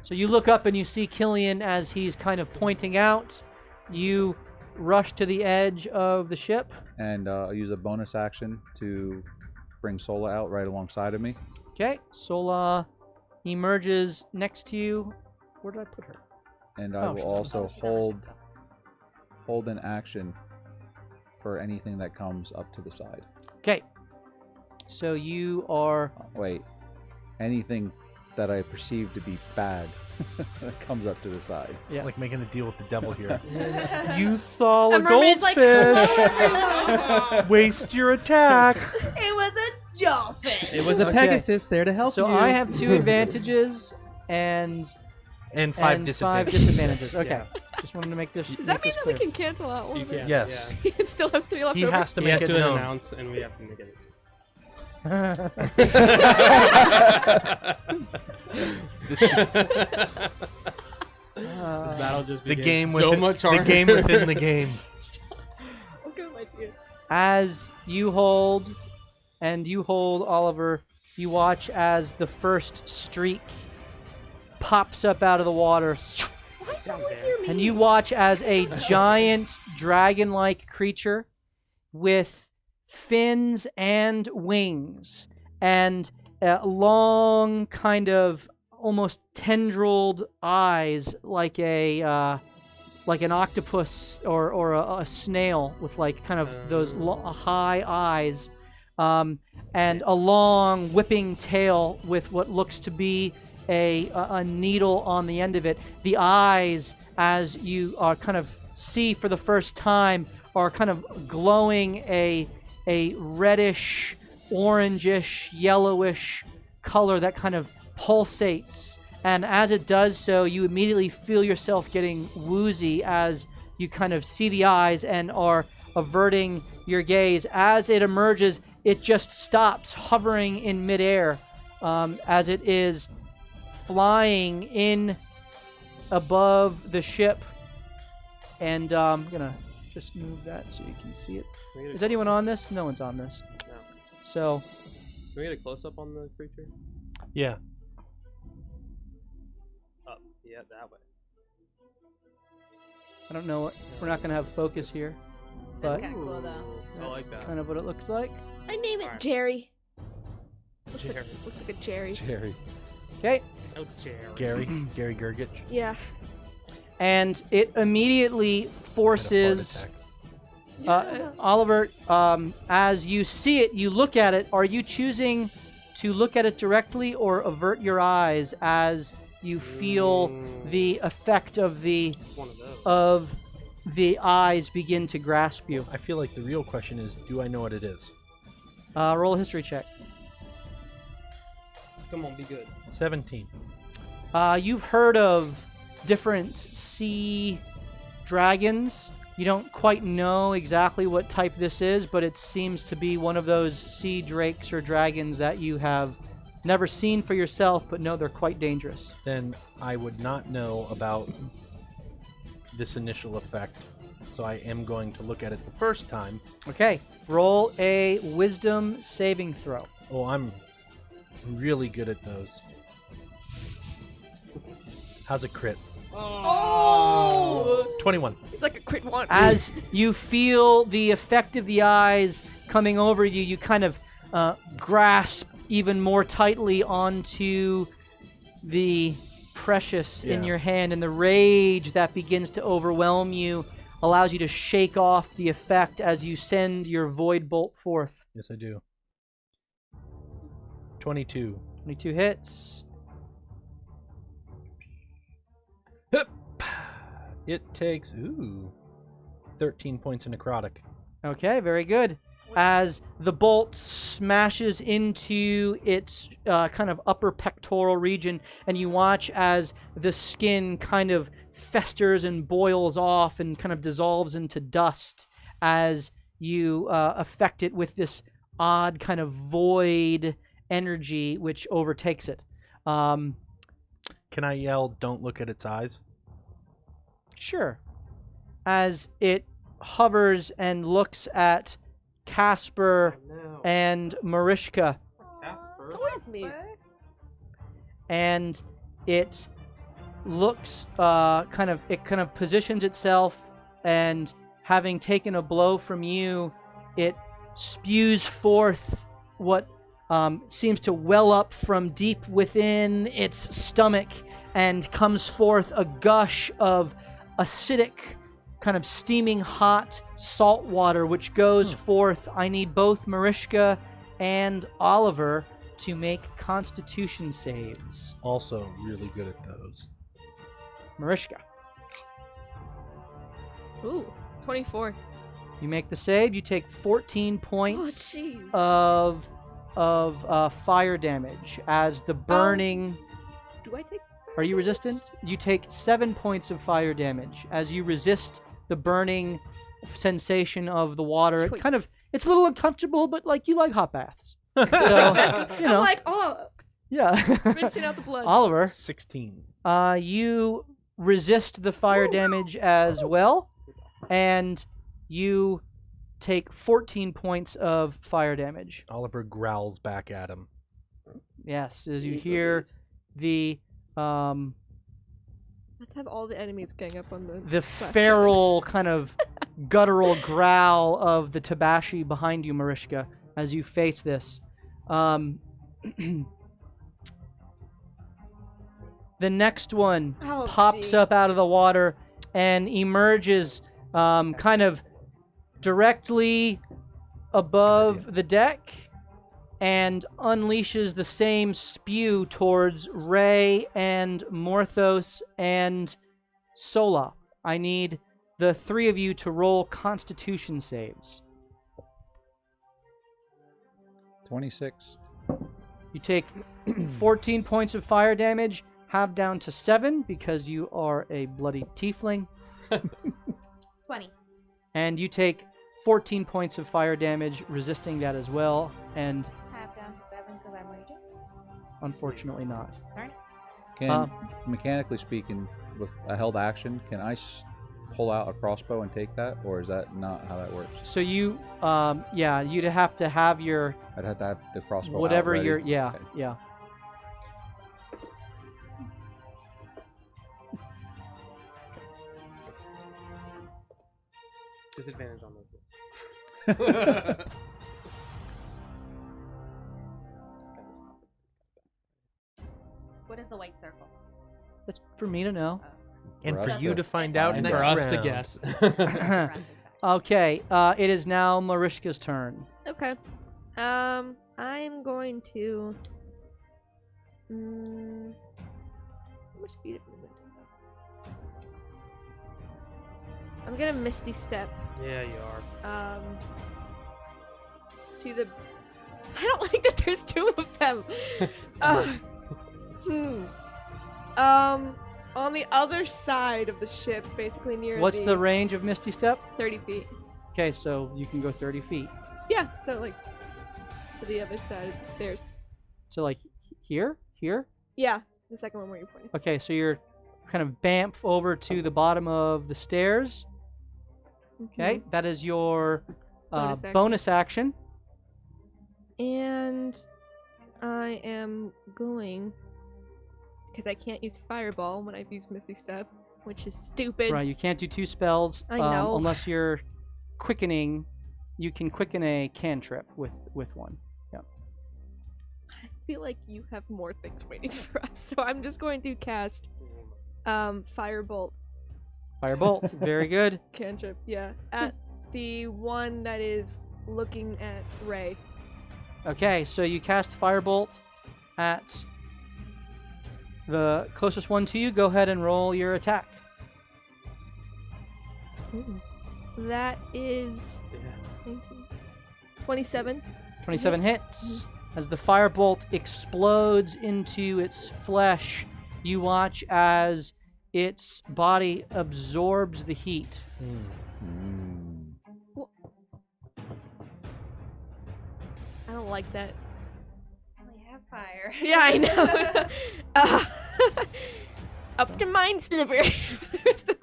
So you look up and you see Killian as he's kind of pointing out. You rush to the edge of the ship. And I'll use a bonus action to bring Sola out right alongside of me. Okay. Sola emerges next to you. Where did I put her? And I Oh, will she's- also she's on the ship. hold an action for anything that comes up to the side. Okay. So you are. Wait, anything that I perceive to be bad that comes up to the side. It's Yeah. like making a deal with the devil here. You you saw a A mermaid's like, goldfish. Waste your attack. It was a dolphin. It was a Okay. Pegasus there to help So you. I have 2 advantages and And 5 5 disadvantages. disadvantages. Okay. Yeah. Just wanted to make this. Does make that mean this that we clear. can cancel out one You of his? can. Yes. He can still have 3 left He over. has to He make has it to known. announce, and we have to make it. That'll just The begin game so within much the harder. game within the game. Okay, my dear. As you hold, and you hold, Oliver, you watch as the first streak pops up out of the water. Why it's Down always there. near me? And you watch as a giant dragon-like creature with fins and wings and long kind of almost tendrilled eyes like a like an octopus or a snail with like kind of those high eyes and a long whipping tail with what looks to be a needle on the end of it. The eyes, as you are kind of see for the first time, are kind of glowing a reddish, orangish, yellowish color that kind of pulsates. And as it does so, you immediately feel yourself getting woozy as you kind of see the eyes and are averting your gaze. As it emerges, it just stops hovering in midair as it is flying in above the ship. And I'm going to just move that so you can see it. Can we get a Is anyone close-up? on this? No one's on this. No. So, Can we get a close up on the creature? Yeah. Up. Yeah, that way. I don't know. We're not going to have focus here. But That's kind of cool, though. I like that. kind of what it looks like. I name it Alright. Jerry. Jerry. Looks like a Jerry. Jerry. Okay. Oh, Jerry. Gary Gergich. Yeah. and it immediately Had a fart forces attack. Oliver. As you see it, you look at it. Are you choosing to look at it directly or avert your eyes as you feel the effect of the One of those. eyes begin to grasp you? I feel like the real question is, do I know what it is? Roll a history check. Come on, be good. 17. You've heard of different sea dragons. You don't quite know exactly what type this is, but it seems to be one of those sea drakes or dragons that you have never seen for yourself, but know they're quite dangerous. Then I would not know about this initial effect, so I am going to look at it the first time. Okay, roll a wisdom saving throw. Oh, I'm really good at those. How's a crit? Oh! 21. It's like a crit one. As you feel the effect of the eyes coming over you, you kind of grasp even more tightly onto the precious in Yeah. your hand, and the rage that begins to overwhelm you allows you to shake off the effect as you send your void bolt forth. Yes, I do. 22. 22 hits. It takes, 13 points of necrotic. Okay, very good. As the bolt smashes into its kind of upper pectoral region, and you watch as the skin kind of festers and boils off and kind of dissolves into dust as you affect it with this odd kind of void energy which overtakes it. Can I yell, don't look at its eyes? Sure. As it hovers and looks at Casper No. and Marishka, It's always me. and it looks kind of positions itself, and having taken a blow from you, it spews forth what seems to well up from deep within its stomach and comes forth a gush of acidic, kind of steaming hot salt water, which goes forth. I need both Marishka and Oliver to make Constitution saves. Also really good at those. Marishka, Ooh, 24. you make the save. You take 14 Oh, points jeez. of fire damage as the burning. Do I take? Are you resistant? You take 7 points of fire damage as you resist the burning sensation of the water. It kind of, it's a little uncomfortable, but like, you like hot baths. So, you know, I'm like, oh, yeah. rinsing out the blood. Oliver, 16. you resist the fire damage as well, and you take 14 points of fire damage. Oliver growls back at him. Yes, as you Jeez hear Louise. the Let's have all the enemies gang up on the. the flash feral kind of guttural growl of the Tabashi behind you, Marishka, as you face this. The next one Oh, pops jeez. up out of the water and emerges kind of directly above the deck and unleashes the same spew towards Ray and Morthos and Sola. I need the three of you to roll Constitution saves. 26. You take 14 points of fire damage, halve down to 7 because you are a bloody tiefling, 20. and you take 14 points of fire damage, resisting that as well, and Half down to 7 because I'm raging. unfortunately not. Can, mechanically speaking, with a held action, can I pull out a crossbow and take that, or is that not how that works? So you, you'd have to have your I'd have to have the crossbow. whatever out ready. your, yeah, Okay. yeah. Disadvantage on those rolls. What is the white circle? That's for me to know. And For for us you to to find find out And next for us to round. guess. Okay, it is now Marishka's turn. Okay. I'm going to. How much speed have we been? I'm gonna Misty Step. Yeah, you are. To the. I don't like that there's two of them. On the other side of the ship, basically near What's the range of Misty Step? 30 feet. Okay, so you can go 30 feet. Yeah, so like to the other side of the stairs. So like here? Yeah, the second one where you're pointing. Okay, so you're kind of bamf over to the bottom of the stairs. Okay, that is your bonus action. And I am going, because I can't use Fireball when I've used Misty Step, which is stupid. Right, you can't do 2 spells I know. unless you're quickening. You can quicken a cantrip with one. Yeah. I feel like you have more things waiting for us, so I'm just going to cast Firebolt Firebolt, very good. cantrip, yeah, at the one that is looking at Ray. Okay, so you cast Firebolt at the closest one to you. Go ahead and roll your attack. That is 19, 27. 27 hits. As the firebolt explodes into its flesh, you watch as its body absorbs the heat. I don't like that. We have fire. Yeah, I know. It's up to Mind Sliver.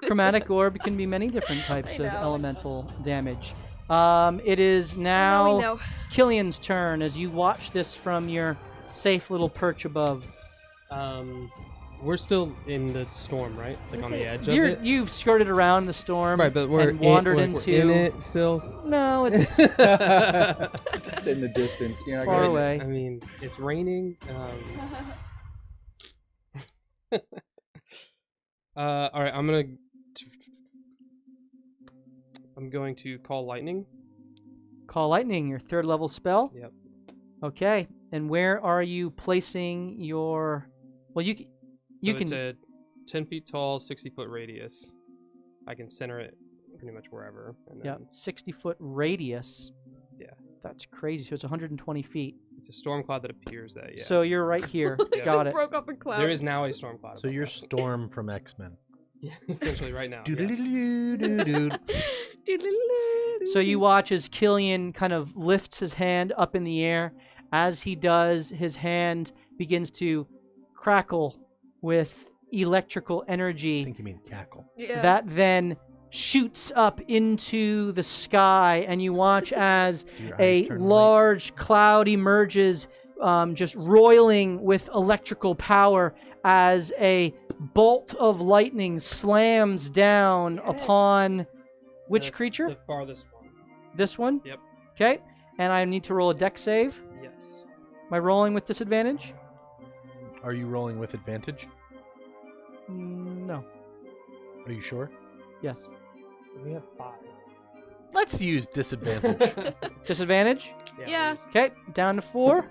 Chromatic orb can be many different types I of know. elemental damage. It is Now we now know. Killian's turn as you watch this from your safe little perch above. We're still in the storm, right? Like Let's on the see. edge of it. You've skirted around the storm, Right, but we're and wandered we're into. in it still. No, it's It's in the distance. You're not far gonna- away. I mean, it's raining. All right, I'm going to call lightning. Call lightning, your 3rd level spell. Yep. Okay, and where are you placing your? Well, you So can. It's a 10 feet tall, 60-foot radius. I can center it pretty much wherever. And then Yeah, 60-foot radius. Yeah. That's crazy. So it's 120 feet. It's a storm cloud that appears that. Yeah. So you're right here. Yeah. Got it. Broke up in cloud. there is now a storm cloud. So above you're us. Storm from X-Men. Yeah, essentially right now. Yes. So you watch as Killian kind of lifts his hand up in the air. As he does, his hand begins to crackle with electrical I energy think you mean cackle. Yeah. that then shoots up into the sky, and you watch as Do your eyes a turn white? large cloud emerges, just roiling with electrical power as a bolt of lightning slams down upon which creature? The farthest one. This one? Yep. Okay. And I need to roll a dex save. Yes. Am I rolling with disadvantage? Are you rolling with advantage? No. Are you sure? Yes. We have 5. Let's use disadvantage. Disadvantage? Yeah. Okay. Down to 4.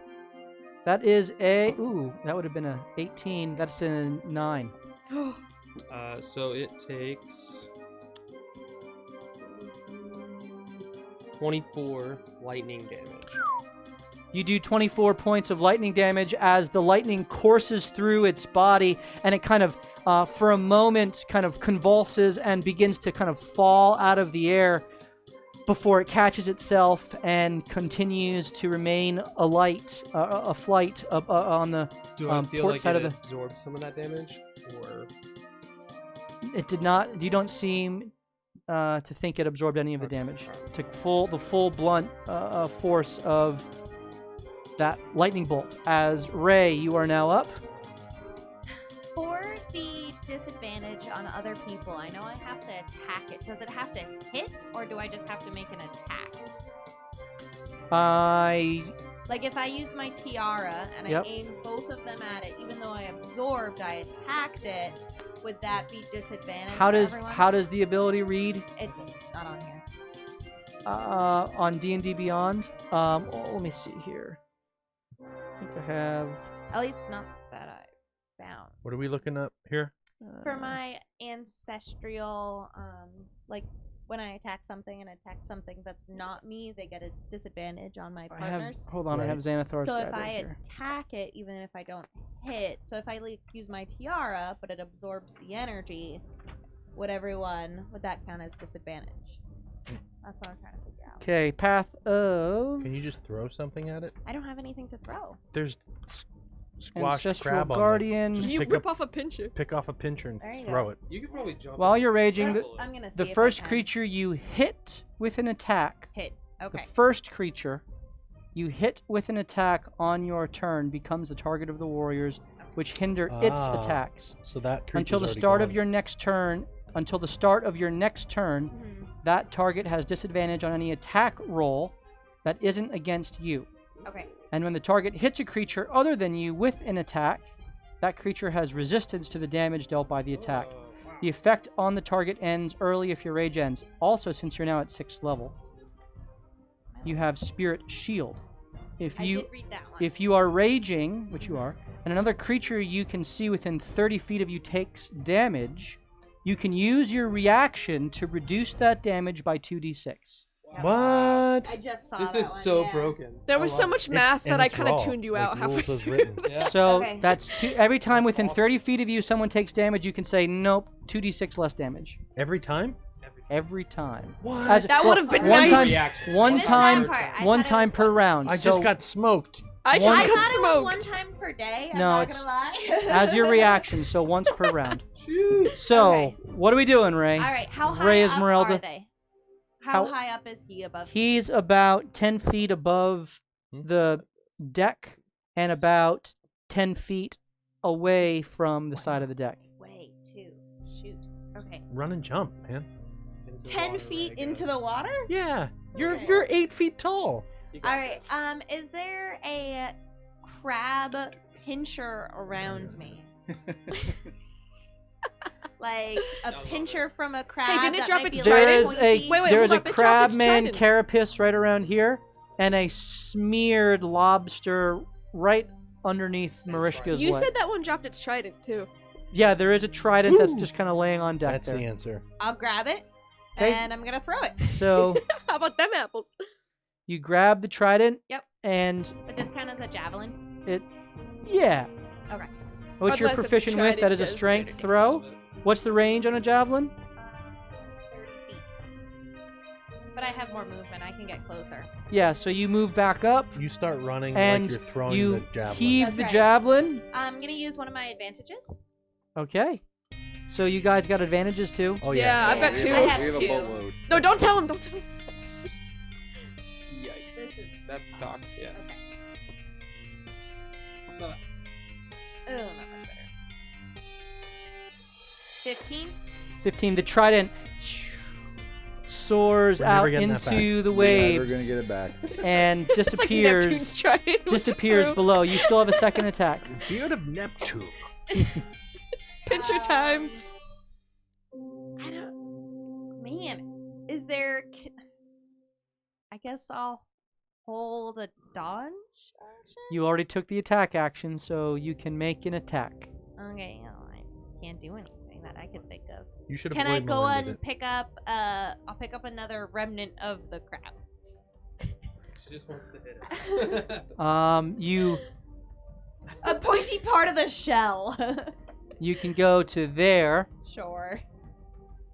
That is a... Ooh, that would have been a 18. That's a 9. So it takes 24 lightning damage. You do 24 points of lightning damage as the lightning courses through its body, and it kind of, for a moment, kind of convulses and begins to kind of fall out of the air before it catches itself and continues to remain aflight on the Do I feel port like side it of the... absorbed some of that damage, or It did not... You don't seem to think it absorbed any of the damage. Took the full blunt force of that lightning bolt. As Ray, you are now up. For the disadvantage on other people, I know I have to attack it. Does it have to hit, or do I just have to make an attack? Like if I used my tiara and Yep. I aimed both of them at it, even though I absorbed, I attacked it, would that be disadvantage How for does everyone? how does the ability read It's not on here. on D&D Beyond? Let me see here. I think I have At least not that I found. What are we looking up here? For my ancestral, like when I attack something that's not me, they get a disadvantage on my I have partners. hold on, I have Xanathar's So guide if right I here. attack it, even if I don't hit, so if I like use my tiara, but it absorbs the energy, would that count as disadvantage? That's what I'm trying to figure out. Okay, path of Can you just throw something at it? I don't have anything to throw. There's squashed Ancestral crab Guardian. on there. Just You pick rip up, off a pincher. pick off a pincher and There you throw go. it. You could probably jump. While you're raging, Let's- I'm gonna see the if I first can creature you hit with an attack, hit. Okay. the first creature you hit with an attack on your turn becomes the target of the warriors, which hinder its Ah, attacks So that until the creature's start already of your next turn. Until the start of your next turn, Mhm. that target has disadvantage on any attack roll that isn't against you. Okay. And when the target hits a creature other than you with an attack, that creature has resistance to the damage dealt by the attack. The effect on the target ends early if your rage ends. Also, since you're now at 6th level, you have Spirit Shield. If I you did read that one. if you are raging, which you are, and another creature you can see within 30 feet of you takes damage, you can use your reaction to reduce that damage by 2d6. What? I just saw This that is one, so yeah. broken. There I was love so it. much math that I kind of raw, tuned you like out halfway rules was through. written. Yeah. So Okay. that's every time within 30 feet of you someone takes damage, you can say, nope, 2d6 less damage. Every time? Every time. What? As- That well, would have been one nice. time- Reaction. one I missed time- that part. I One thought it time was per one- round. I So just got smoked. I just One- I got thought smoked. it was one time per day. I'm No, not it's- gonna lie. as your reaction, so once per round. Shoot. So, Okay. what are we doing, Ray? All right, how high Ray up Esmeralda. are they? How How- high up is he above? He's about 10 feet above the deck and about 10 feet away from the side of the deck. Way too. Shoot. Okay. Run and jump, man. 10 feet into the water? Yeah. You're Okay. you're 8 feet tall. All right. Is there a crab pincher around me? Like a pincher from a crab. didn't it that drop might its be, trident? There is like, a pointy? Wait, there's hold a up, it dropped its crabman trident. carapace right around here and a smeared lobster right underneath Marishka's You leg. said that one dropped its trident too. Yeah, there is a trident that's Woo. just kind of laying on deck That's there. the answer. I'll grab it, 'Kay. and I'm gonna throw it. So How about them apples? you grab the trident. Yep. And But this count as a javelin. yeah. Okay. What you're Unless if the proficient with, that trident is a does strength greater throw. What's the range on a javelin? 30 feet. But I have more movement. I can get closer. Yeah, so you move back up You start running and like you're throwing you the javelin. heave That's the right. javelin. I'm gonna use one of my advantages. Okay. So you guys got advantages too? Oh Yeah, yeah. I've got two. I have We have a two. boatload. No, don't tell him. Don't tell him. Yikes. This is That's cocked. Yeah. okay. No. Oh, that much better. 15. 15. The trident soars We're never out getting that into the Never waves gonna get it back. and It's like Neptune's disappears trident. was disappears through. below. You still have a second attack. Beard of Neptune. Pincher time. I don't. Man, is there? I guess I'll hold a dodge action. You already took the attack action, so you can make an attack. Okay, well, I can't do anything that I can think of. You should have. Can I played go more on into it. pick up? I'll pick up another remnant of the crab. She just wants to hit it. You A pointy part of the shell. you can go to there Sure.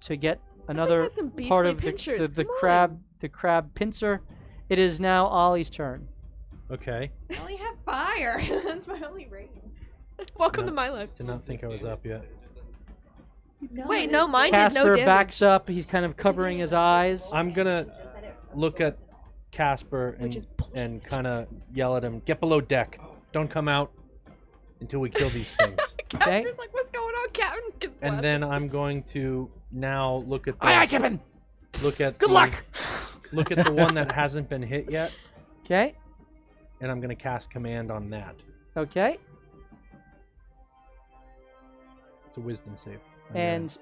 to get I another got some part beastly of pinchers. the Come on. crab pincer. It is now Ollie's turn. Okay. I only have fire. That's my only range. Welcome No. to my life. Did not think I was up yet. Wait, no, mine did no Casper damage. backs up. He's kind of covering his eyes. I'm gonna look at Casper Which and is bullshit. and kind of yell at him. Get below deck. Don't come out until we kill these things. Okay. Casper's like, what's going on, Captain? Gets And blasted. then I'm going to now look at the Aye, aye, Captain. look at Good the- luck. Look at the one that hasn't been hit yet, Okay. and I'm gonna cast command on that. Okay. It's a wisdom save. And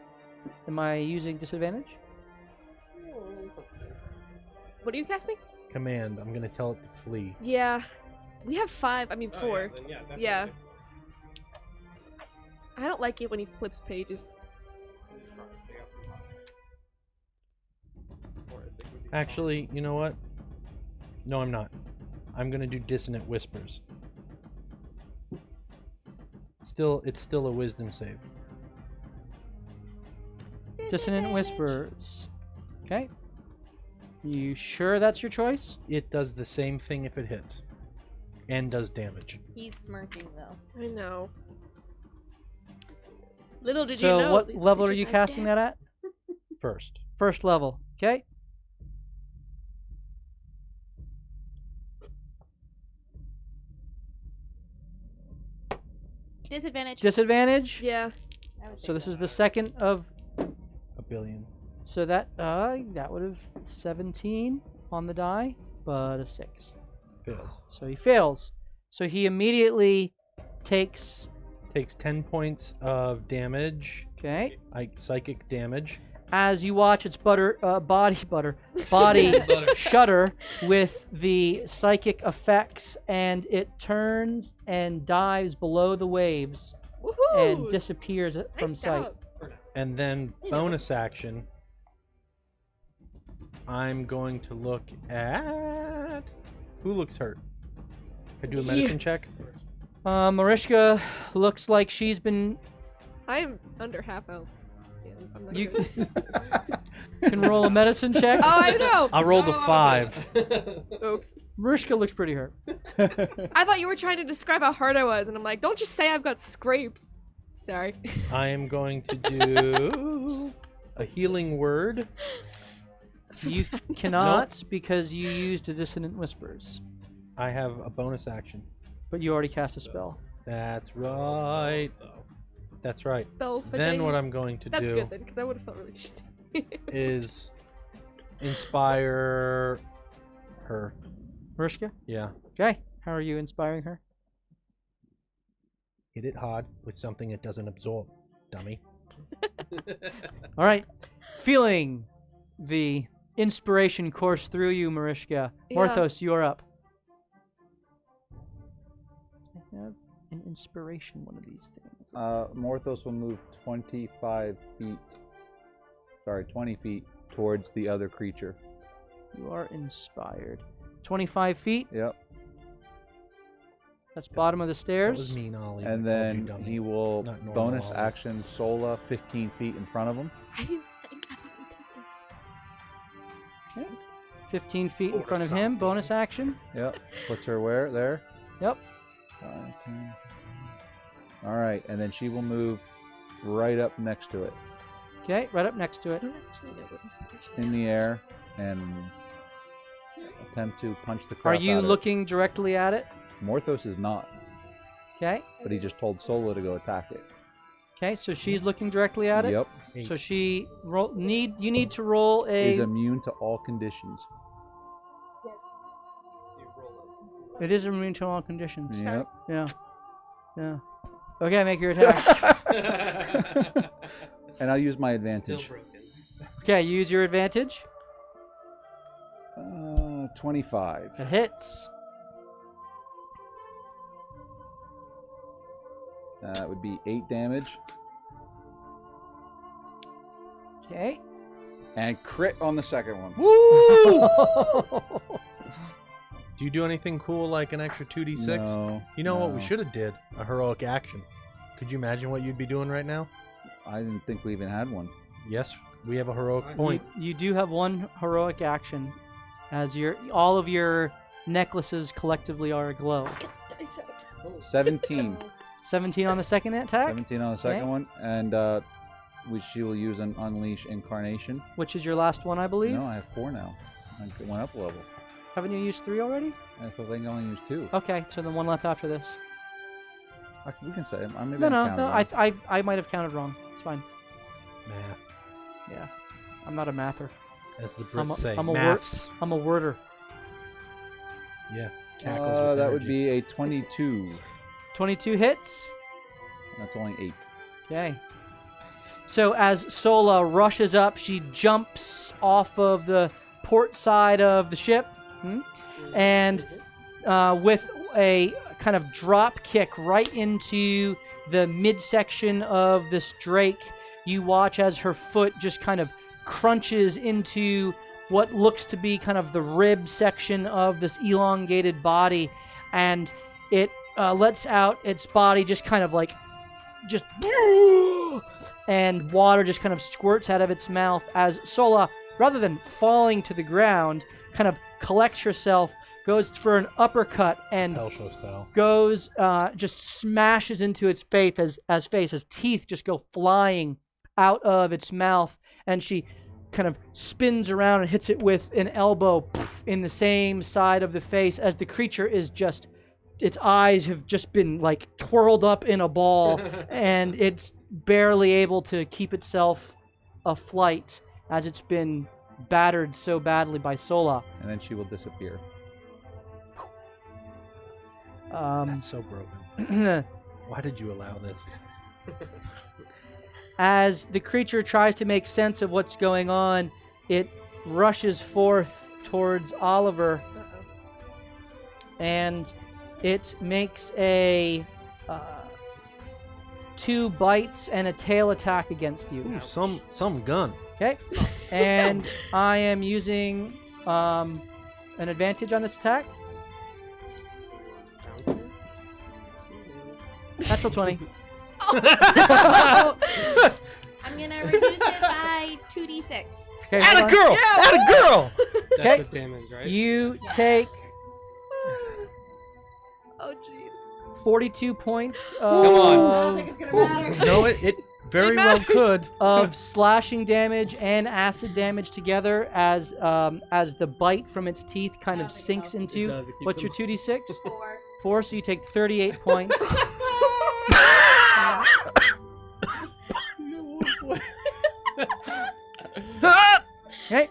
am I using disadvantage? What are you casting? Command. I'm gonna tell it to flee. Yeah. We have 5. I mean, 4. Yeah. I don't like it when he flips pages. Actually, you know what? No, I'm not. I'm gonna do dissonant whispers. It's still a wisdom save. Dissonant whispers. Okay. You sure that's your choice? It does the same thing if it hits, and does damage. He's smirking though. I know. Little did So you know. what these level are creatures you have casting death. that at? First. First level. Okay. Disadvantage. Disadvantage. Yeah. I would So say this that. is the second of. A billion. So that would have 17 on the die, but a 6. Fails. So he fails. So he immediately takes. Takes 10 points of damage. Okay. Psychic damage. As you watch its body shudder with the psychic effects, and it turns and dives below the waves Woohoo! and disappears from Nice sight. job. And then You know. bonus action. I'm going to look at who looks hurt. Can I do a medicine check? Mariska looks like she's been. I am under half health. Yeah, I'm not You good. can roll a medicine check. Oh, I know. I rolled a 5. Oops. Mariska looks pretty hurt. I thought you were trying to describe how hard I was, and I'm like, don't just say I've got scrapes. Sorry. I am going to do a healing word. You cannot because you used a dissonant whispers, I have a bonus action. but you already cast a spell. That's right. That's right. Spells for Then what days. I'm going to That's do good then, because I would have felt really shitty. is inspire her. Mariska? Yeah. Okay. How are you inspiring her? Hit it hard with something it doesn't absorb, dummy. All right. Feeling the inspiration course through you, Mariska. Yeah. Morthos, you're up. I have an inspiration one of these things. Morthos will move 25 feet. Sorry, 20 feet towards the other creature. You are inspired. 25 feet. Yep. That's bottom of the That stairs. was mean, Ollie. And I called you then dummy. he will Not normal, bonus Ollie. action Sola 15 feet in front of him. I didn't think I thought we took it. 15 feet in front of him. Bonus action. Yep. Puts her where? There? Yep. 5, 10. All right, and then she will move right up next to it Okay, right up next to I it. don't actually know what inspiration in the does. air and attempt to punch the Are crap you out of looking directly at it? it. Morthos is not, Okay. but he just told Sola to go attack it. Okay, so she's looking directly at it. Yep. So she you need to roll a. Is immune to all conditions. It is immune to all conditions. Yep. Yeah. Yeah. Okay, make your attack. And I'll use my Still advantage. broken. Okay, use your advantage. 25. It hits. That would be 8 damage. Okay. And crit on the second one. Woo! Do you do anything cool like an extra 2d6? No, You know what we no. should have did? A heroic action. Could you imagine what you'd be doing right now? I didn't think we even had one. Yes, we have a heroic point. You do have one heroic action, as all of your necklaces collectively are aglow. 17. 17 on the second attack, 17 on the second Okay. one. And which she will use an Unleash Incarnation. which is your last one, I believe. No, I have 4 now. I went up a level. Haven't you used 3 already? I think I only used 2. Okay, so then one left after this. We can say it. Maybe No, I'm no, counting no. wrong. I might have counted wrong. It's fine. Math. Yeah, I'm not a mather. As the I'm Brits say. I'm a Maths. I'm a worder. Yeah. Cackles with That would energy. be a 22. 22 hits. That's only 8. Okay. So as Sola rushes up, she jumps off of the port side of the ship, and with a kind of drop kick right into the midsection of this drake, you watch as her foot just kind of crunches into what looks to be kind of the rib section of this elongated body, and it lets out its body just kind of like just and water just kind of squirts out of its mouth as Sola, rather than falling to the ground, kind of collects herself, goes for an uppercut, and Hell show style. goes just smashes into its face as teeth just go flying out of its mouth, and she kind of spins around and hits it with an elbow in the same side of the face as the creature is just, its eyes have just been like twirled up in a ball and it's barely able to keep itself afloat as it's been battered so badly by Sola. And then she will disappear. That's so broken. Why did you allow this? As the creature tries to make sense of what's going on, it rushes forth towards Oliver, and it makes a 2 bites and a tail attack against you. Ooh, some gun. Okay, and I am using an advantage on this attack. Natural 20. I'm gonna reduce it by 2d6. Okay, Atta hold on. girl! Atta girl! That's Okay. the damage, right? You take Oh, jeez. 42 points Come on. I don't think it's gonna matter. No, it very well matters. could. of slashing damage and acid damage together as the bite from its teeth kind I of don't think it sinks helps. It into. does, it keeps What's them- your 2d6? 4. 4, so you take 38 points. Okay.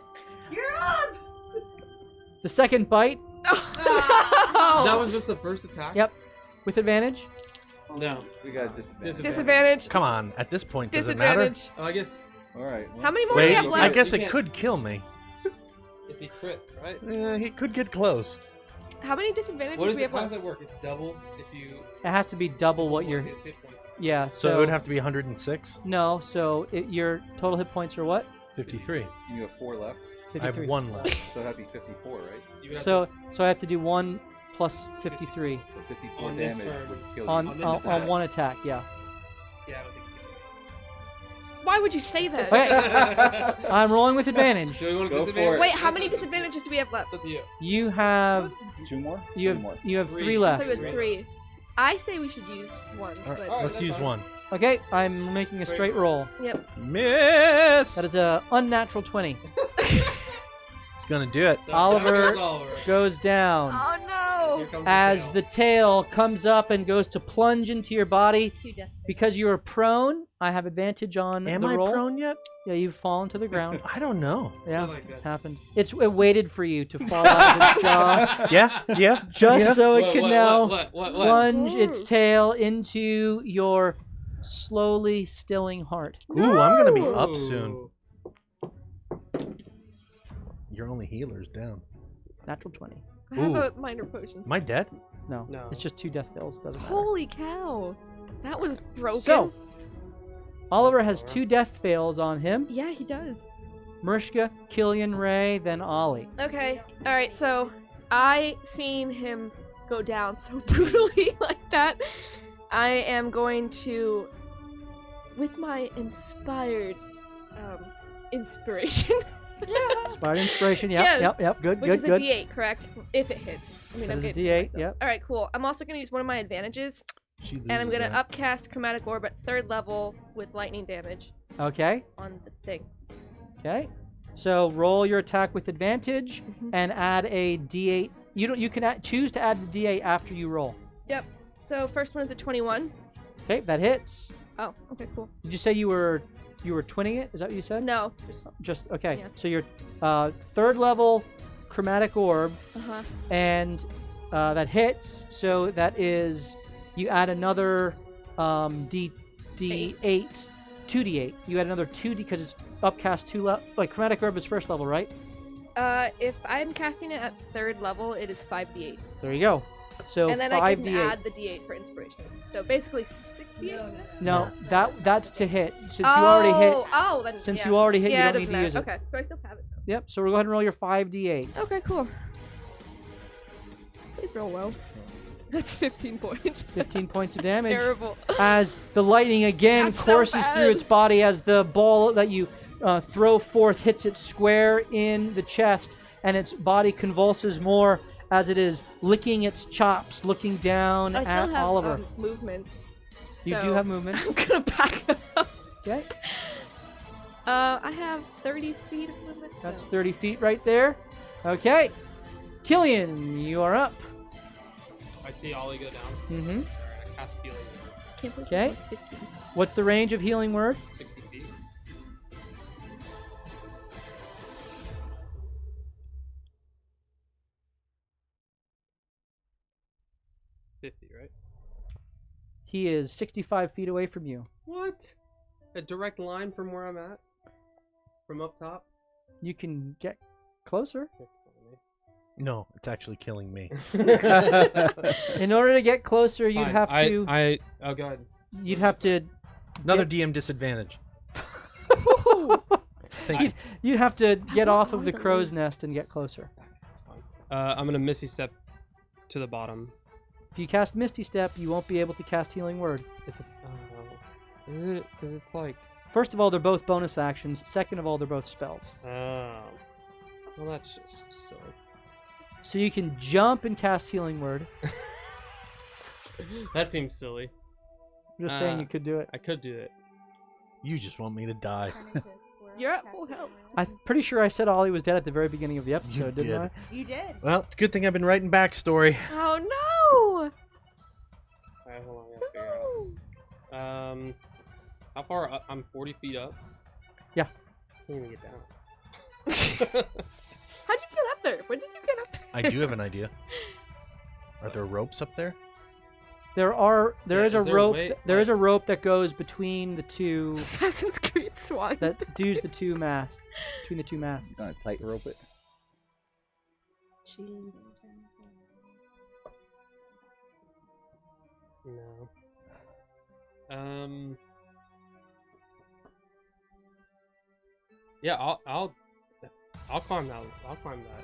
You're up! The second bite That was just the first attack? Yep. with advantage. No. We got disadvantage. Disadvantage. Come on, at this point, does it matter? Disadvantage. Oh, I guess All right. well, How many more do we Wait, have I left? guess You it can't- could kill me. if he crits, right? He could get close. How many disadvantages What do is we it? have How does left? that work? It's double if you. It has to be double what your his hit points. yeah. So it would have to be 106? no. So your total hit points are what? 53. You have 4 left, I have 53. 1 left. so that'd be 54, right? You would have So I have to do 1 plus 53 So 54 On this damage turn. would kill on you. On this on attack. one attack. Yeah. to, yeah, I don't think. Why would you say that? Okay. I'm rolling with advantage. Do we want to Go for disadvantage? it. Wait, how many disadvantages do we have left? It's up to you. You have 2 more? you One more. have Three. 3 I left. thought we had 3. I say we should use 1. All right, But Alright, let's that's use fine. 1. Okay, I'm making a straight roll. yep. Miss! That is a unnatural 20. It's gonna do it. Oliver Goes Oliver. Goes down Oh Here no! comes as tail. the tail comes up and goes to plunge into your body. 2 deaths. Because you are prone, I have advantage on Am the I roll. prone yet? Yeah, you've fallen to the ground. I don't know. Yeah, Oh my it's goodness. happened. It waited for you to fall out of its jaw Yeah? just Yeah. so it What, can what, now what? plunge its Ooh. tail into your slowly stilling heart. Ooh, I'm gonna be No. up soon. Ooh. Your only healer's down. Natural 20. I have Ooh. a minor potion. Am I dead? No, No. it's just 2 death fails. Doesn't matter. Holy cow! That was broken. So, Oliver has 2 death fails on him. yeah, he does. Mariska, Killian, Ray, then Ollie. Okay. All right. So I seen him go down so brutally like that. I am going to, with my inspired inspiration, Inspired inspiration. Yep, Yes. yep. Good, which good, is good. a D8, correct? If it hits. I mean, That I'm is a getting D8, myself. yep. All right, cool. I'm also gonna use one of my advantages, She and I'm loses gonna that. upcast chromatic orb at 3rd level with lightning damage Okay, on the thing. okay. So roll your attack with advantage and add a D8. You can choose to add the D8 after you roll. Yep. So first one is a 21. Okay, that hits. Oh, okay, cool. Did you say you were 20ing it? Is that what you said? No. Just okay. Yeah. So your 3rd level chromatic orb, Uh-huh. and that hits. So that is you add another D8 2d8. You add another 2d because it's upcast 2 level. Like chromatic orb is first level, right? If I'm casting it at 3rd level, it is 5d8. There you go. So And then I 5d8. can add the d8 for inspiration. So basically 68. No, that's to hit. Since you already hit. Oh, then, Since yeah. you already hit, Yeah, you it don't need doesn't to matter. use it. Okay, so I still have it though. Yep. So we'll go ahead and roll your 5d8. Okay, cool. Please roll well. That's 15 points. 15 points of damage. Terrible. As the lightning again That's so courses through bad. its body as the ball that you throw forth hits it square in the chest, and its body convulses more as it is licking its chops, looking down I still at have Oliver. movement. You do so have movement. I'm gonna back up. Okay, I have 30 feet of movement. that's so. 30 feet right there. Okay, Killian, you are up. I see Ollie go down. Mm-hmm. Alright, I cast healing. Can't believe Okay. it's like 15. What's the range of healing word? 60 feet. Right? He is 65 feet away from you. What? A direct line from where I'm at? From up top? You can get closer. No, it's actually killing me. In order to get closer, you'd Fine, have to. Oh, go ahead. You'd have to. Another DM disadvantage. Thank you. You'd have to get off of the crow's nest and get closer. That's fine. I'm gonna Misty Step to the bottom. If you cast Misty Step, you won't be able to cast Healing Word. It's a. Is it? Cause it's like. First of all, they're both bonus actions. Second of all, they're both spells. Oh. Well, that's just silly. So you can jump and cast Healing Word. That seems silly. I'm just saying you could do it. I could do it. You just want me to die. You're at full health. I'm pretty sure I said Ollie was dead at the very beginning of the episode, didn't did. I? You did. Well, it's a good thing I've been writing backstory. Oh no! Alright, hold on. I gotta figure out. How far up? I'm 40 feet up. Yeah. Can't even get down. How'd you get up there? When did you get up there? I do have an idea. Are there ropes up there? There is a is there a rope. way- There is a rope that goes between the two. Assassin's Creed Swine. That doos the two masts. Between the two masts. Gonna tightrope it. Jeez. No. Yeah, I'll climb that. I'll climb that.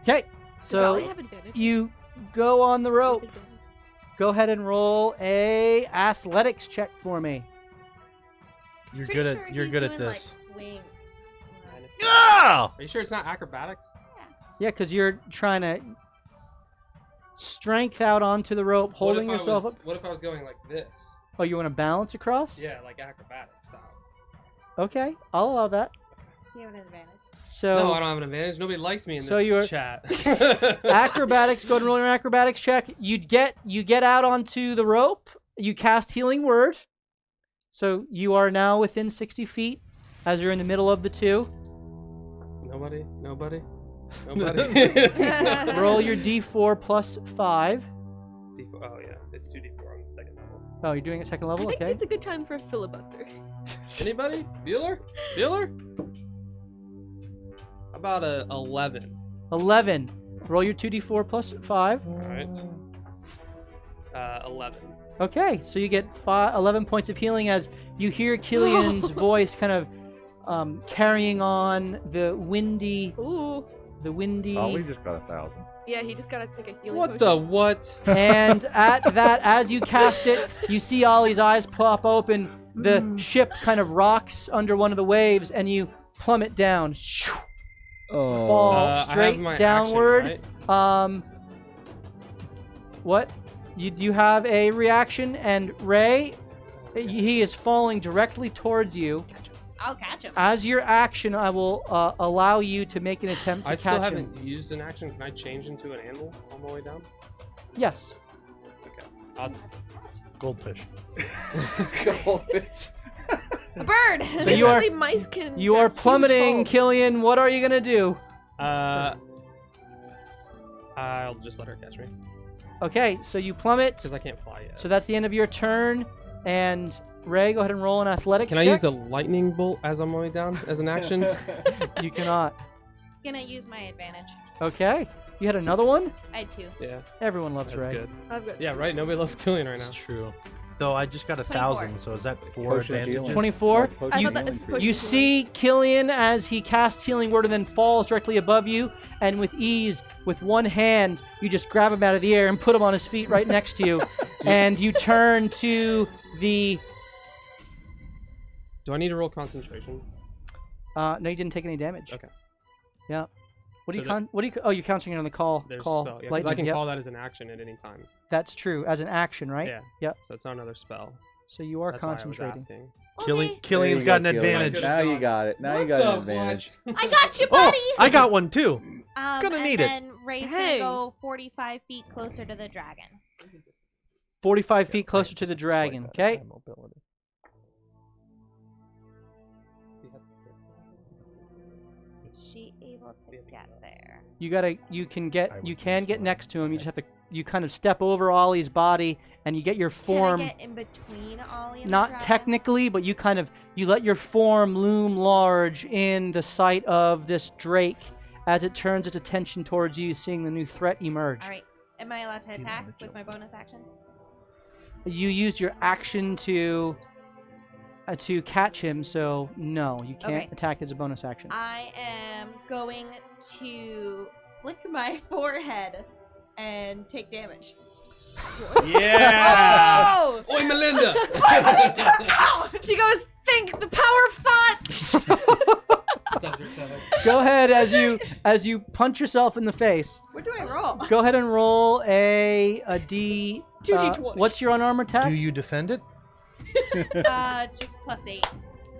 Okay, Does Ollie so have advantage? you go on the rope. Go ahead and roll a athletics check for me. You're Pretty good sure at you're he's good doing, at like, this. swings. Ah! Are you sure it's not acrobatics? Yeah, because you're trying to strength out onto the rope, holding what if yourself up. What if I was going like this? Oh, you want to balance across? Yeah, like acrobatic style. Okay, I'll allow that. Do you have an advantage? So No, I don't have an advantage. Nobody likes me in So this you're- chat. acrobatics. Go ahead and roll your acrobatics check. You get out onto the rope. You cast Healing Word. So you are now within 60 feet, as you're in the middle of the two. Nobody. Roll your D4 plus 5. D4. Oh yeah, it's 2d4 on the second level. Oh, you're doing it second I level. think Okay. it's a good time for a filibuster. Anybody? Bueller? About a 11. 11. Roll your 2d4 plus 5. All right. 11. Okay, so you get 11 points of healing as you hear Killian's voice kind of carrying on the windy. Ooh. Oh, we just got 1,000. Yeah, he just gotta take a healing What the potion. what? And at that, as you cast it, you see Ollie's eyes pop open. The ship kind of rocks under one of the waves, and you plummet down. Oh. Fall I have straight my downward. action, right? What? You have a reaction, and Ray, he is falling directly towards you. I'll catch him. As your action, I will allow you to make an attempt to I still catch him. haven't used an action. Can I change into an animal on my way down? Yes. Okay. I'll... Goldfish. A bird. So you are Basically, mice can. you are huge plummeting, falls. Killian. What are you gonna do? I'll just let her catch me Okay, so you plummet. because I can't fly yet. So that's the end of your turn, and Ray, go ahead and roll an athletics Can I check. use a lightning bolt as I'm on my way down as an action? You cannot. Gonna use my advantage. Okay. You had another one? I had 2. Yeah, Everyone loves that's Ray. good. I'm good. Yeah, right. Nobody loves Killian right now. That's true. Though I just got 24. 1,000, so is that 4 Potion advantages? healing. 24? Potion I thought healing that it's for potion You healing. see Killian as he casts Healing Word and then falls directly above you, and with ease, with one hand, you just grab him out of the air and put him on his feet right next to you, and you turn to the... Do I need to roll concentration? no, you didn't take any damage. Okay. Yeah. What do So you what do you? Oh, you're counting it on the call. There's call. a spell. Yeah, 'cause I lightning, can yep. call that as an action at any time. That's true, as an action, right? Yeah. Yep. So it's not another spell. So you are That's why I was concentrating. asking. Okay. Killian's got an advantage. Now you got it. Now you got an advantage. I got you, buddy. I got one too. Gonna and need it. then Ray's gonna Dang. go 45 feet closer to the dragon. 45 feet closer to the dragon. Okay. Is she able to get there? You gotta. You can get. I You would can use get one. next to him. You just have to. You kind of step over Ollie's body, and you get your form. Can I get in between Ollie and the Not dragon? technically, but you kind of. You let your form loom large in the sight of this drake, as it turns its attention towards you, seeing the new threat emerge. All right. Am I allowed to you attack wanna with my bonus action? You used your action to catch him, so no, you can't Okay. attack as a bonus action. I am going to flick my forehead and take damage. Yeah. Oh! Oi, Melinda! She goes, think the power of thought! Go ahead as you punch yourself in the face. What do I roll? Go ahead and roll a D. 2d20. What's your unarmed attack? Do you defend it? Just +8.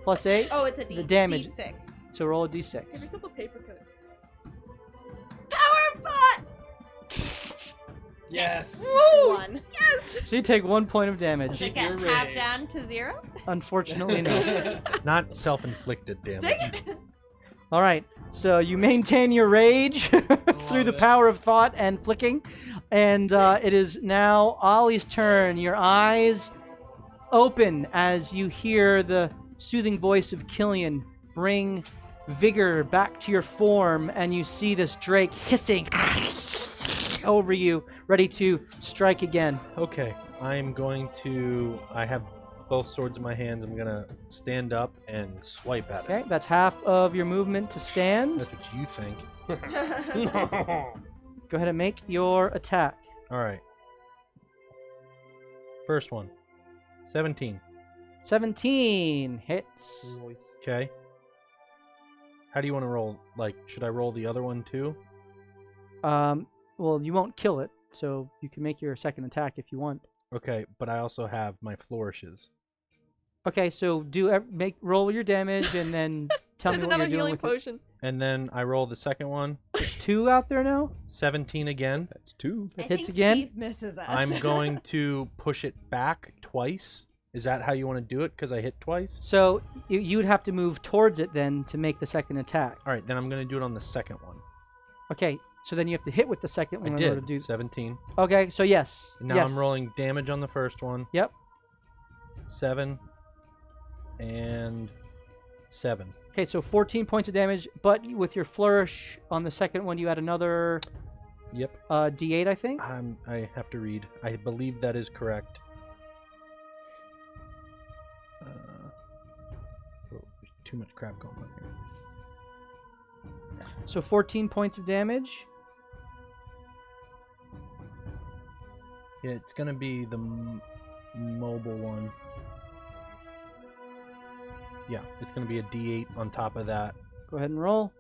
Plus 8. Oh, it's a The damage. D6. So roll a Give D6. yourself a paper cut. Power of thought! Yes. Woo! 1. So you take 1 point of damage. Does it Keep get your half rage. down to 0? Unfortunately, no. Not self-inflicted damage. Dang it! All right. So you maintain your rage through Love the it. power of thought and flicking, and it is now Ollie's turn. Your eyes open as you hear the soothing voice of Killian bring vigor back to your form, and you see this drake hissing over you, ready to strike again. Okay, I'm going to. I have both swords in my hands. I'm gonna stand up and swipe at Okay, it. that's half of your movement to stand. That's what you think. Go ahead and make your attack. All right. First one. 17. 17 hits. Okay. How do you want to roll? Like, should I roll the other one too? Well, you won't kill it, so you can make your second attack if you want. Okay, but I also have my flourishes. Okay, so roll your damage and then tell There's me what another you're doing healing with it. potion. And then I roll the second one. 2 out there now. 17 again. That's 2. It I hits think again. Steve misses us. I'm going to push it back twice. Is that how you want to do it? Because I hit twice? So you would have to move towards it then to make the second attack. All right, then I'm going to do it on the second one. Okay, so then you have to hit with the second I one in order did. to do. 17. Okay, so yes. Now yes. I'm rolling damage on the first one. Yep. 7 and 7. Okay, so 14 points of damage, but with your flourish on the second one, you add another Yep. D8, I think. I have to read. I believe that is correct. There's too much crap going on here. So 14 points of damage. Yeah, it's gonna be the mobile one. Yeah, it's gonna be a D8 on top of that. Go ahead and roll.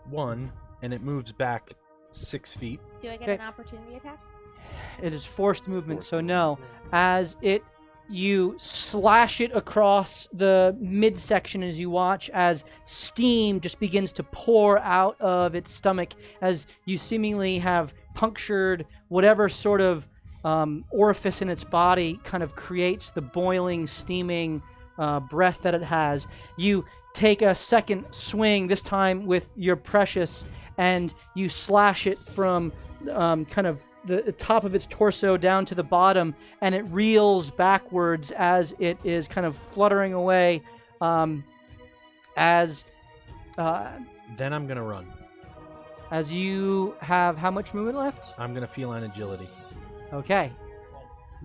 One, and it moves back 6 feet. Do I get Okay. an opportunity attack? It is forced movement, so no. As you slash it across the midsection as you watch as steam just begins to pour out of its stomach as you seemingly have punctured whatever sort of orifice in its body kind of creates the boiling, steaming breath that it has. You take a second swing, this time with your precious, and you slash it from kind of the top of its torso down to the bottom, and it reels backwards as it is kind of fluttering away. Then I'm gonna run. As you have how much movement left? I'm gonna feline agility. Okay.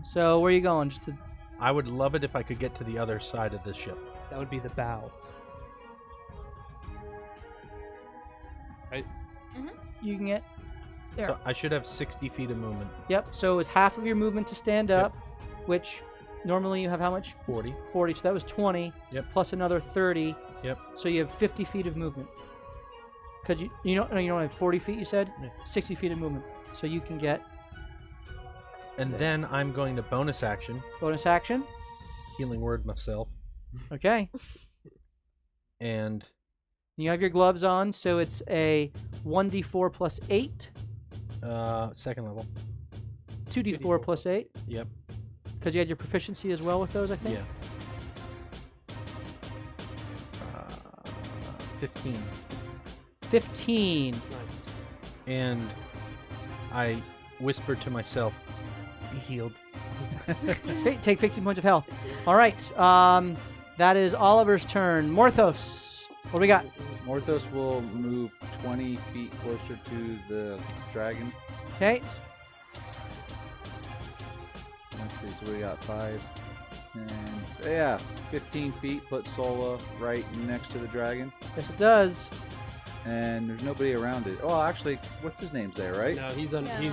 So where are you going? Just to... I would love it if I could get to the other side of the ship. That would be the bow. Right? You can get there. So I should have 60 feet of movement. Yep. So it's half of your movement to stand up, which normally you have how much? 40. 40. So that was 20. Yep. Plus another 30. Yep. So you have 50 feet of movement. Cause you don't have 40 feet. You said 60 feet of movement. So you can get. And then I'm going to bonus action. Bonus action. Healing word myself. Okay. And you have your gloves on, so it's a 1d4 plus 8. Second level. 2d4 plus 8. Yep. Because you had your proficiency as well with those, I think. Yeah. 15. 15. Nice. And I whisper to myself, "Be healed." Okay, take 15 points of health. All right. That is Oliver's turn. Morthos, what do we got? Morthos will move 20 feet closer to the dragon. Okay. Let's see, so we got 5, 10, 15 feet. Put Sola right next to the dragon. Yes, it does. And there's nobody around it. Oh, actually, what's his name's there, right? No, he's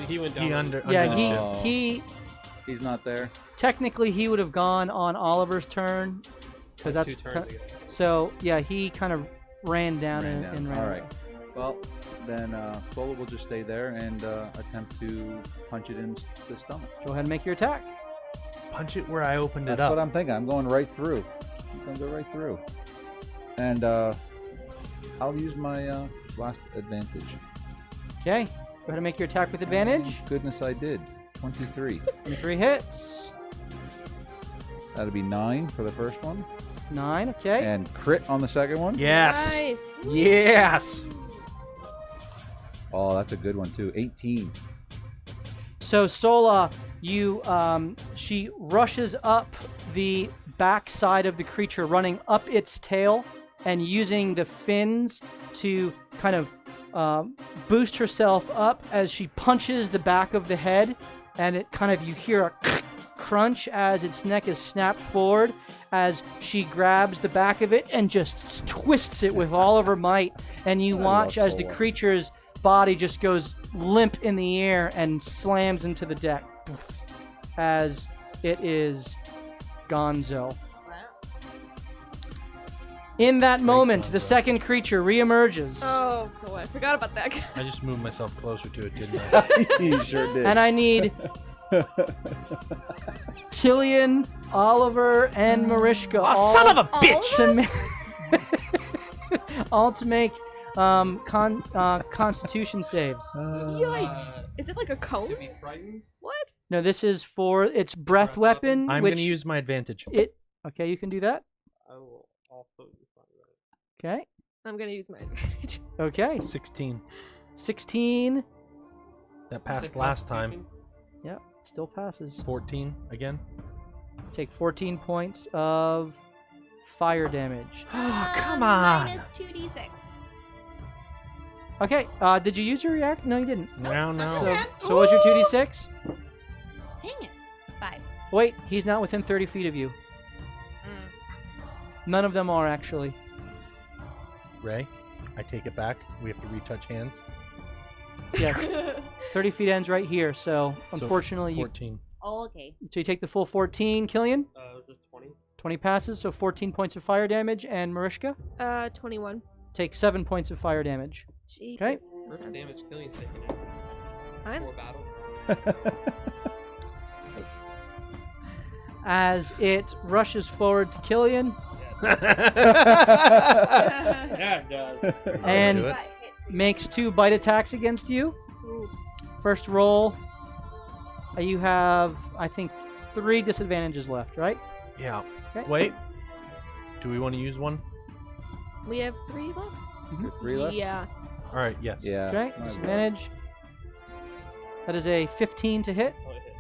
he went down. He under Yeah, the ship. He's not there. Technically he would have gone on Oliver's turn, because Like that's 2 turns ago. so. Yeah, he kind of ran down Ran and down. and ran. All away. right. Well, then Sola will just stay there and attempt to punch it in the stomach. Go ahead and make your attack. Punch it where I opened That's it up. what I'm thinking. I'm going right through. I'm going to go right through. And I'll use my last advantage. Okay. Go ahead and make your attack with advantage. Goodness, I did. 23. 3 hits. That'll be 9 for the first one. 9. Okay. And crit on the second one. Yes. Nice. Yes. Oh, that's a good one too. 18. So Sola, she rushes up the backside of the creature, running up its tail and using the fins to kind of boost herself up as she punches the back of the head, and it kind of, you hear a crunch as its neck is snapped forward as she grabs the back of it and just twists it with all of her might, and you watch as the creature's body just goes limp in the air and slams into the deck as it is gonzo. In that moment, the second creature reemerges. Oh boy, I forgot about that. I just moved myself closer to it, didn't I? You sure did. And I need Killian, Oliver, and Mariska Son of a bitch! all to make Constitution saves. Yikes! Is it like a cone? To be frightened? What? No, this is for its breath weapon. I'm which going to use my advantage. Okay, you can do that. I will also find Okay. I'm gonna use my advantage. Okay. 16. 16. That passed last time. Yep, still passes. 14 again. Take 14 points of fire damage. Oh, come on. Minus 2d6. Okay, did you use your react? No, you didn't. No, no. So what's your 2d6? Dang it. 5. Wait, he's not within 30 feet of you. None of them are, actually. Ray, I take it back. We have to retouch hands. Yes. 30 feet ends right here, so unfortunately you... 14. Oh, okay. So you take the full 14, Killian? just 20. 20 passes, so 14 points of fire damage, and Mariska? 21. Take 7 points of fire damage. Jeez. Okay. First damage, Killian's taking it. I'm 4 battles. As it rushes forward to Killian, Yeah, it does. and do it. makes 2 bite attacks against you. First roll, you have, I think, 3 disadvantages left, right? Yeah. Okay. Wait. Do we want to use one? We have 3 left. Your 3 left? Yeah. All right, yes. Yeah. Okay, might as well. disadvantage. That is a 15 to hit. Oh, it hit.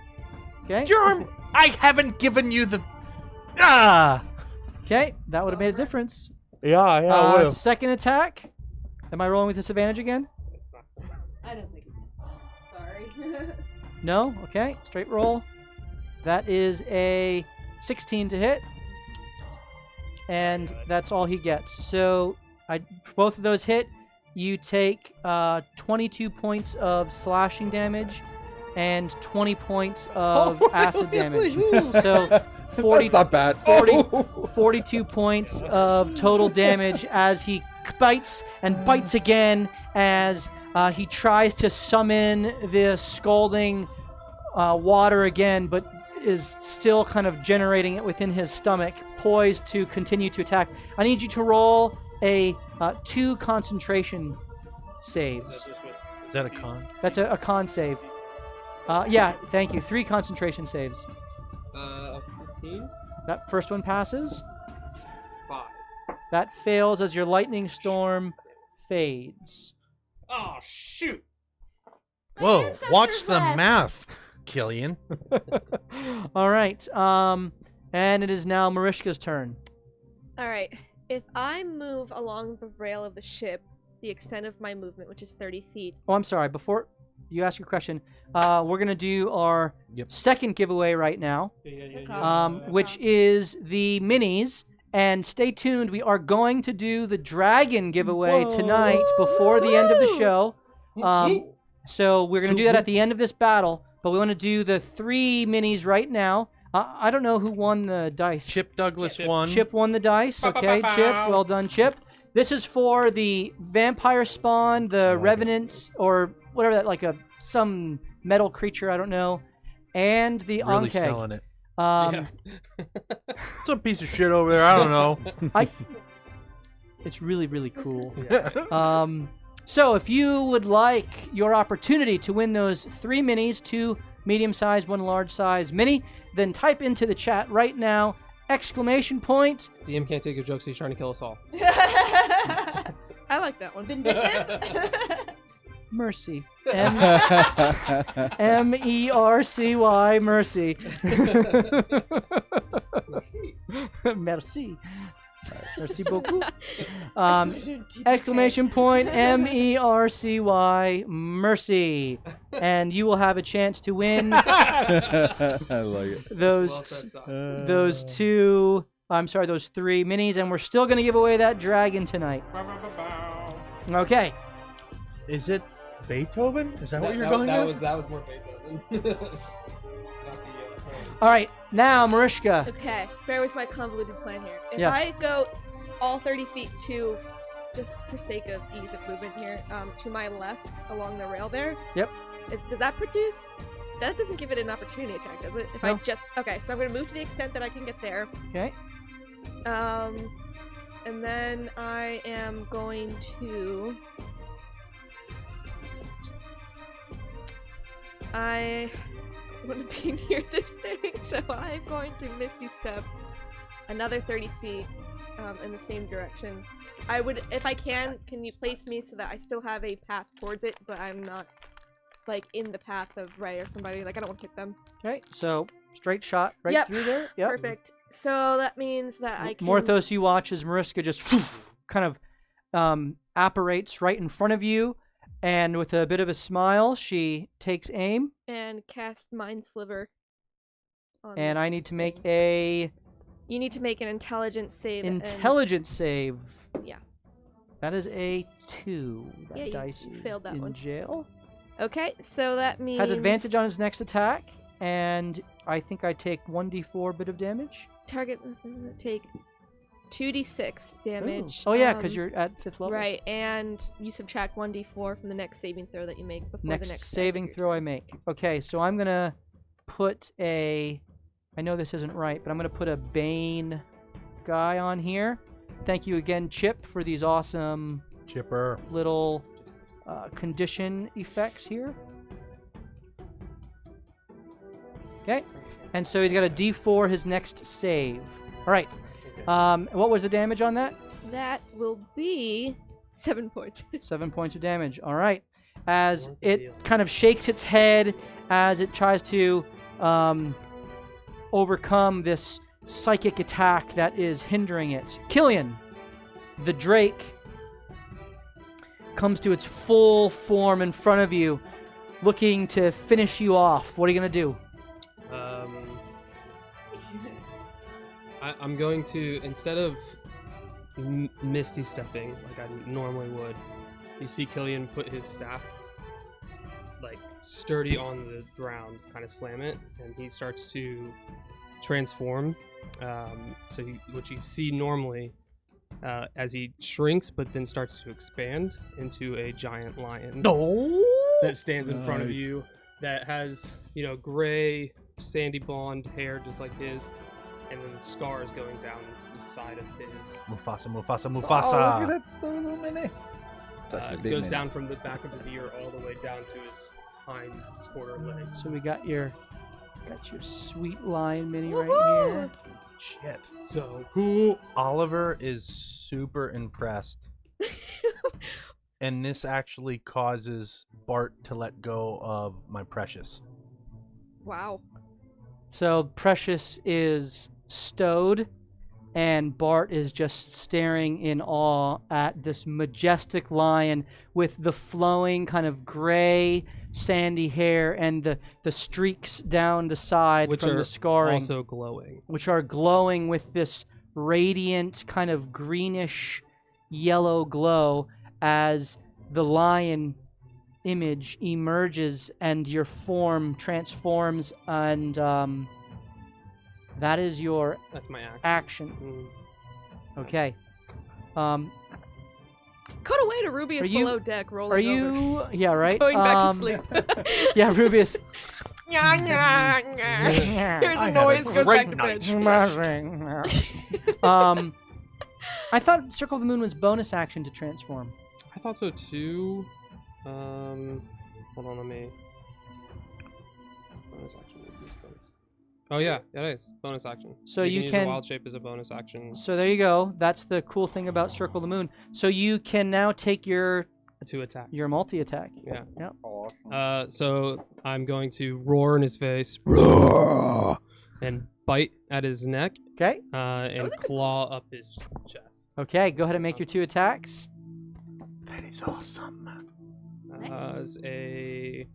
Okay. Germ, I haven't given you the. Ah. Okay, that would have made a difference. Yeah, Second attack. Am I rolling with disadvantage again? I don't think it's sorry. No? Okay, straight roll. That is a 16 to hit. And that's all he gets. So both of those hit. You take 22 points of slashing damage and 20 points of acid damage. So 40, That's not bad. 42 points of total damage as he bites and bites again as he tries to summon the scalding water again, but is still kind of generating it within his stomach, poised to continue to attack. I need you to roll a 2 concentration saves. Is that a con? That's a con save. Yeah, thank you. 3 concentration saves. 15? That first one passes. 5. That fails as your lightning storm fades. Oh, shoot! Whoa! Watch ancestors the left. math, Killian. All right. And it is now Marishka's turn. All right. If I move along the rail of the ship, the extent of my movement, which is 30 feet. Oh, I'm sorry. Before you ask your question, we're gonna do our second giveaway right now, which is the minis. And stay tuned. We are going to do the dragon giveaway tonight before the end of the show. So we're going to do that at the end of this battle. But we want to do the 3 minis right now. I don't know who won the dice. Chip Douglas won. Chip won the dice. Okay, Chip. Well done, Chip. This is for the vampire spawn, the revenant, or whatever that, like some metal creature, I don't know, and the Really Ankeg. selling it. It's a piece of shit over there. I don't know. It's really, really cool. So if you would like your opportunity to win those 3 minis, 2 medium-sized, 1 large-size mini, then type into the chat right now, ! DM can't take your jokes, so he's trying to kill us all. I like that one. Vindictive. Mercy. M-E-R-C-Y, mercy. Merci. Merci beaucoup. ! Mercy. And you will have a chance to win I like it. those 3 minis, and we're still going to give away that dragon tonight. Okay. Is it Beethoven? Is that what you're going with? That was more Beethoven. All right, now Marishka. Okay, bear with my convoluted plan here. If Yes. I go all 30 feet to, just for sake of ease of movement here, to my left along the rail there. Yep. Does that produce? That doesn't give it an opportunity attack, does it? If No. I just okay, so I'm gonna move to the extent that I can get there. Okay. And then I am going to. I want to be near this thing, so I'm going to Misty Step another 30 feet in the same direction. I would, if I can you place me so that I still have a path towards it, but I'm not, like, in the path of Ray or somebody. Like, I don't want to hit them. Okay, so straight shot right Yep. through there. Yep. Perfect. So that means that I can... Morthos, you watch as Mariska just kind of apparates right in front of you, and with a bit of a smile, she takes aim. And cast Mind Sliver. On And I this. need to make a You need to make an intelligence save. intelligence save. Yeah. That is a 2. That Yeah, you dice is failed that in one. jail. Okay, so that means... Has advantage on his next attack, and I think I take 1d4 bit of damage. Target take 2d6 damage. Oh yeah, because you're at 5th level. Right, and you subtract 1d4 from the next saving throw that you make before Next the next saving throw I make. Okay, so I'm gonna put a. I know this isn't right, but I'm gonna put a Bane guy on here. Thank you again, Chip, for these awesome Chipper. little condition effects here. Okay, and so he's got a D4 his next save. All right. What was the damage on that? That will be 7 points. 7 points of damage. All right. as What it deal? kind of shakes its head as it tries to overcome this psychic attack that is hindering it. Killian, the Drake, comes to its full form in front of you, looking to finish you off. What are you going to do? I'm going to, instead of misty stepping like I normally would, you see Killian put his staff like sturdy on the ground, kind of slam it, and he starts to transform. What you see normally as he shrinks, but then starts to expand into a giant lion that stands in front of Nice. you, that has gray sandy blonde hair just like his, and then scars going down the side of his. Mufasa. Oh, look at that little mini. It's actually a big Goes mini. down from the back of his ear all the way down to his hind quarter leg. So we got your sweet lion mini right Woohoo! here. Shit. So cool. Oliver is super impressed. And this actually causes Bart to let go of my Precious. Wow. So Precious is stowed, and Bart is just staring in awe at this majestic lion with the flowing kind of gray, sandy hair and the streaks down the side Which from are the scarring, also glowing. which are glowing with this radiant kind of greenish yellow glow as the lion image emerges and your form transforms, and that is your That's my action. action. Mm. Okay. Cut away to Rubius Are you- below deck rolling Are over. you? Yeah, right. Going back to Um, sleep. Yeah, Rubius. Here's I a had noise, a goes back great to night. bed. I thought Circle of the Moon was bonus action to transform. I thought so too. Hold on, let me. Bonus action. Oh yeah, that is bonus action. So you you use can- a wild shape as a bonus action So there you go. That's the cool thing about Circle of the Moon. So you can now take your to attack. multi attack. Yeah. Yep. So I'm going to roar in his face and bite at his neck Okay. and was a good claw up his chest. Okay. Go ahead and make your 2 attacks. That is awesome. As a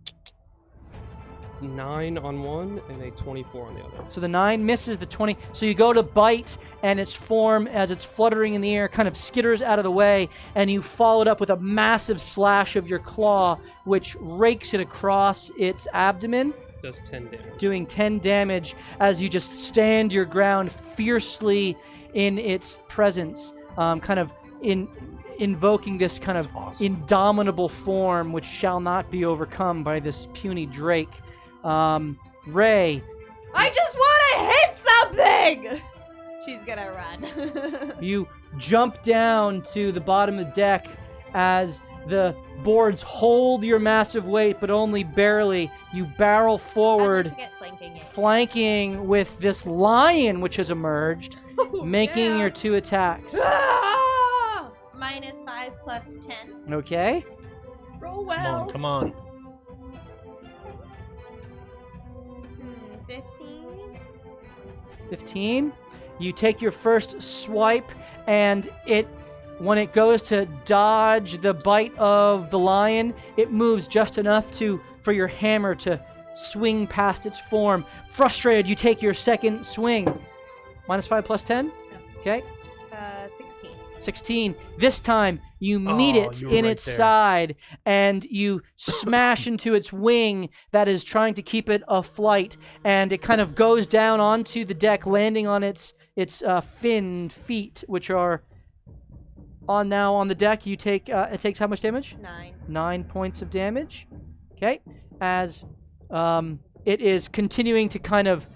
9 on one and a 24 on the other. So the 9 misses the 20. So you go to bite, and its form, as it's fluttering in the air, kind of skitters out of the way, and you follow it up with a massive slash of your claw, which rakes it across its abdomen, Does 10 damage. doing 10 damage as you just stand your ground fiercely in its presence, kind of invoking this kind of Awesome. indomitable form which shall not be overcome by this puny Drake. Ray, I just want to hit something! She's gonna run. you jump down to the bottom of the deck as the boards hold your massive weight, but only barely. You barrel I'd forward, like to get flanking it. flanking with this lion which has emerged, making your 2 attacks. Ah! -5 plus 10. Okay? Roll Come well. on, come on. 15. 15. You take your first swipe, and when it goes to dodge the bite of the lion, it moves just enough for your hammer to swing past its form. Frustrated, you take your second swing. -5 plus 10? Okay. 16. 16. This time, you meet Oh, it you were in right its there. side, and you smash into its wing that is trying to keep it afloat, and it kind of goes down onto the deck, landing on its finned feet, which are now on the deck. You take it takes how much damage? 9. 9 points of damage. Okay, as it is continuing to kind of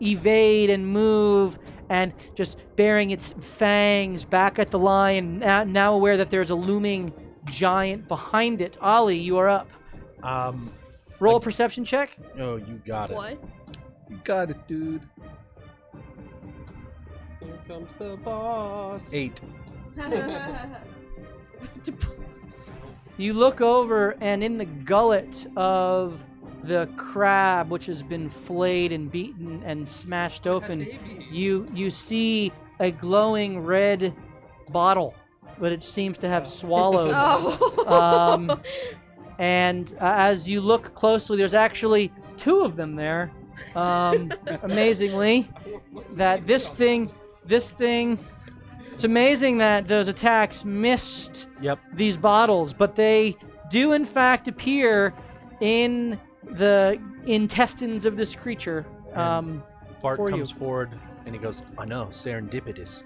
evade and move, and just bearing its fangs back at the lion, now aware that there's a looming giant behind it. Ollie, you are up. Roll a perception check. Oh, you got it. What? You got it, dude. Here comes the boss. 8. You look over, and in the gullet of the crab, which has been flayed and beaten and smashed open, you see a glowing red bottle, but it seems to have swallowed. Oh. And as you look closely, there's actually 2 of them there. Amazingly, that this thing, it's amazing that those attacks missed these bottles, but they do in fact appear in the intestines of this creature. Bart for comes you. forward and he goes, I know, serendipitous.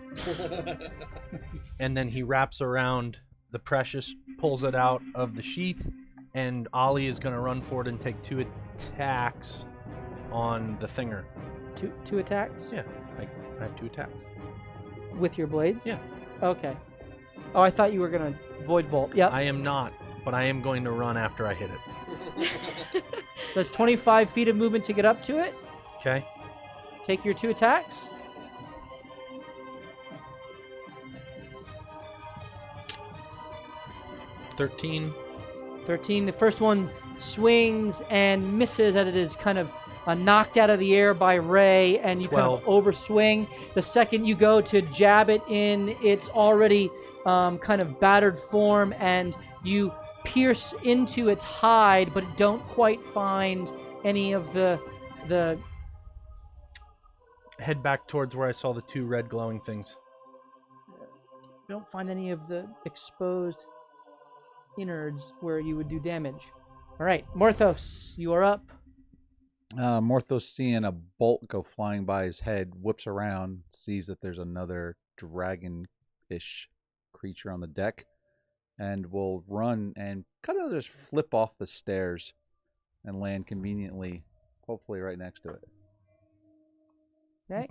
And then he wraps around the precious, pulls it out of the sheath, and Ollie is going to run forward and take 2 attacks on the thinger. Two attacks? Yeah, I have 2 attacks. With your blades? Yeah. Okay. Oh, I thought you were going to void bolt. Yep. I am not, but I am going to run after I hit it. That's 25 feet of movement to get up to it. Okay. Take your 2 attacks. $13. 13. The first one swings and misses as it is kind of knocked out of the air by Ray, and you 12. kind of overswing. The second you go to jab it in its already kind of battered form, and you pierce into its hide, but don't quite find any of the Head back towards where I saw the 2 red glowing things. don't find any of the exposed innards where you would do damage. All right, Morthos, you are up. Morthos, seeing a bolt go flying by his head, whips around, sees that there's another dragon-ish creature on the deck, and will run and kind of just flip off the stairs and land conveniently, hopefully right next to it. Okay.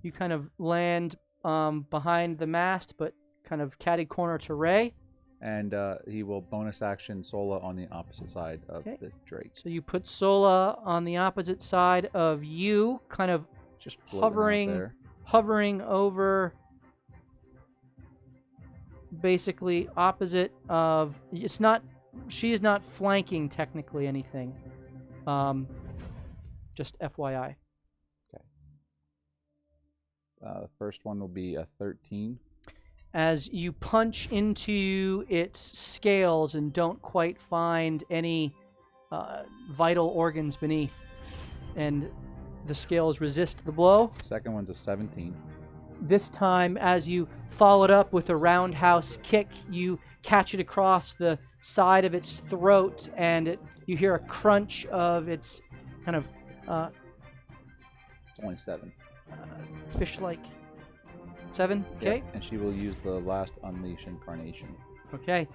You kind of land behind the mast, but kind of catty corner to Ray. And he will bonus action Sola on the opposite side of the Drake. So you put Sola on the opposite side of you, kind of just floating out there. Hovering over, basically opposite of. It's not. She is not flanking technically anything. Just FYI. The first one will be a 13. As you punch into its scales and don't quite find any vital organs beneath, and the scales resist the blow. Second one's a 17. This time, as you follow it up with a roundhouse kick, you catch it across the side of its throat, and you hear a crunch of its kind of It's only 7. fish-like. 7? Okay. Yep. And she will use the last Unleash Incarnation. Okay.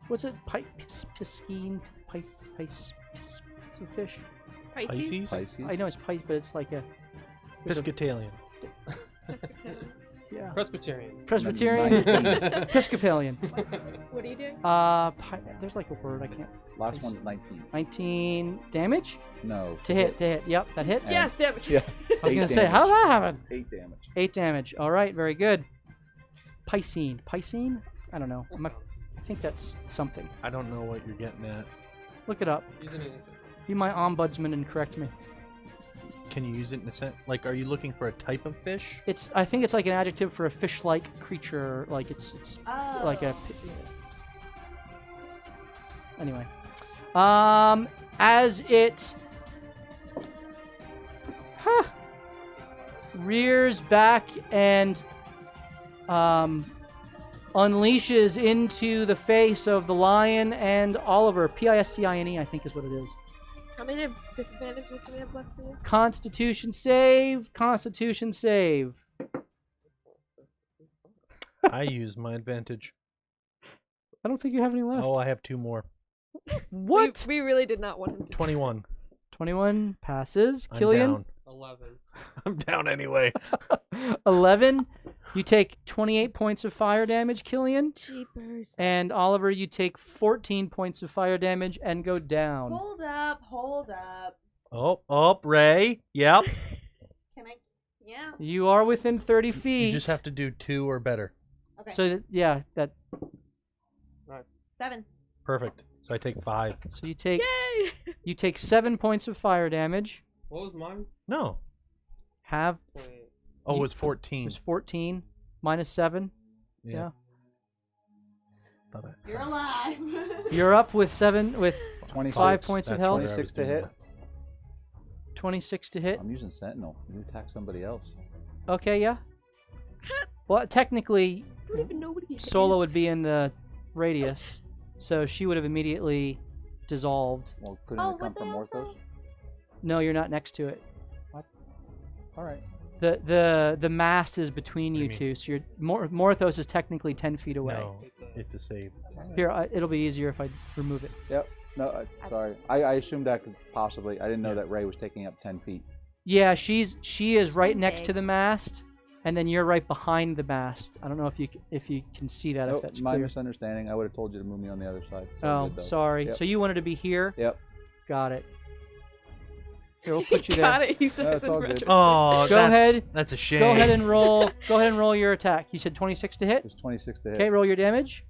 What's it? Piscine? It's a fish. Pisces? I know it's Pisces, but it's like a... Piscatalian. Yeah. Presbyterian. Episcopalian. What are you doing? There's like a word I can't... Last one's 19. 19 damage? No. To hit. Yep, that hits. Yes, damage. Yeah. I was going to say, how did that happen? 8 damage. 8 damage. All right, very good. Piscine? I don't know. I think that's something. I don't know what you're getting at. Look it up. Use it in a sentence. Be my ombudsman and correct me. Can you use it in a sense? Like, are you looking for a type of fish? I think it's like an adjective for a fish-like creature. Like it's like a. Anyway, as it rears back and unleashes into the face of the lion and Oliver. Piscine, I think is what it is. How many disadvantages do we have left for you? Constitution save. I use my advantage. I don't think you have any left. Oh, I have 2 more. What? We really did not want him to. 21. 21 passes. I'm Killian? down. 11. I'm down anyway. 11. You take 28 points of fire damage, Killian. Jeepers. And Oliver, you take 14 points of fire damage and go down. Hold up. Oh, Ray. Yep. Can I? Yeah. You are within 30 feet. You just have to do 2 or better. Okay. So, yeah, that... All 7. Perfect. So I take 5. So you take Yay! you take 7 points of fire damage. What was mine? No. Have Oh, it You- was it 14. was 14 minus 7. Yeah. You're alive. You're up with 26. 5 points of That's health. where I was 26 to doing hit. that. 26 to hit. I'm using Sentinel. You attack somebody else. Okay, yeah. Well, technically, I don't even know what he has. Solo would be in the radius, so she would have immediately dissolved. Well, couldn't Oh, it come would from they also? Morthos? No, you're not next to it. All right. The mast is between What do you you two, so your Morthos is technically 10 feet away. No, it's a save. Here, it'll be easier if I remove it. Yep. No, sorry. I assumed that could possibly. I didn't know that Ray was taking up 10 feet. Yeah, she is right next to Okay. the mast, and then you're right behind the mast. I don't know if you can see that. Oh, if that's my clear. misunderstanding. I would have told you to move me on the other side. It's all Oh, good, though. sorry. Yep. So you wanted to be here? Yep. Got it. Here, we'll put you Got there. it. He said No, it's in all good. retrospect. Oh, Go ahead. That's a shame. Go ahead and roll. Go ahead and roll your attack. You said 26 to It hit. was 26 to hit. Okay, roll your damage.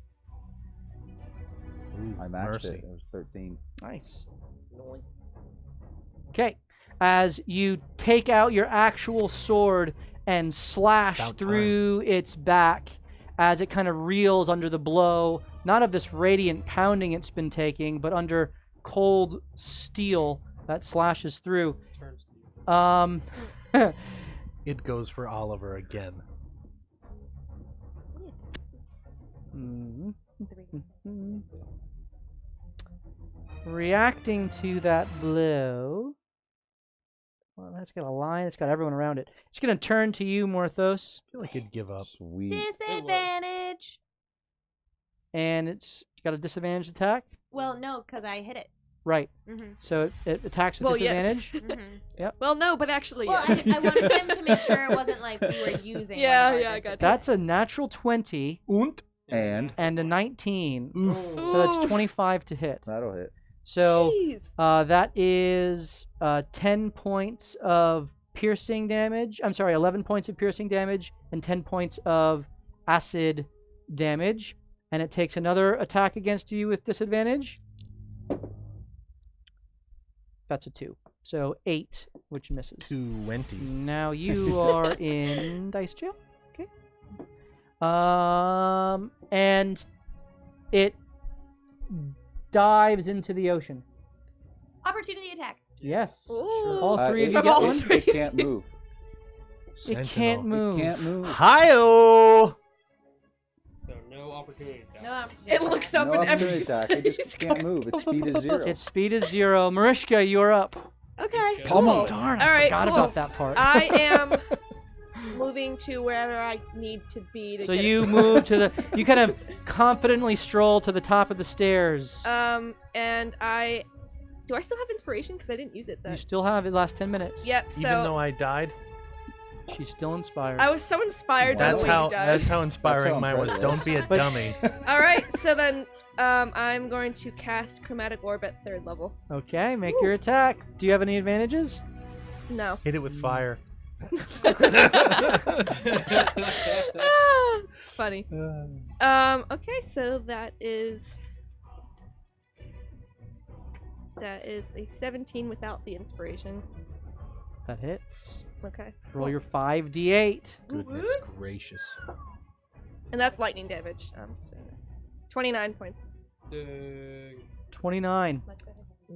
Ooh, I matched mercy. it. It was 13. Nice. Okay. As you take out your actual sword and slash About through its back, as it kind of reels under the blow, not of this radiant pounding it's been taking, but under cold steel that slashes through. Turns to you. It goes for Oliver again. Mhm. Reacting to that blow. Well, that's got a line. It's got everyone around it. It's going to turn to you, Morthos, I feel like it'd give up. Sweet. Disadvantage. and it's got a disadvantage attack. Well, no, because I hit it. Right. Mm-hmm. So it attacks with Well, yes. disadvantage. Mm-hmm. Well, no, but actually, Well, yes. I wanted him to make sure it wasn't like we were using. Yeah, one of our yeah, I got you. disadvantages. That's a natural 20 And and a 19. Oof. So that's 25 to hit. that'll hit. So Jeez. that is 10 points of piercing damage. I'm sorry, 11 points of piercing damage and 10 points of acid damage. And it takes another attack against you with disadvantage. That's a 2. So 8, which misses. 20. Now you are in dice jail. Okay. And it dives into the ocean. Opportunity attack. Yes. Ooh. All three of it you From get all one. three. It can't move. It can't move. It can't move. Hi-oh! So no opportunity attack. No opportunity. It looks attack. up No and every. opportunity attack. It He's just can't going- move. Its speed is 0. Its speed is 0. Marishka, you're up. Okay. Pummel. Cool. Darn, I All right, forgot cool. about that part. I am moving to wherever I need to be. To So get you us- move to the. You kind of confidently stroll to the top of the stairs. And I. Do I still have inspiration? Because I didn't use it You then. still have the last 10 minutes. Yep. So Even though I died? She's still inspired. I was so inspired by That's the way how you died. that's how inspiring how mine was. impressive. Don't be a But- dummy. All right. So then, I'm going to cast Chromatic Orb at 3rd level. Okay, make your attack. Do you have any advantages? No. Hit it with fire. Ah, funny. Okay, so that is a 17 without the inspiration. That hits. Okay. Roll cool. your 5d8. Goodness gracious. And that's lightning damage. Just saying that. 29 points. Dang. 29.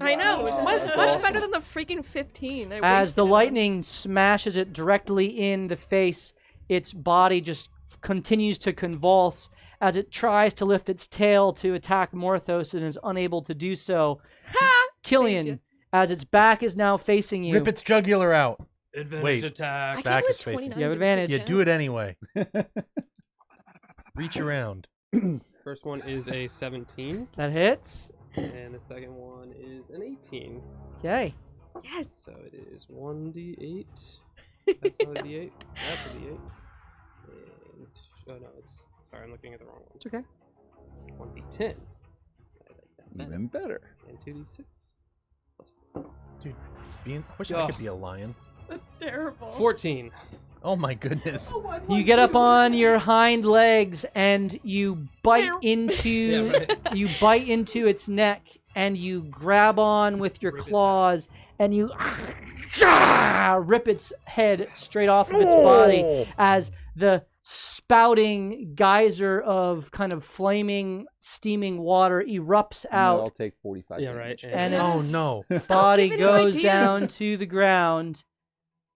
I know. Wow, Much that's much awesome. better than the freaking 15. I As wasted the it on- lightning smashes it directly in the face, its body just continues to convulse as it tries to lift its tail to attack Morthos and is unable to do so. Ha! Killian, you. as its back is now facing you. Rip its jugular out. Advantage Wait. attack. I Back can't is believe facing. 29 You have didn't advantage. You count. do it anyway. Reach around. First one is a 17, That hits. and the second one is an 18. Okay. Yes. So it is 1d8. That's not a d8. That's a d8. And oh no, it's sorry, I'm looking at the wrong one. It's okay. 1d10. I like that better. Even better. And 2d6. Plus Dude, I wish I could be a lion. That's terrible. 14. Oh my goodness. You get up on your hind legs and you bite into you bite into its neck and you grab on with your claws and you rip its head straight off of its body as the spouting geyser of kind of flaming, steaming water erupts I'll out. take 45 Yeah, damage. right. And Oh its no. body giving him goes ideas. down to the ground.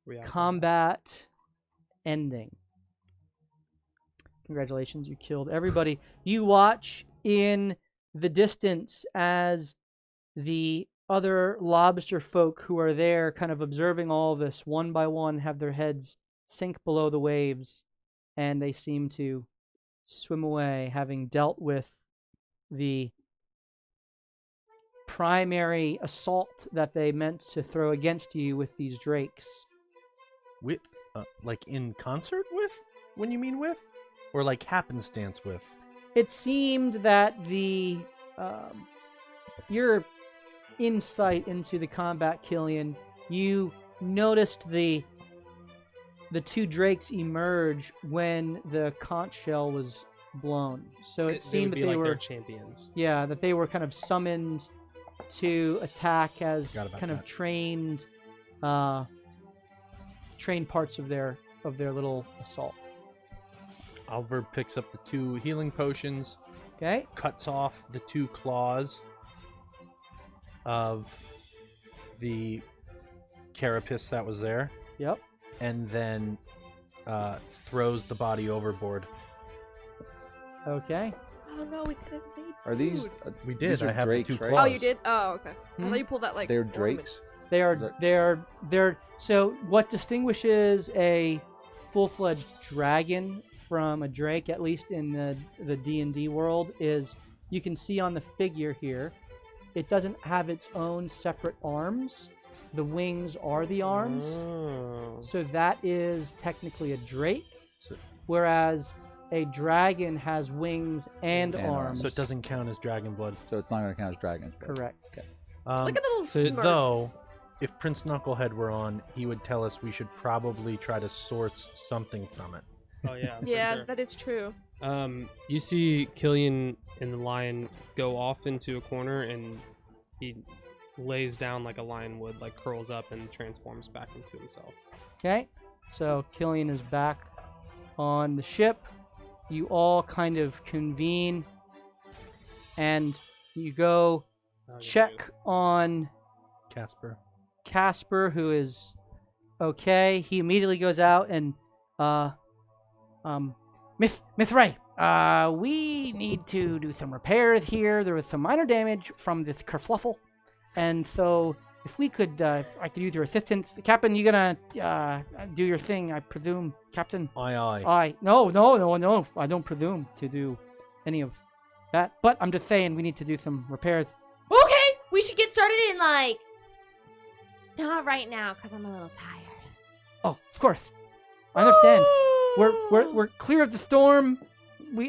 React. Combat ending. Congratulations, you killed everybody. You watch in the distance as the other lobster folk who are there kind of observing all of this one by one have their heads sink below the waves and they seem to swim away, having dealt with the primary assault that they meant to throw against you with these drakes. With, like in concert with? When you mean with? Or like happenstance with? It seemed that the your insight into the combat, Killian, you noticed the two drakes emerge when the conch shell was blown. So it seemed that would be they like were their champions. yeah, that they were kind of summoned to attack as Forgot about kind of that. trained parts of their little assault. Oliver picks up the 2 healing potions, Okay? cuts off the 2 claws of the carapace that was there, Yep. and then throws the body overboard. Okay. Oh no, we could have made Are these? food. We did. These are I have drakes, the 2 right? claws. Oh, you did? Oh, okay. I Hmm? thought you pulled that like. They're ornament. drakes. They are Is that- they're so what distinguishes a full-fledged dragon from a drake, at least in the D&D world, is you can see on the figure here, it doesn't have its own separate arms. The wings are the arms. Oh. So that is technically a drake, So- whereas a dragon has wings and And arms. arms. So it doesn't count as dragon blood. So it's not going to count as dragons. but- Correct. Look at the little so smirk. Though, if Prince Knucklehead were on, he would tell us we should probably try to source something from it. Oh yeah. for Yeah, sure. that is true. You see Killian and the lion go off into a corner, and he lays down like a lion would, like curls up and transforms back into himself. Okay, so Killian is back on the ship. You all kind of convene, and you go check on Casper, who is okay. He immediately goes out and, Myth Ray, we need to do some repairs here. There was some minor damage from this kerfluffle, and so if we could, I could use your assistance. Captain, you gonna do your thing, I presume, Captain? Aye. No, I don't presume to do any of that. But I'm just saying we need to do some repairs. Okay, we should get started in like. Not right now, because I'm a little tired. Oh, of course. I understand. We're clear of the storm.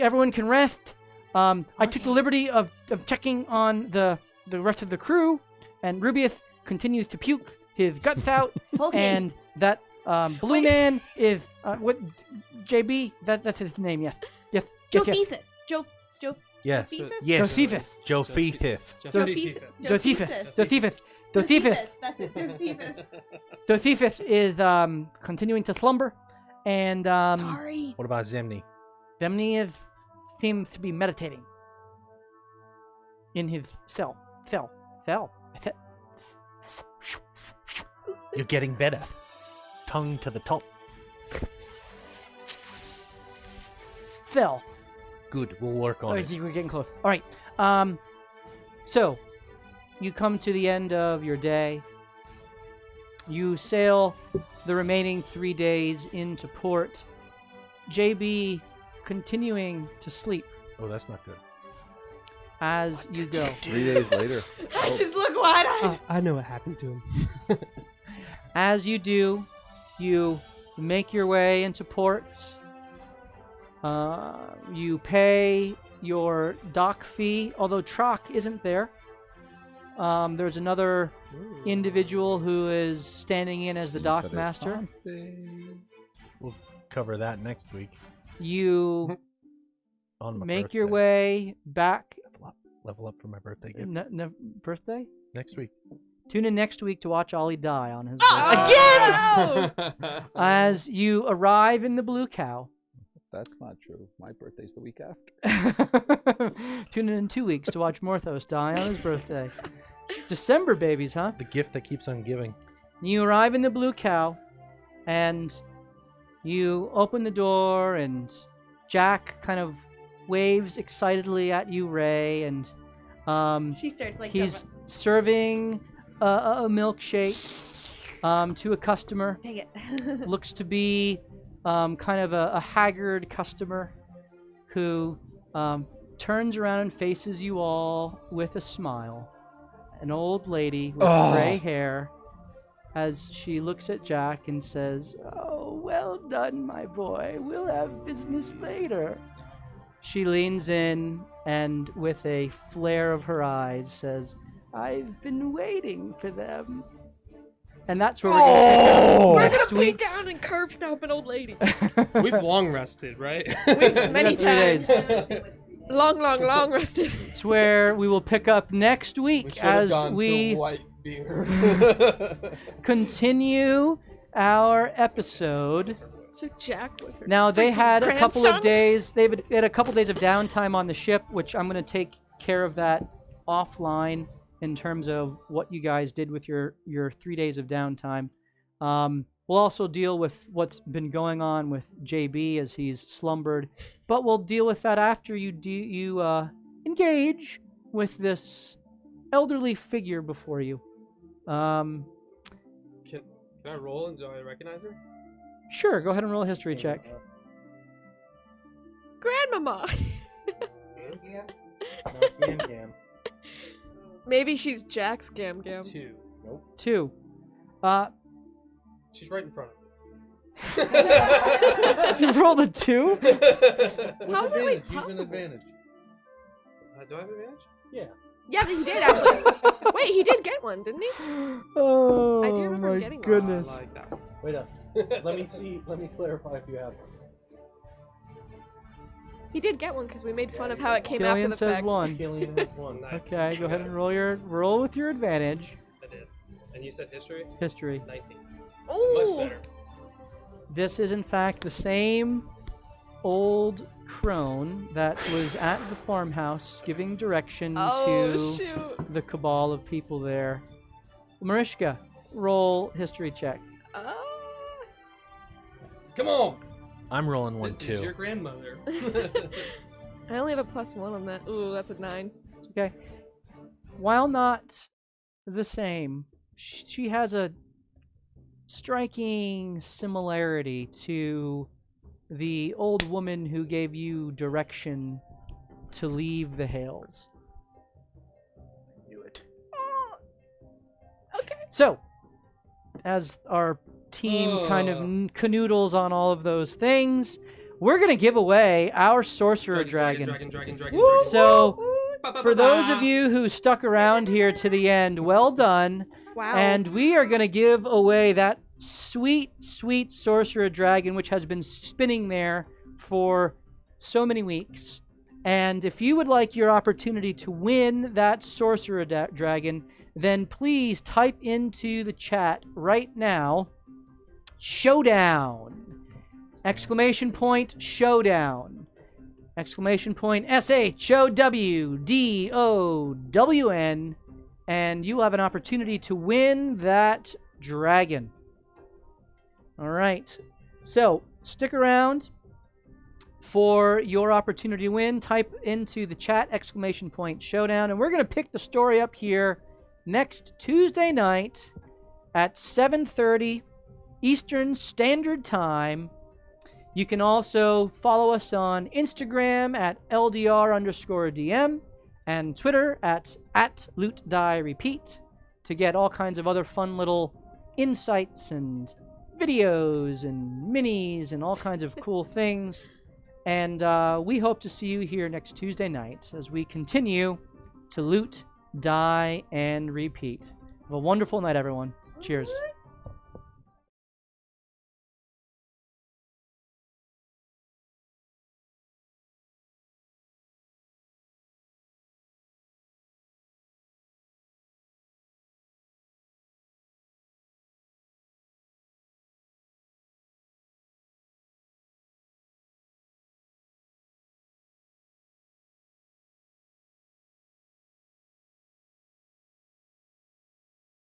Everyone can rest. I took the liberty of checking on the rest of the crew, and Rubius continues to puke his guts out, Okay. and that blue Wait. man is what JB. That's his name. Yes. Jothesis. Yes. Jothesis? Yes. Josephus. Josephus. Jothesis. Josephus. That's it, Josephus. Josephus is continuing to slumber, and Sorry. What about Zemni? Demni seems to be meditating in his cell. I said, You're getting better. Tongue to the top. cell. Good. We'll work on it. We're getting close. All right. So you come to the end of your day. You sail the remaining 3 days into port. JB continuing to sleep Oh, that's not good. as you go. 3 days later. I just look wide-eyed. I know what happened to him. As you do, you make your way into port. You pay your dock fee, although Trock isn't there. There's another individual who is standing in as the dock master. We'll cover that next week. You On my make your birthday. way back. Level up for my birthday gift. Birthday? Next week. Tune in next week to watch Ollie die on his Oh, birthday. As you arrive in the Blue Cow. That's not true. My birthday's the week after. Tune in 2 weeks to watch Morthos die on his birthday. December babies, huh? The gift that keeps on giving. You arrive in the Blue Cow, and you open the door, and Jack kind of waves excitedly at you, Ray, and She starts like he's serving a milkshake to a customer. Dang it. Looks to be kind of a haggard customer who turns around and faces you all with a smile. An old lady with gray hair, as she looks at Jack and says, "Oh, well done, my boy. We'll have business later." She leans in and, with a flare of her eyes, says, "I've been waiting for them." And that's where we're going to pick up We're next gonna beat week's- down and curb stomp an old lady. We've long rested, right? Many 3 days. times. Long rested. It's where we will pick up next week as we white beer. continue our episode. So Jack was her. Now they freaking had a couple of grandson? days. They had a couple days of downtime on the ship, which I'm going to take care of that offline in terms of what you guys did with your 3 days of downtime. We'll also deal with what's been going on with JB as he's slumbered, but we'll deal with that after you engage with this elderly figure before you. Can I roll and do I recognize her? Sure, go ahead and roll a history check. Grandmama. Gam. Maybe she's Jack's Gam Gam. 2. 2. She's right in front of me. You rolled a 2? How's that like Use an possible? advantage. Do I have advantage? Yeah. Yeah, he did actually. Wait, he did get one, didn't he? Oh, I do remember my getting one. goodness. I like that one. Wait up. Let me see. Let me clarify if you have one. He did get one because we made fun of how it came after Killian the says fact. 1. Killian has one. Nice. Okay, go ahead and roll with your advantage. I did. And you said history? History. 19. Ooh. Much better. This is in fact the same old crone that was at the farmhouse giving direction Oh to shoot. the cabal of people there. Marishka, roll history check. Come on! I'm rolling one This too. is your grandmother. I only have a +1 on that. Ooh, that's a 9. Okay. While not the same, she has a striking similarity to the old woman who gave you direction to leave the Hales. Knew it. Okay. So, as our team kind of canoodles on all of those things, we're going to give away our Sorcerer Dragon. So, for those of you who stuck around here to the end, well done. Wow. And we are going to give away that sweet, sweet Sorcerer Dragon, which has been spinning there for so many weeks. And if you would like your opportunity to win that Sorcerer Dragon, then please type into the chat right now, Showdown! Exclamation point, Showdown! Exclamation point, SHOWDOWN! And you will have an opportunity to win that dragon. All right. So, stick around for your opportunity to win. Type into the chat, exclamation point, Showdown. And we're going to pick the story up here next Tuesday night at 7:30 Eastern Standard Time. You can also follow us on Instagram at LDR_DM and Twitter at LootDieRepeat to get all kinds of other fun little insights and videos and minis and all kinds of cool things. And we hope to see you here next Tuesday night as we continue to loot, die, and repeat. Have a wonderful night, everyone. Cheers.